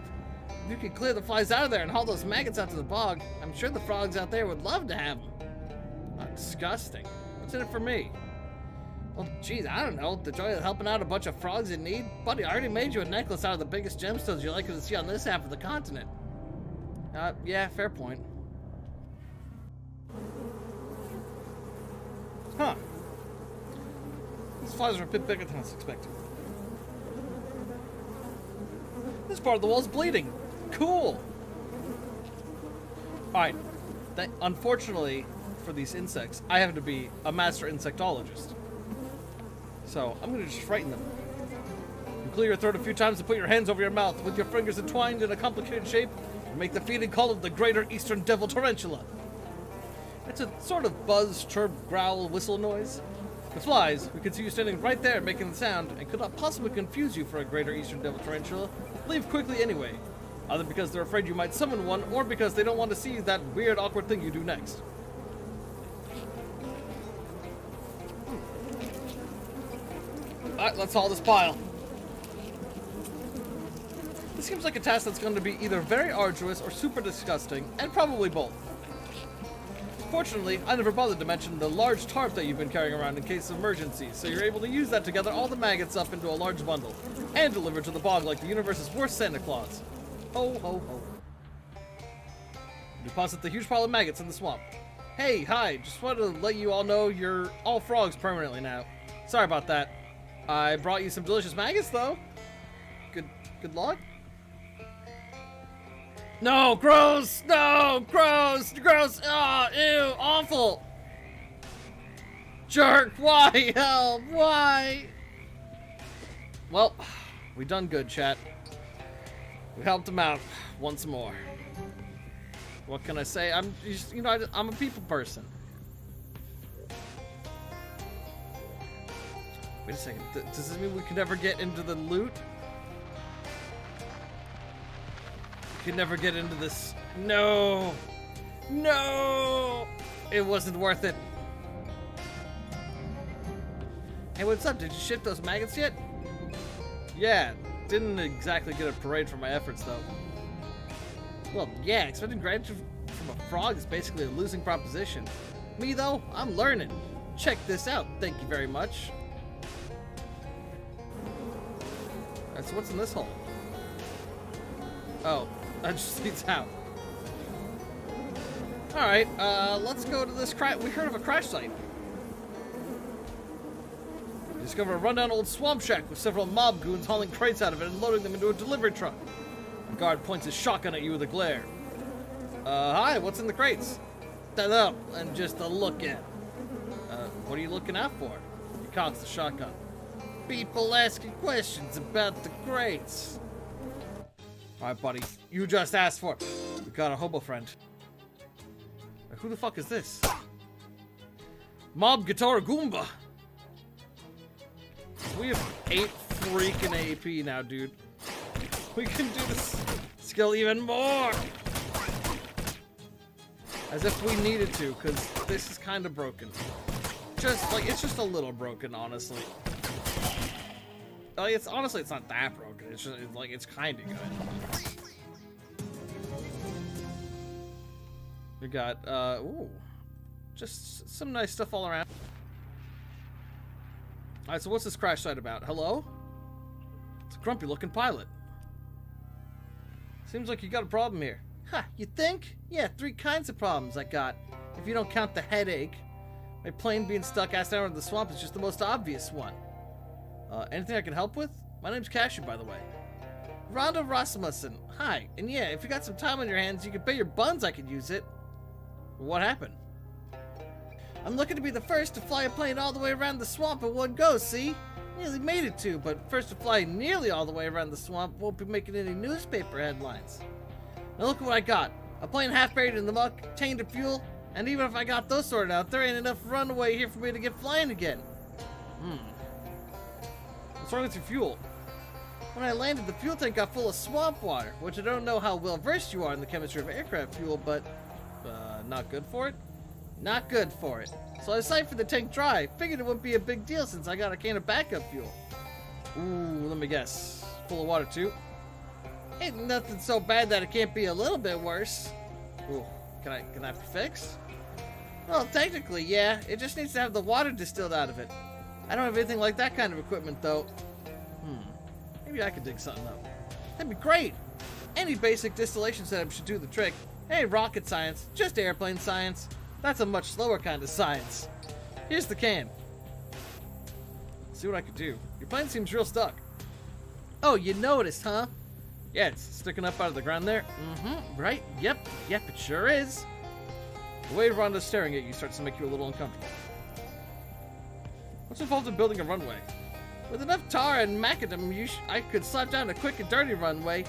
If you could clear the flies out of there and haul those maggots out to the bog, I'm sure the frogs out there would love to have them. Oh, disgusting. What's in it for me? Well, geez, I don't know. The joy of helping out a bunch of frogs in need? Buddy, I already made you a necklace out of the biggest gemstones you're likely to see on this half of the continent. Yeah, fair point. Huh. These flies are a bit bigger than I was expecting. This part of the wall's bleeding. Cool. Alright. Unfortunately, for these insects, I happen to be a master insectologist. So, I'm gonna just frighten them. You clear your throat a few times and put your hands over your mouth with your fingers entwined in a complicated shape and make the feeding call of the Greater Eastern Devil Tarantula. It's a sort of buzz, chirp, growl, whistle noise. The flies, we could see you standing right there making the sound and could not possibly confuse you for a Greater Eastern Devil Tarantula. Leave quickly anyway, either because they're afraid you might summon one or because they don't want to see that weird, awkward thing you do next. Alright, let's haul this pile. This seems like a task that's going to be either very arduous or super disgusting, and probably both. Fortunately, I never bothered to mention the large tarp that you've been carrying around in case of emergencies, so you're able to use that to gather all the maggots up into a large bundle, and deliver to the bog like the universe's worst Santa Claus. Ho, ho, ho. Deposit the huge pile of maggots in the swamp. Hey, hi, just wanted to let you all know you're all frogs permanently now. Sorry about that. I brought you some delicious maggots, though. Good luck. No, gross! No, gross! Gross! Oh, ew, awful! Jerk, why? Help, why? Well, we done good, chat. We helped him out once more. What can I say? I'm a people person. Wait a second. Does this mean we can never get into the loot? We can never get into this. No! No! It wasn't worth it. Hey, what's up? Did you ship those maggots yet? Yeah, didn't exactly get a parade for my efforts, though. Well, yeah, expecting gratitude from a frog is basically a losing proposition. Me, though, I'm learning. Check this out. Thank you very much. Alright, so what's in this hole? Oh, that just leads out. Alright, let's go to this crash. We heard of a crash site. Discover a rundown old swamp shack with several mob goons hauling crates out of it and loading them into a delivery truck. The guard points his shotgun at you with a glare. Hi, what's in the crates? Stand up and just a look at. What are you looking out for? He cocks the shotgun. People asking questions about the crates. Alright, buddy, you just asked for it. We got a hobo friend. Who the fuck is this? Mob Guitar Goomba. We have 8 freaking AP now, dude. We can do this skill even more. As if we needed to, because this is kind of broken. It's just a little broken, honestly. Like, it's not that broken. It's just, it's kind of good. We got, ooh, just some nice stuff all around. Alright, so what's this crash site about? Hello? It's a grumpy looking pilot. Seems like you got a problem here. Huh, you think? Yeah, 3 kinds of problems I got. If you don't count the headache. My plane being stuck ass down in the swamp is just the most obvious one. Anything I can help with? My name's Cashew, by the way. Rhonda Rasmussen. Hi, and yeah, if you got some time on your hands, you could pay your buns, I could use it. What happened? I'm looking to be the first to fly a plane all the way around the swamp in one go, see? Nearly made it to, but first to fly nearly all the way around the swamp won't be making any newspaper headlines. Now look at what I got. A plane half buried in the muck, chained to fuel, and even if I got those sorted out, there ain't enough runway here for me to get flying again. What's wrong with your fuel? When I landed, the fuel tank got full of swamp water, which I don't know how well versed you are in the chemistry of aircraft fuel, but not good for it? Not good for it. So I siphoned the tank dry. Figured it wouldn't be a big deal since I got a can of backup fuel. Ooh, let me guess. Full of water too? Ain't nothing so bad that it can't be a little bit worse. Ooh, can I be fixed? Well, technically, yeah. It just needs to have the water distilled out of it. I don't have anything like that kind of equipment, though. Maybe I could dig something up. That'd be great. Any basic distillation setup should do the trick. Hey, rocket science, just airplane science. That's a much slower kind of science. Here's the can. Let's see what I could do. Your plane seems real stuck. Oh, you noticed, huh? Yeah, it's sticking up out of the ground there. Right? Yep, it sure is. The way Rhonda's staring at you starts to make you a little uncomfortable. What's involved in building a runway? With enough tar and macadam, I could slap down a quick and dirty runway.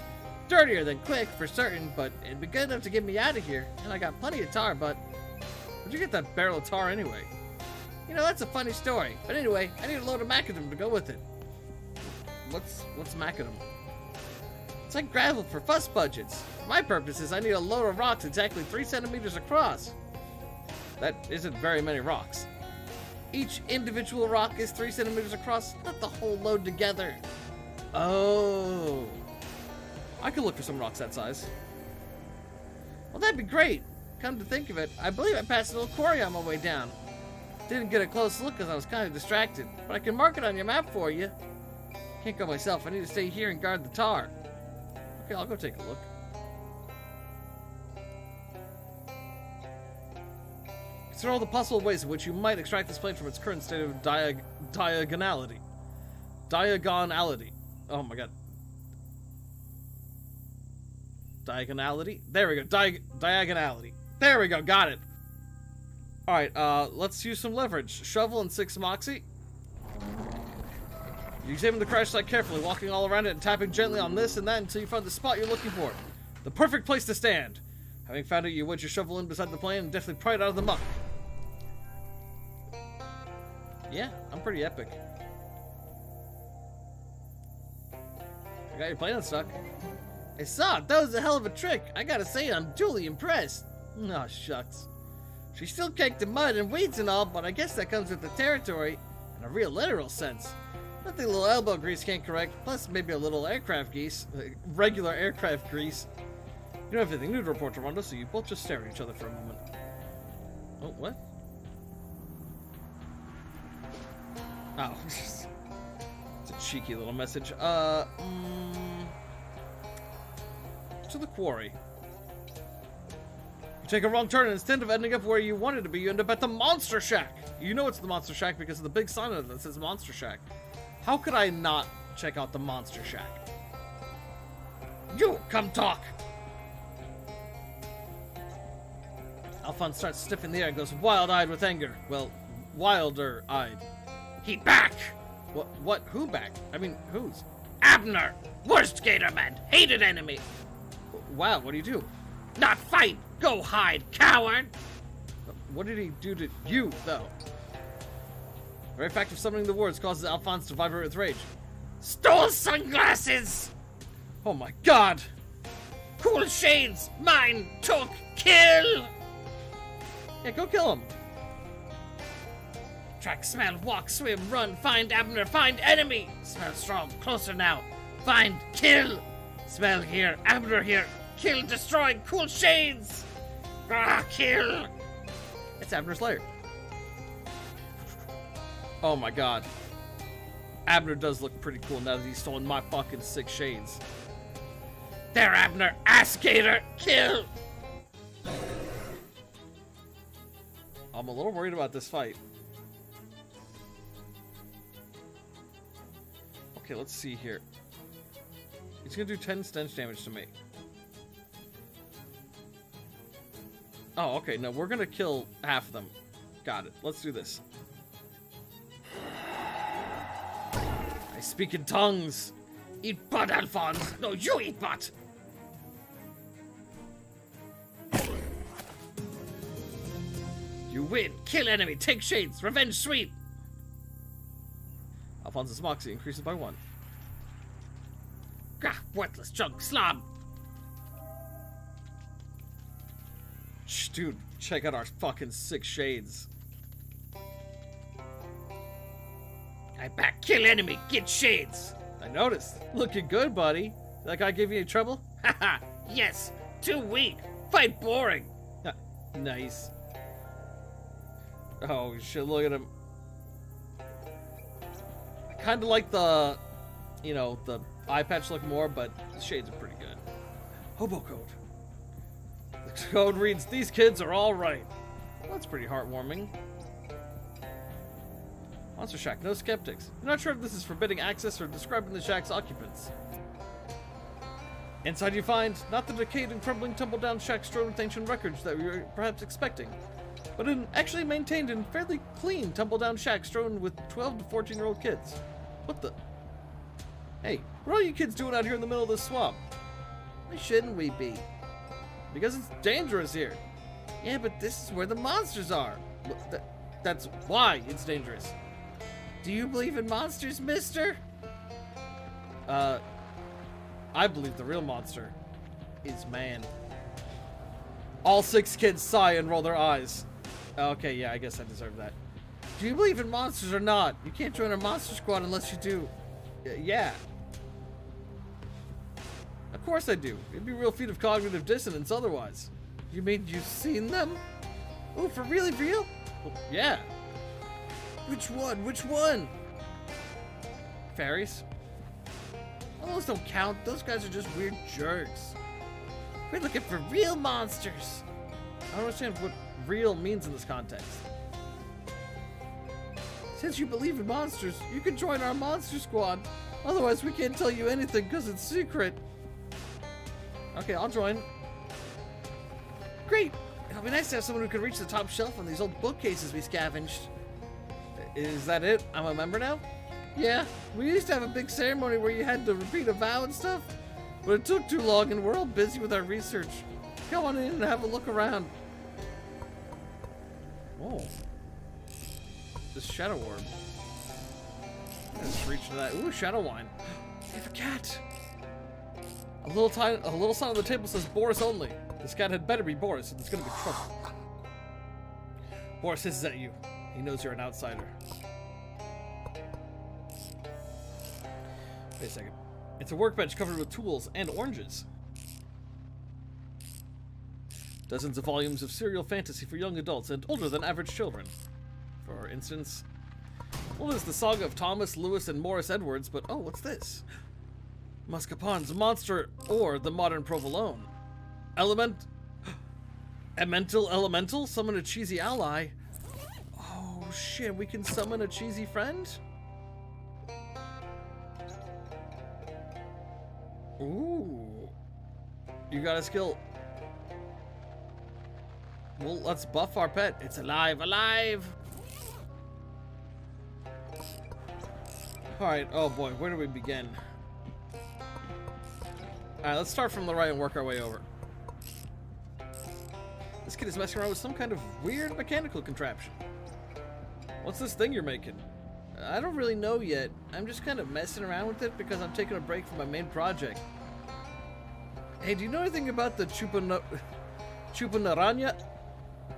Dirtier than quick, for certain, but it'd be good enough to get me out of here. And I got plenty of tar, but... Where'd you get that barrel of tar anyway? You know, that's a funny story. But anyway, I need a load of macadam to go with it. What's macadam? It's like gravel for fuss budgets. For my purposes, I need a load of rocks exactly 3 centimeters across. That isn't very many rocks. Each individual rock is 3 centimeters across, not the whole load together. Oh. I could look for some rocks that size. Well, that'd be great. Come to think of it, I believe I passed a little quarry on my way down. Didn't get a close look because I was kind of distracted, but I can mark it on your map for you. Can't go myself, I need to stay here and guard the tar. Okay, I'll go take a look. Consider all the possible ways in which you might extract this plane from its current state of diagonality. Diagonality. Oh my god. Diagonality? There we go. Diagonality. There we go. Got it. Alright, let's use some leverage. Shovel and 6 moxie. You examine the crash site carefully, walking all around it and tapping gently on this and that until you find the spot you're looking for. The perfect place to stand. Having found it, you wedge your shovel in beside the plane and deftly pry it out of the muck. Yeah, I'm pretty epic. I got your plane unstuck. I saw it. That was a hell of a trick. I gotta say, I'm duly impressed. Oh, shucks. She's still caked in mud and weeds and all, but I guess that comes with the territory in a real literal sense. Nothing a little elbow grease can't correct, plus maybe a little aircraft grease. Regular aircraft grease. You don't have anything new to report to Rhonda, so you both just stare at each other for a moment. Oh, what? Oh. It's a cheeky little message. To the quarry. You take a wrong turn, and instead of ending up where you wanted to be, you end up at the Monster Shack. You know it's the Monster Shack because of the big sign on it that says Monster Shack. How could I not check out the Monster Shack? You, come talk! Alphonse starts sniffing the air and goes wild-eyed with anger. Well, wilder-eyed. He back! What? Who back? I mean, whose? Abner! Worst Gatorman! Hated enemy! Wow, what do you do? Not fight! Go hide, coward! What did he do to you, though? The very fact of summoning the words causes Alphonse to vibrate with rage. Stole sunglasses! Oh my god! Cool shades! Mine! Took! Kill! Yeah, go kill him. Track, smell, walk, swim, run, find Abner, find enemy! Smell strong, closer now. Find, kill! Smell here, Abner here. Kill, destroy, cool shades! Ah, kill! It's Abner's lair. Oh my god. Abner does look pretty cool now that he's stolen my fucking 6 shades. There, Abner! Ass gator! Kill! I'm a little worried about this fight. Okay, let's see here. He's gonna do 10 stench damage to me. Oh, okay, no, we're gonna kill half of them. Got it. Let's do this. I speak in tongues. Eat butt, Alphonse. No, you eat butt. You win. Kill enemy. Take shades. Revenge sweet. Alphonse's moxie increases by 1. Gah, worthless junk slob. Shh, dude, check out our fucking 6 shades. I back. Kill enemy. Get shades. I noticed. Looking good, buddy. That guy give you any trouble? Haha. Yes. Too weak. Fight boring. Nice. Oh shit, look at him. I kinda like the, you know, the eye patch look more, but the shades are pretty good. Hobo code. The code reads, these kids are alright. Well, that's pretty heartwarming. Monster Shack, no skeptics. You're not sure if this is forbidding access or describing the shack's occupants. Inside you find, not the decayed and crumbling tumble-down shack strewn with ancient records that we were perhaps expecting, but an actually maintained and fairly clean tumble-down shack strewn with 12 to 14-year-old kids. What the? Hey, what are you kids doing out here in the middle of this swamp? Why shouldn't we be? Because it's dangerous here. Yeah, but this is where the monsters are. That's why it's dangerous. Do you believe in monsters, mister? I believe the real monster is man. All 6 kids sigh and roll their eyes. Okay, yeah, I guess I deserve that. Do you believe in monsters or not? You can't join our monster squad unless you do. Yeah. Of course I do. It'd be a real feat of cognitive dissonance otherwise. You mean you've seen them? Oh, for really real? Well, yeah. Which one? Which one? Fairies? Well, those don't count. Those guys are just weird jerks. We're looking for real monsters. I don't understand what real means in this context. Since you believe in monsters, you can join our monster squad. Otherwise, we can't tell you anything because it's secret. Okay, I'll join. Great. It'll be nice to have someone who can reach the top shelf on these old bookcases we scavenged. Is that it? I'm a member now? Yeah, we used to have a big ceremony where you had to repeat a vow and stuff, but it took too long and we're all busy with our research. Come on in and have a look around. Oh. This shadow orb. Let's reach to that. Ooh, shadow wine. We have a cat. A little sign on the table says Boris only. This cat had better be Boris, or there's gonna be trouble. Boris hisses at you. He knows you're an outsider. Wait a second. It's a workbench covered with tools and oranges. Dozens of volumes of serial fantasy for young adults and older than average children. For instance, Well, there's the saga of Thomas, Lewis, and Morris Edwards, but oh, what's this? Muscapon's monster or the modern provolone. Elemental? Summon a cheesy ally. Oh shit, we can summon a cheesy friend? Ooh. You got a skill. Well, let's buff our pet. It's alive, alive! Alright, oh boy, where do we begin? Alright, let's start from the right and work our way over. This kid is messing around with some kind of weird mechanical contraption. What's this thing you're making? I don't really know yet. I'm just kind of messing around with it because I'm taking a break from my main project. Hey, do you know anything about the chupanaranya?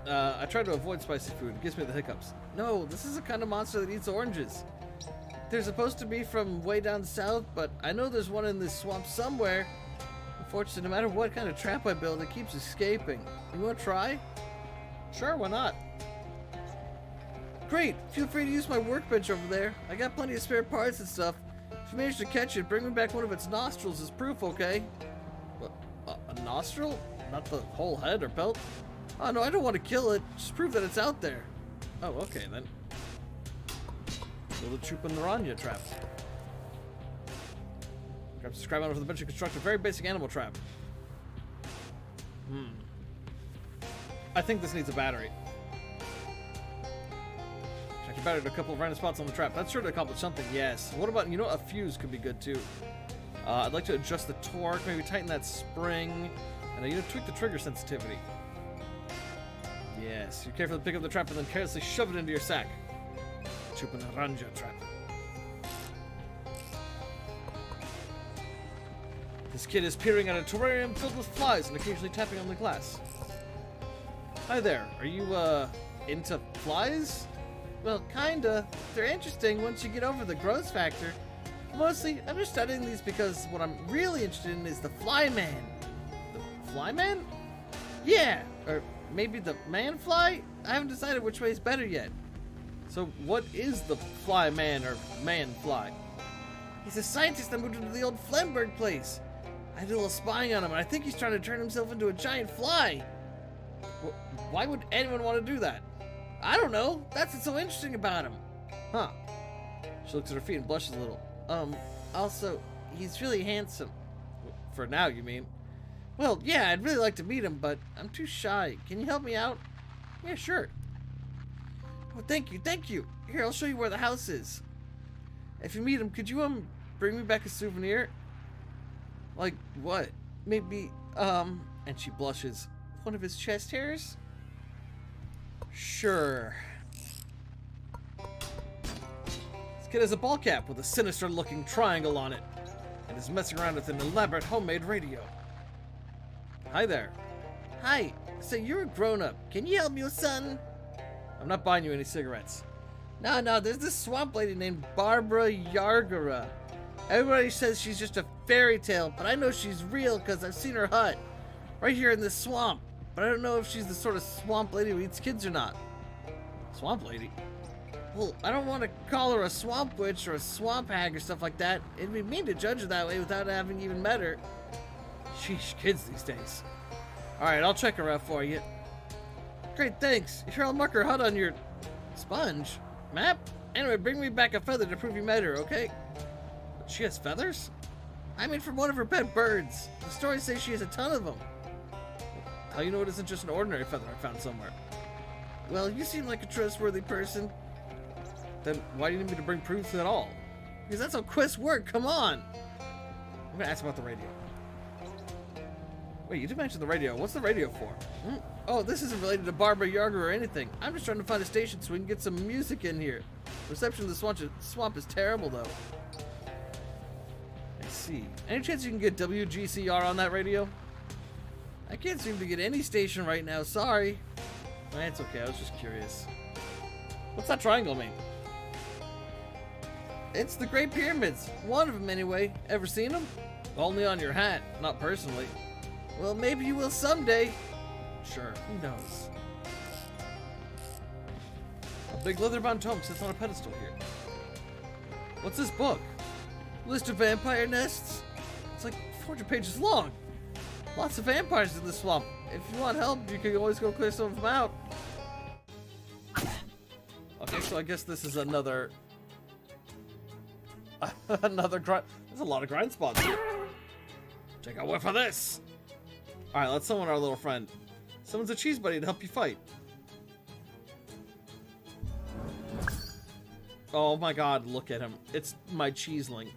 I try to avoid spicy food. It gives me the hiccups. No, this is a kind of monster that eats oranges. They're supposed to be from way down south, but I know there's one in this swamp somewhere. Unfortunately, no matter what kind of trap I build, it keeps escaping. You want to try? Sure, why not? Great! Feel free to use my workbench over there. I got plenty of spare parts and stuff. If you manage to catch it, bring me back one of its nostrils as proof, okay? What? A nostril? Not the whole head or pelt? Oh no, I don't want to kill it. Just prove that it's out there. Oh, okay then. Build a chupanaranya trap. Grab subscribe on for the bench to construct a very basic animal trap. I think this needs a battery. Check your battery to a couple of random spots on the trap. That's sure to accomplish something, yes. What about, you know, a fuse could be good too. I'd like to adjust the torque, maybe tighten that spring, and you know, tweak the trigger sensitivity. Yes, you carefully pick up the trap and then carelessly shove it into your sack. Chupanaranja trap. This kid is peering at a terrarium filled with flies and occasionally tapping on the glass. Hi there, are you, into flies? Well, kinda. They're interesting once you get over the gross factor. Mostly, I'm just studying these because what I'm really interested in is the flyman. The flyman? Yeah, or maybe the man-fly? I haven't decided which way is better yet. So what is the flyman or man-fly? He's a scientist that moved into the old Flemberg place. I did a little spying on him, and I think he's trying to turn himself into a giant fly. Why would anyone want to do that? I don't know. That's what's so interesting about him. Huh. She looks at her feet and blushes a little. Also, he's really handsome. For now, you mean? Well, yeah, I'd really like to meet him, but I'm too shy. Can you help me out? Yeah, sure. Well, thank you, thank you. Here, I'll show you where the house is. If you meet him, could you, bring me back a souvenir? Like, what? Maybe, and she blushes. One of his chest hairs? Sure. This kid has a ball cap with a sinister-looking triangle on it, and is messing around with an elaborate homemade radio. Hi there. Hi. So you're a grown-up. Can you help me with something? I'm not buying you any cigarettes. No, there's this swamp lady named Barbara Yargara. Everybody says she's just a fairy tale, but I know she's real because I've seen her hut. Right here in this swamp. But I don't know if she's the sort of swamp lady who eats kids or not. Swamp lady? Well, I don't want to call her a swamp witch or a swamp hag or stuff like that. It'd be mean to judge her that way without having even met her. Sheesh, kids these days. Alright, I'll check her out for you. Great, thanks. Here, I'll mark her hut on your sponge. Map? Anyway, bring me back a feather to prove you met her, okay? She has feathers? I mean, from one of her pet birds. The stories say she has a ton of them. How do you know it isn't just an ordinary feather I found somewhere? Well, you seem like a trustworthy person. Then why do you need me to bring proofs at all? Because that's how quests work, come on! I'm gonna ask about the radio. Wait, you did mention the radio. What's the radio for? Oh, this isn't related to Barbara Yarger or anything. I'm just trying to find a station so we can get some music in here. Reception of the swamp is terrible, though. I see. Any chance you can get WGCR on that radio? I can't seem to get any station right now, sorry. It's okay, I was just curious. What's that triangle mean? It's the Great Pyramids. One of them, anyway. Ever seen them? Only on your hat, not personally. Well, maybe you will someday. Sure, who knows? A big leather-bound tome sits on a pedestal here. What's this book? List of vampire nests? It's like 400 pages long. Lots of vampires in the swamp. If you want help, you can always go clear some of them out. Okay, so I guess this is another... another grind... There's a lot of grind spots here. Take a whiff of this! Alright, let's summon our little friend. Summons a cheese buddy to help you fight. Oh my god, look at him. It's my cheeseling.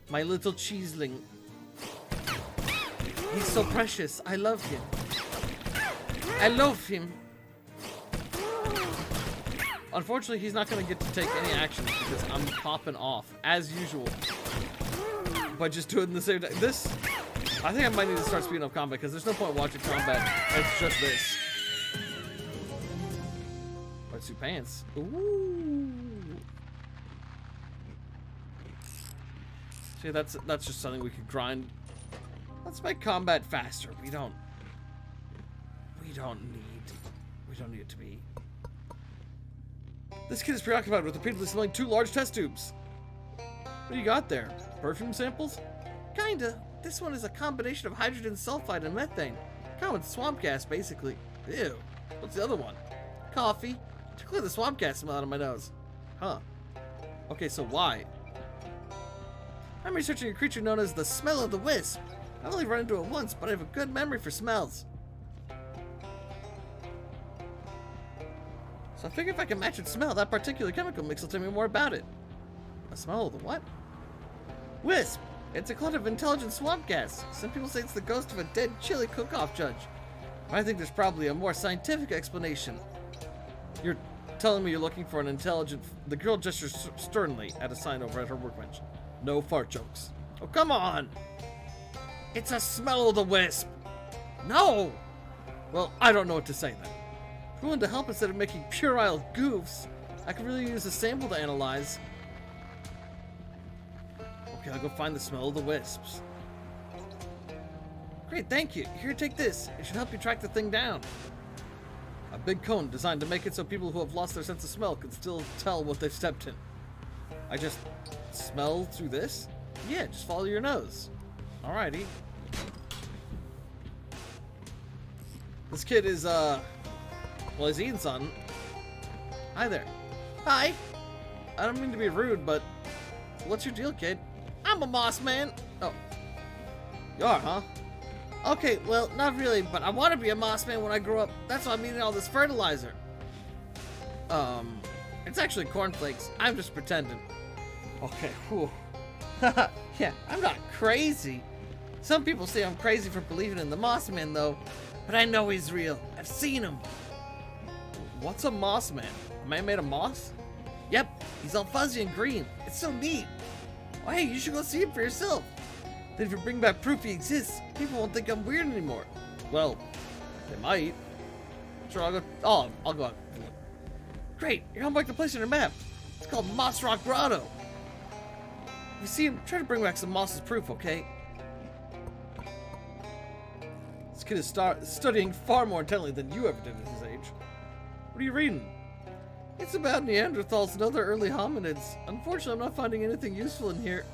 My little cheeseling. He's so precious. I love him. I love him. Unfortunately, he's not going to get to take any actions because I'm popping off, as usual. By just doing the same thing. This, I think I might need to start speeding up combat because there's no point watching combat. It's just this. Wetsuit pants. Ooh. See, that's just something we could grind. Let's make combat faster. We don't need it to be. This kid is preoccupied with repeatedly smelling 2 large test tubes. What do you got there? Perfume samples? Kinda. This one is a combination of hydrogen sulfide and methane. Common swamp gas, basically. Ew. What's the other one? Coffee. To clear the swamp gas smell out of my nose. Huh. Okay, so why? I'm researching a creature known as the smell of the wisp. I've only run into it once, but I have a good memory for smells. So I figure if I can match its smell, that particular chemical mix will tell me more about it. A smell of the what? Wisp. It's a cloud of intelligent swamp gas. Some people say it's the ghost of a dead chili cook-off judge. But I think there's probably a more scientific explanation. You're telling me you're looking for an intelligent... The girl gestures sternly at a sign over at her workbench. No fart jokes. Oh, come on! It's a smell of the wisp! No! Well, I don't know what to say then. If you're willing to help instead of making puerile goofs, I could really use a sample to analyze. Okay, I'll go find the smell of the wisps. Great, thank you. Here, take this. It should help you track the thing down. A big cone designed to make it so people who have lost their sense of smell can still tell what they've stepped in. I just smell through this? Yeah, just follow your nose. Alrighty. This kid is, well, he's eating something. Hi there. Hi. I don't mean to be rude, but what's your deal, kid? I'm a moss man. Oh. You are, huh? Okay, well, not really, but I want to be a moss man when I grow up. That's why I'm eating all this fertilizer. It's actually cornflakes. I'm just pretending. Okay, whew. Yeah, I'm not crazy. Some people say I'm crazy for believing in the moss man, though. But I know he's real. I've seen him. What's a moss man? A man made of moss? Yep, he's all fuzzy and green. It's so neat. Oh, hey, you should go see him for yourself. Then if you bring back proof he exists, people won't think I'm weird anymore. Well, they might. Sure, I'll go. Oh, I'll go out. Great, you're home back to place on your map. It's called Moss Rock Grotto. If you see him, try to bring back some moss as proof, okay? This kid is studying far more intently than you ever did at his age. What are you reading? It's about Neanderthals and other early hominids. Unfortunately, I'm not finding anything useful in here.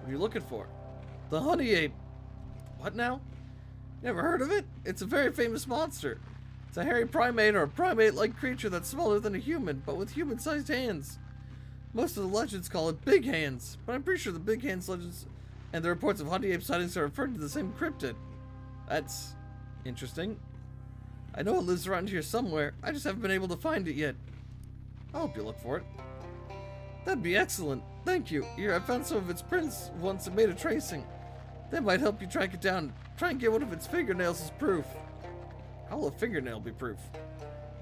What are you looking for? The honey ape. What now? Never heard of it? It's a very famous monster. It's a hairy primate or a primate-like creature that's smaller than a human, but with human-sized hands. Most of the legends call it big hands, but I'm pretty sure the big hands legends and the reports of honey ape sightings are referring to the same cryptid. That's interesting. I know it lives around here somewhere. I just haven't been able to find it yet. I'll help you look for it. That'd be excellent. Thank you. Here, I found some of its prints once and made a tracing. That might help you track it down. Try and get one of its fingernails as proof. How will a fingernail be proof?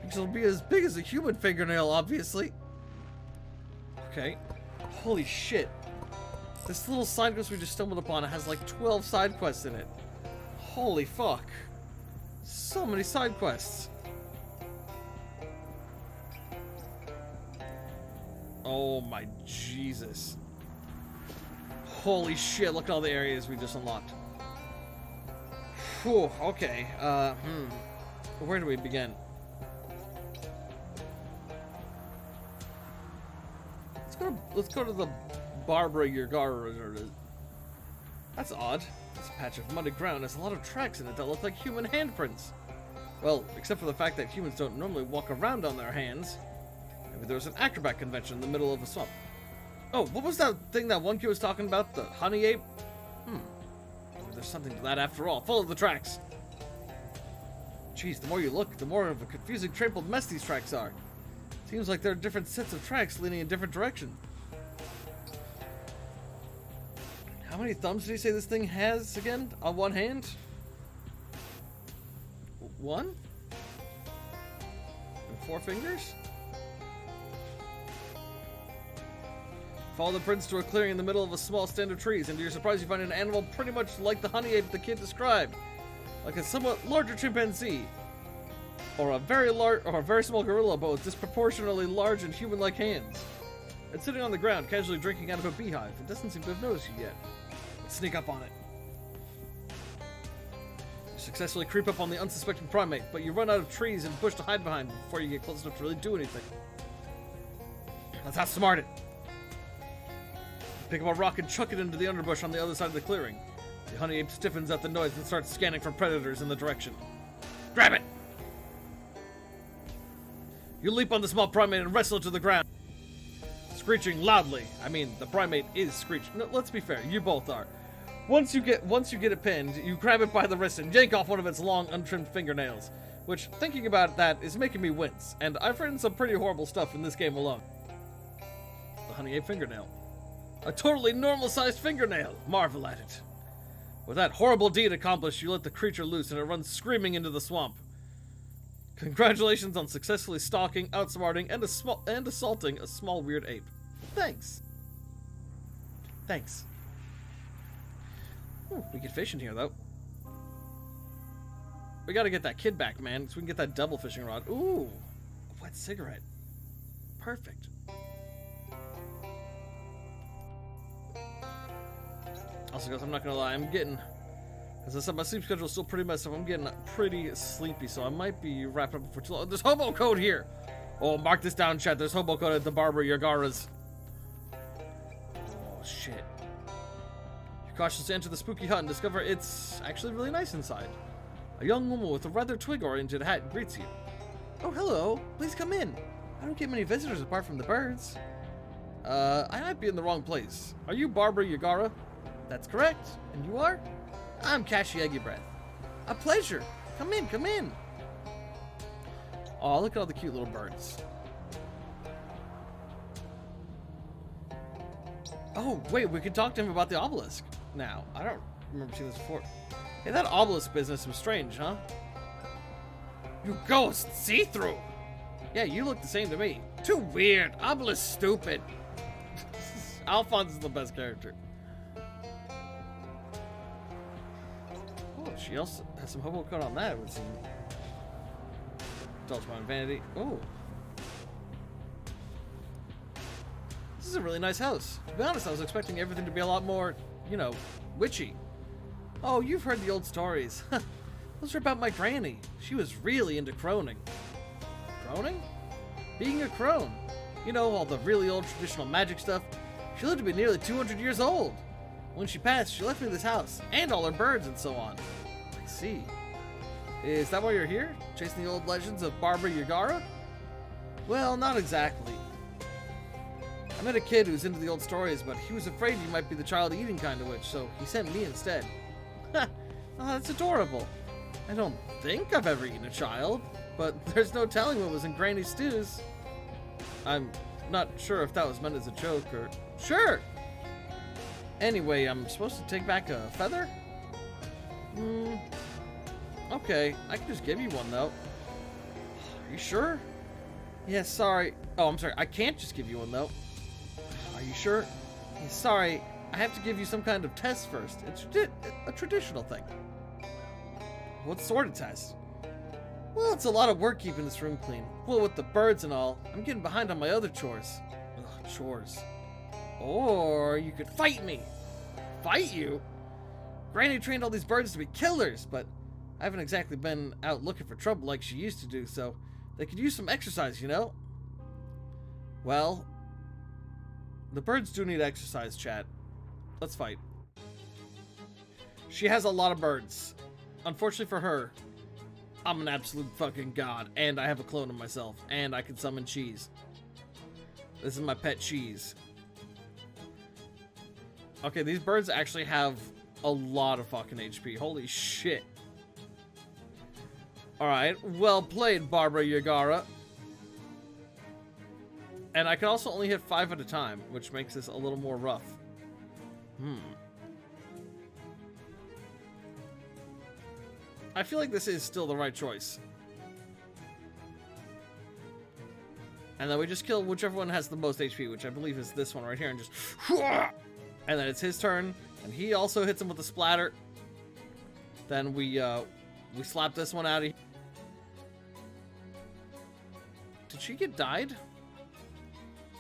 Because it'll be as big as a human fingernail, obviously. Okay. Holy shit. This little side quest we just stumbled upon has like 12 side quests in it. Holy fuck. So many side quests. Oh my Jesus. Holy shit, look at all the areas we just unlocked. Whew, okay. Where do we begin? Let's go let's go to the Barbara Yagara. That's odd. This patch of muddy ground has a lot of tracks in it that look like human handprints. Well, except for the fact that humans don't normally walk around on their hands. Maybe there was an acrobat convention in the middle of a swamp. Oh, what was that thing that one kid was talking about? The honey ape? Maybe there's something to that after all. Follow the tracks. Jeez, the more you look, the more of a confusing, trampled mess these tracks are. Seems like there are different sets of tracks leading in different directions. How many thumbs did he say this thing has again? On one hand? One? And 4 fingers? Follow the prints to a clearing in the middle of a small stand of trees, and to your surprise you find an animal pretty much like the honey ape the kid described. Like a somewhat larger chimpanzee. Or a very small gorilla, but with disproportionately large and human-like hands. It's sitting on the ground, casually drinking out of a beehive. It doesn't seem to have noticed you yet. Let's sneak up on it. You successfully creep up on the unsuspecting primate, but you run out of trees and bush to hide behind before you get close enough to really do anything. Let's outsmart it. Pick up a rock and chuck it into the underbush on the other side of the clearing. The honey ape stiffens at the noise and starts scanning for predators in the direction. Grab it! You leap on the small primate and wrestle it to the ground. Screeching loudly. I mean, the primate is screeching. No, let's be fair, you both are. Once you get it pinned, you grab it by the wrist and yank off one of its long, untrimmed fingernails. Which, thinking about that, is making me wince. And I've written some pretty horrible stuff in this game alone. The honey ape fingernail. A totally normal-sized fingernail. Marvel at it. With that horrible deed accomplished, you let the creature loose and it runs screaming into the swamp. Congratulations on successfully stalking, outsmarting, and assaulting a small weird ape. Thanks. Thanks. Ooh, we can fish in here, though. We gotta get that kid back, man, so we can get that double fishing rod. Ooh, a wet cigarette. Perfect. Also, guys, I'm not gonna lie, I'm getting... As I said, my sleep schedule is still pretty messed up. I'm getting pretty sleepy, so I might be wrapping up for too long. There's hobo code here! Oh, mark this down, chat. There's hobo code at the Barbara Yagara's. Oh, shit. You cautiously enter the spooky hut and discover it's actually really nice inside. A young woman with a rather twig-oriented hat greets you. Oh, hello. Please come in. I don't get many visitors apart from the birds. I might be in the wrong place. Are you Barbara Yagara? That's correct. And you are? I'm Kashi Eggy Breath. A pleasure. Come in, come in. Oh, look at all the cute little birds. Oh, wait, we can talk to him about the obelisk now. I don't remember seeing this before. Hey, that obelisk business was strange, huh? You ghost, see-through. Yeah, you look the same to me. Too weird. Obelisk stupid. Alphonse is the best character. Oh, she also has some hobo code on that, it would seem. Indulge my vanity. Oh. This is a really nice house. To be honest, I was expecting everything to be a lot more, you know, witchy. Oh, you've heard the old stories. Those are about my granny. She was really into croning. Croning? Being a crone. You know, all the really old traditional magic stuff. She lived to be nearly 200 years old. When she passed, she left me this house, and all her birds and so on. I see. Is that why you're here? Chasing the old legends of Barbara Yagara? Well, not exactly. I met a kid who's into the old stories, but he was afraid you might be the child-eating kind of witch, so he sent me instead. Ha! Oh, that's adorable. I don't think I've ever eaten a child, but there's no telling what was in Granny's stews. I'm not sure if that was meant as a joke or... Sure! Anyway, I'm supposed to take back a feather? Okay, I can just give you one, though. Are you sure? Yeah, sorry. Oh, I'm sorry. I can't just give you one, though. Are you sure? Yeah, sorry. I have to give you some kind of test first. It's a traditional thing. What sort of test? Well, it's a lot of work keeping this room clean. Well, with the birds and all, I'm getting behind on my other chores. Ugh, chores. Or you could fight me. Fight you? Granny trained all these birds to be killers, but I haven't exactly been out looking for trouble like she used to do, so they could use some exercise, you know? Well, The birds do need exercise, chat. Let's fight. She has a lot of birds. Unfortunately for her, I'm an absolute fucking god, and I have a clone of myself, and I can summon cheese. This is my pet cheese. Okay, these birds actually have a lot of fucking HP. Holy shit. Alright, well played, Barbara Yagara. And I can also only hit 5 at a time, which makes this a little more rough. I feel like this is still the right choice. And then we just kill whichever one has the most HP, which I believe is this one right here, and just... And then it's his turn, and he also hits him with a splatter. Then we slap this one out of here. Did she get died?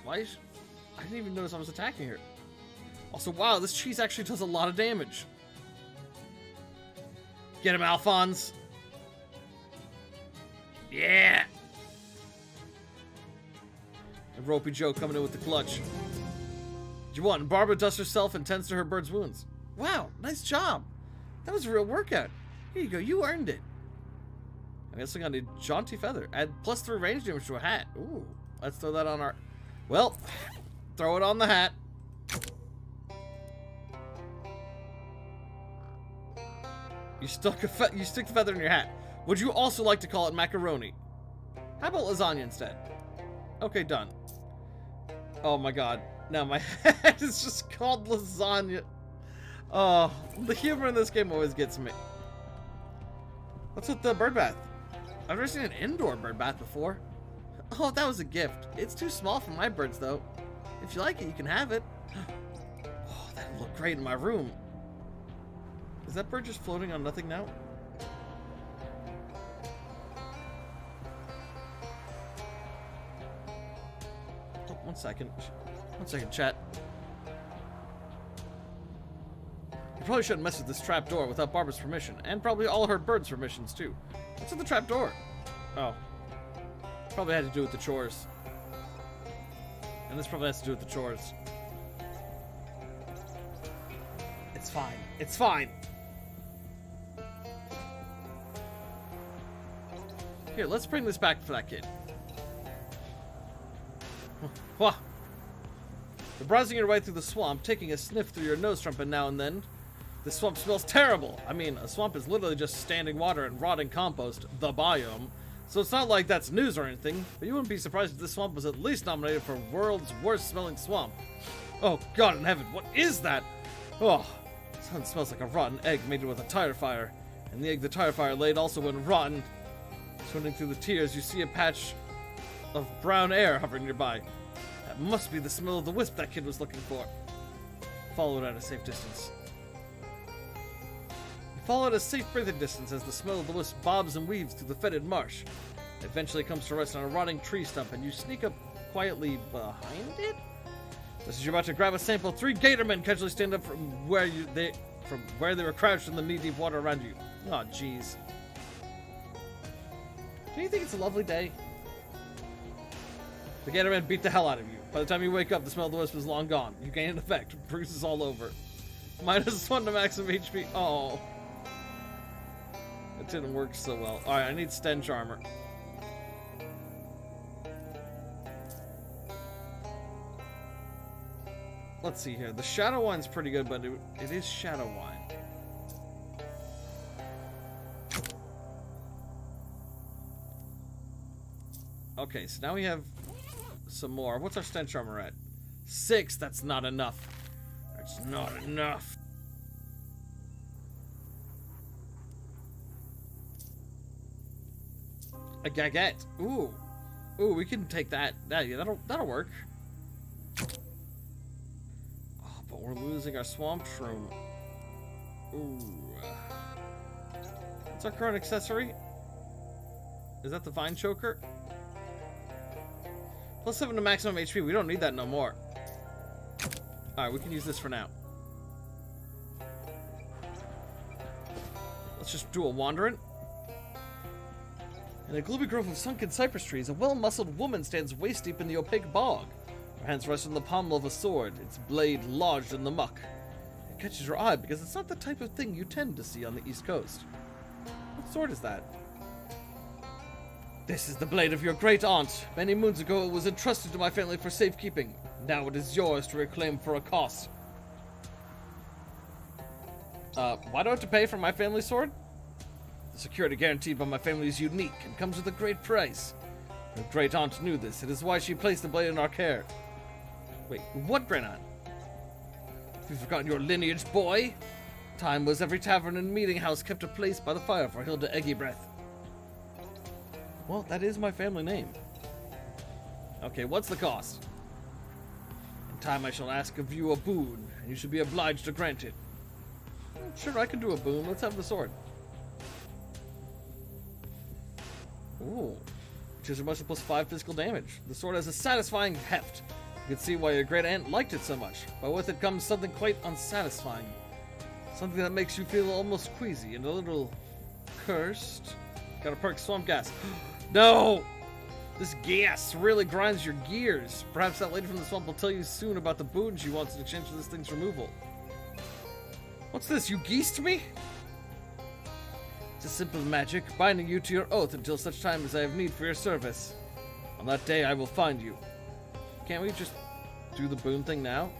Why? I didn't even notice I was attacking her. Also, wow, this cheese actually does a lot of damage. Get him, Alphonse. Yeah. And Ropey Joe coming in with the clutch. You won. Barbara dusts herself and tends to her bird's wounds. Wow, nice job. That was a real workout. Here you go, you earned it. I guess I got a jaunty feather. Add +3 range damage to a hat. Ooh, let's throw that on our... Well, throw it on the hat. You stick the feather in your hat. Would you also like to call it macaroni? How about lasagna instead? Okay, done. Oh my god. Now my head is just called lasagna. Oh, the humor in this game always gets me. What's with the bird bath? I've never seen an indoor bird bath before. Oh, that was a gift. It's too small for my birds, though. If you like it, you can have it. Oh, that would look great in my room. Is that bird just floating on nothing now? Oh, one second. One second, chat. You probably shouldn't mess with this trapdoor without Barbara's permission, and probably all her birds' permissions, too. What's with the trapdoor? Oh. Probably had to do with the chores. And this probably has to do with the chores. It's fine. It's fine. Here, let's bring this back for that kid. Wah. You're browsing your way through the swamp, taking a sniff through your nose trumpet now and then. This swamp smells terrible. I mean, a swamp is literally just standing water and rotting compost, the biome. So it's not like that's news or anything, but you wouldn't be surprised if this swamp was at least nominated for world's worst smelling swamp. Oh god in heaven, what is that? Oh, it smells like a rotten egg made with a tire fire. And the egg the tire fire laid also went rotten. Swimming through the tears, you see a patch of brown air hovering nearby. That must be the smell of the wisp that kid was looking for. Follow it at a safe distance. You follow at a safe breathing distance as the smell of the wisp bobs and weaves through the fetid marsh. It eventually comes to rest on a rotting tree stump, and you sneak up quietly behind it? Just as you're about to grab a sample, 3 Gatormen casually stand up from where they were crouched in the knee-deep water around you. Oh, jeez. Do you think it's a lovely day? The Gatorman beat the hell out of you. By the time you wake up, the smell of the wisp is long gone. You gain an effect. Bruises all over. -1 to maximum HP. Oh. It didn't work so well. Alright, I need stench armor. Let's see here. The shadow wine's pretty good, but it is shadow wine. Okay, so now we have some more. What's our stench armor at? 6. That's not enough. That's not enough. A Gaget. Ooh. Ooh, we can take that. Yeah, that'll work. Oh, but we're losing our swamp shroom. Ooh. What's our current accessory? Is that the vine choker? +7 to maximum HP. We don't need that no more. Alright, we can use this for now. Let's just do a wandering. In a gloomy grove of sunken cypress trees, a well-muscled woman stands waist-deep in the opaque bog. Her hands rest on the pommel of a sword, its blade lodged in the muck. It catches your eye because it's not the type of thing you tend to see on the East Coast. What sword is that? This is the blade of your great aunt. Many moons ago it was entrusted to my family for safekeeping. Now it is yours to reclaim for a cost. Why do I have to pay for my family sword? The security guaranteed by my family is unique and comes with a great price. Your great aunt knew this. It is why she placed the blade in our care. Wait, what great aunt? Have you forgotten your lineage, boy? Time was every tavern and meeting house kept a place by the fire for Hilda Eggybreath. Well, that is my family name. Okay, what's the cost? In time I shall ask of you a boon, and you should be obliged to grant it. Sure, I can do a boon. Let's have the sword. Ooh. Choose a muscle plus 5 physical damage. The sword has a satisfying heft. You can see why your great aunt liked it so much. But with it comes something quite unsatisfying. Something that makes you feel almost queasy and a little cursed. Got a perk swamp gas. No! This gas really grinds your gears. Perhaps that lady from the swamp will tell you soon about the boon she wants in exchange for this thing's removal. What's this? You geesed me? It's a simple magic, binding you to your oath until such time as I have need for your service. On that day, I will find you. Can't we just do the boon thing now?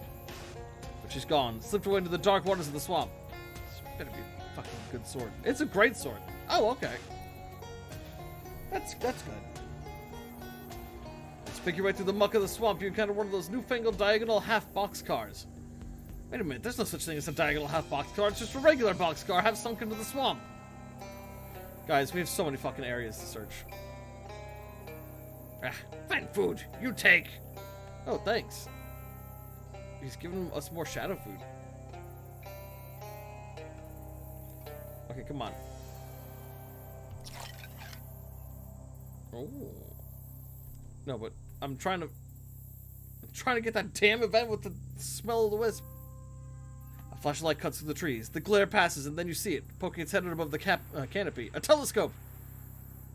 But she's gone. Slipped away into the dark waters of the swamp. This better be a fucking good sword. It's a great sword. Oh, okay. That's good. Let's pick your way through the muck of the swamp. You encounter one of those newfangled diagonal half boxcars. Wait a minute, there's no such thing as a diagonal half boxcar. It's just a regular boxcar half sunk into the swamp. Guys, we have so many fucking areas to search. Find food. You take. Oh, thanks. He's giving us more shadow food. Okay, come on. Oh. No, but I'm trying to get that damn event with the smell of the wisp. A flashlight cuts through the trees. The glare passes, and then you see it, poking its head out above the canopy. A telescope!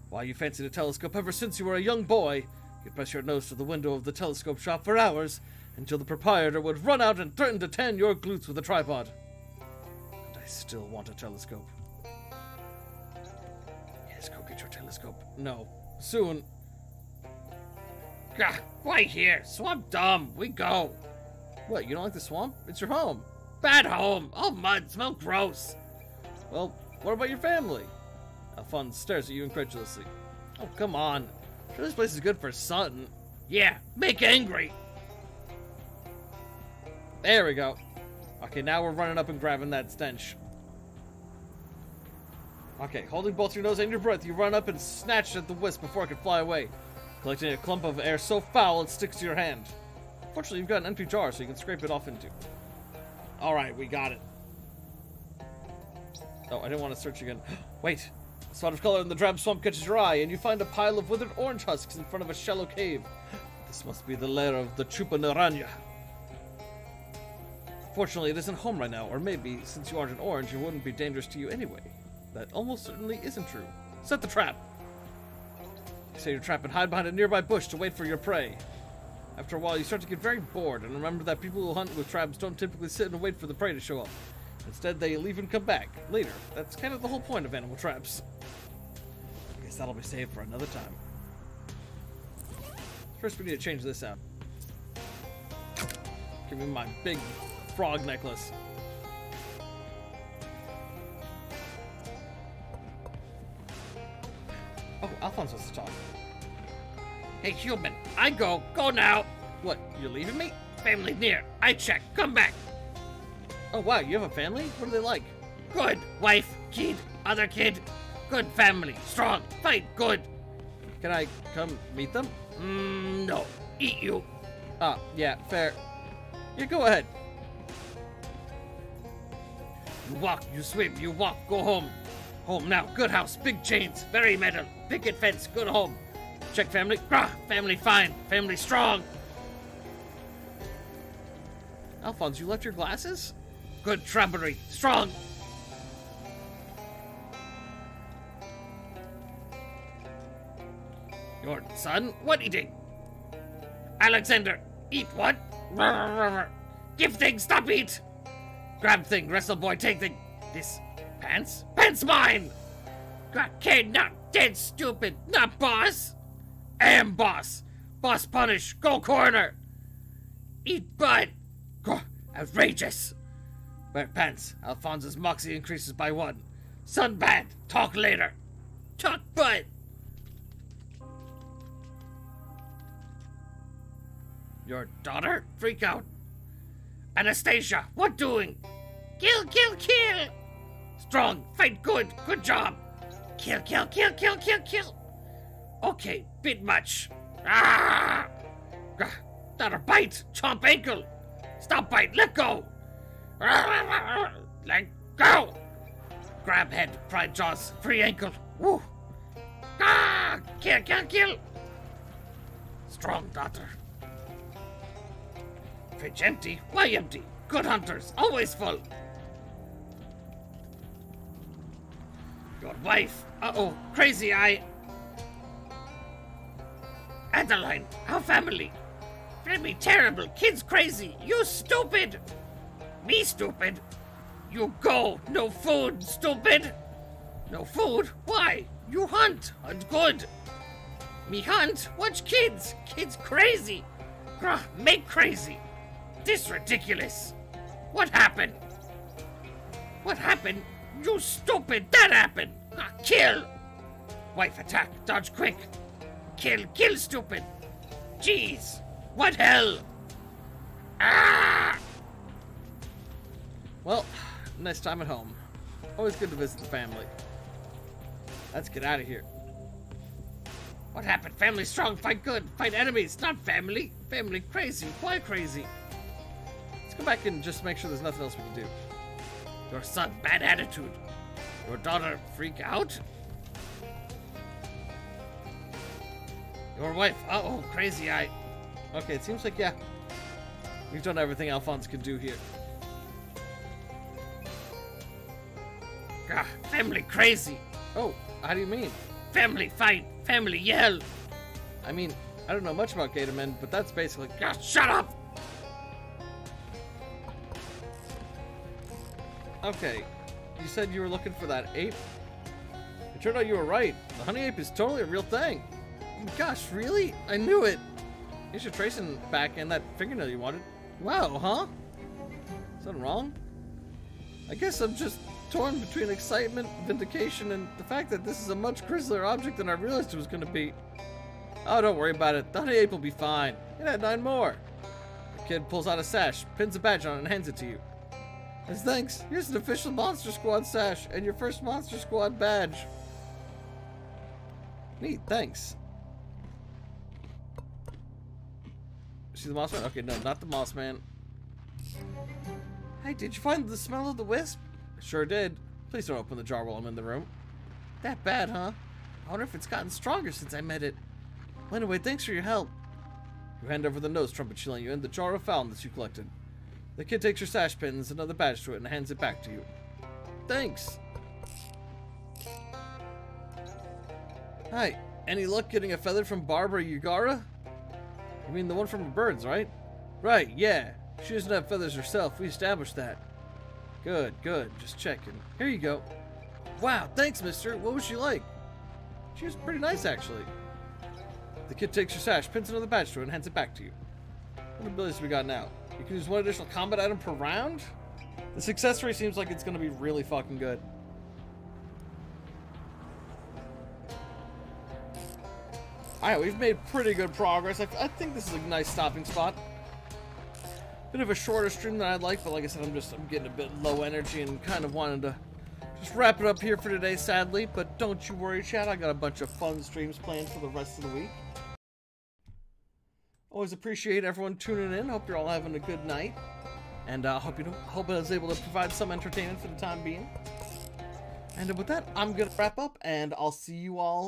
Why, you fancied a telescope ever since you were a young boy. You'd press your nose to the window of the telescope shop for hours, until the proprietor would run out and threaten to tan your glutes with a tripod. And I still want a telescope. Yes, go get your telescope. No. Soon. Gah, why here? Swamp dumb. We go. What, you don't like the swamp? It's your home. Bad home. All mud. Smell gross. Well, what about your family? Alphonse stares at you incredulously. Oh, come on. Sure, this place is good for sun. Yeah, make angry. There we go. Okay, now we're running up and grabbing that stench. Okay, holding both your nose and your breath, you run up and snatch at the wisp before it can fly away, collecting a clump of air so foul it sticks to your hand. Fortunately, you've got an empty jar so you can scrape it off into. Alright, we got it. Oh, I didn't want to search again. Wait! A spot of color in the drab swamp catches your eye, and you find a pile of withered orange husks in front of a shallow cave. This must be the lair of the Chupa Naranja. Fortunately, it isn't home right now, or maybe, since you aren't an orange, it wouldn't be dangerous to you anyway. That almost certainly isn't true. Set the trap! You set your trap and hide behind a nearby bush to wait for your prey. After a while, you start to get very bored, and remember that people who hunt with traps don't typically sit and wait for the prey to show up. Instead, they leave and come back, later. That's kind of the whole point of animal traps. I guess that'll be saved for another time. First, we need to change this out. Give me my big frog necklace. Oh, Alphonse wants to talk. Hey, human, I go. Go now. What, you're leaving me? Family near. I check. Come back. Oh, wow, you have a family? What are they like? Good. Wife, kid, other kid. Good family. Strong. Fight. Good. Can I come meet them? No. Eat you. Ah, yeah, fair. Yeah, go ahead. You walk, you swim, you walk, go home. Home now. Good house. Big chains. Very metal. Picket fence. Good home. Check family. Grah. Family fine. Family strong. Alphonse, you left your glasses? Good shrubbery. Strong. Your son? What eating? Alexander. Eat what? Give thing, stop eat! Grab thing, wrestle boy, take thing. This pants? Pants mine! Kid, not dead, stupid, not boss! Am boss! Boss punish, go corner! Eat butt! Outrageous! Wear pants. Alphonse's moxie increases by 1. Sun bad. Talk later. Talk butt! Your daughter? Freak out. Anastasia, what doing? Kill, kill, kill! Strong, fight good, good job! Kill, kill, kill, kill, kill, kill! Okay, bit much. Ah! Daughter bite, chomp ankle! Stop bite, let go! Let go! Grab head, pride jaws, free ankle. Woo! Ah! Kill, kill, kill! Strong daughter. Fridge empty? Why empty? Good hunters, always full. Your wife. Uh-oh, crazy eye. Adeline, our family. Flemmy, terrible, kids crazy, you stupid. Me stupid? You go, no food, stupid. No food? Why? You hunt, hunt good. Me hunt, watch kids, kids crazy. Make crazy. This ridiculous. What happened? What happened? You stupid, that happened. Kill. Wife attack, dodge quick. Kill, kill stupid. Jeez, what hell? Ah! Well, nice time at home. Always good to visit the family. Let's get out of here. What happened? Family strong, fight good, fight enemies, not family. Family crazy, why crazy? Let's go back and just make sure there's nothing else we can do. Your son, bad attitude. Your daughter, freak out. Your wife, uh-oh, crazy eye. Okay, it seems like, yeah, we've done everything Alphonse can do here. Family crazy. Oh, how do you mean? Family fight, family yell. I mean, I don't know much about Gatorman, but that's basically... Shut up! Okay, you said you were looking for that ape? It turned out you were right. The honey ape is totally a real thing. Oh my gosh, really? I knew it. Here's your tracing back and that fingernail you wanted. Wow, huh? Something wrong? I guess I'm just torn between excitement, vindication, and the fact that this is a much grislier object than I realized it was going to be. Oh, don't worry about it. The honey ape will be fine. It had 9 more. The kid pulls out a sash, pins a badge on it, and hands it to you. As thanks, here's an official Monster Squad sash and your first Monster Squad badge. Neat, thanks. See the Moss Man? Okay, no, not the Moss Man. Hey, did you find the smell of the wisp? Sure did. Please don't open the jar while I'm in the room. That bad, huh? I wonder if it's gotten stronger since I met it. Well, anyway, thanks for your help. You hand over the nose trumpet shilling you and the jar of fountains you collected. The kid takes your sash pins, another badge to it, and hands it back to you. Thanks. Hi, any luck getting a feather from Barbara Yugara? You mean the one from the birds, right? Right, yeah. She doesn't have feathers herself. We established that. Good, good. Just checking. Here you go. Wow, thanks, mister. What was she like? She was pretty nice, actually. The kid takes your sash, pins another badge to it, and hands it back to you. What abilities do we got now? You can use one additional combat item per round? This accessory seems like it's going to be really fucking good. Alright, we've made pretty good progress. I think this is a nice stopping spot. Bit of a shorter stream than I'd like, but like I said, I'm getting a bit low energy and kind of wanted to just wrap it up here for today, sadly. But don't you worry, chat. I got a bunch of fun streams planned for the rest of the week. Always appreciate everyone tuning in. Hope you're all having a good night. And hope I was able to provide some entertainment for the time being. And with that, I'm going to wrap up, and I'll see you all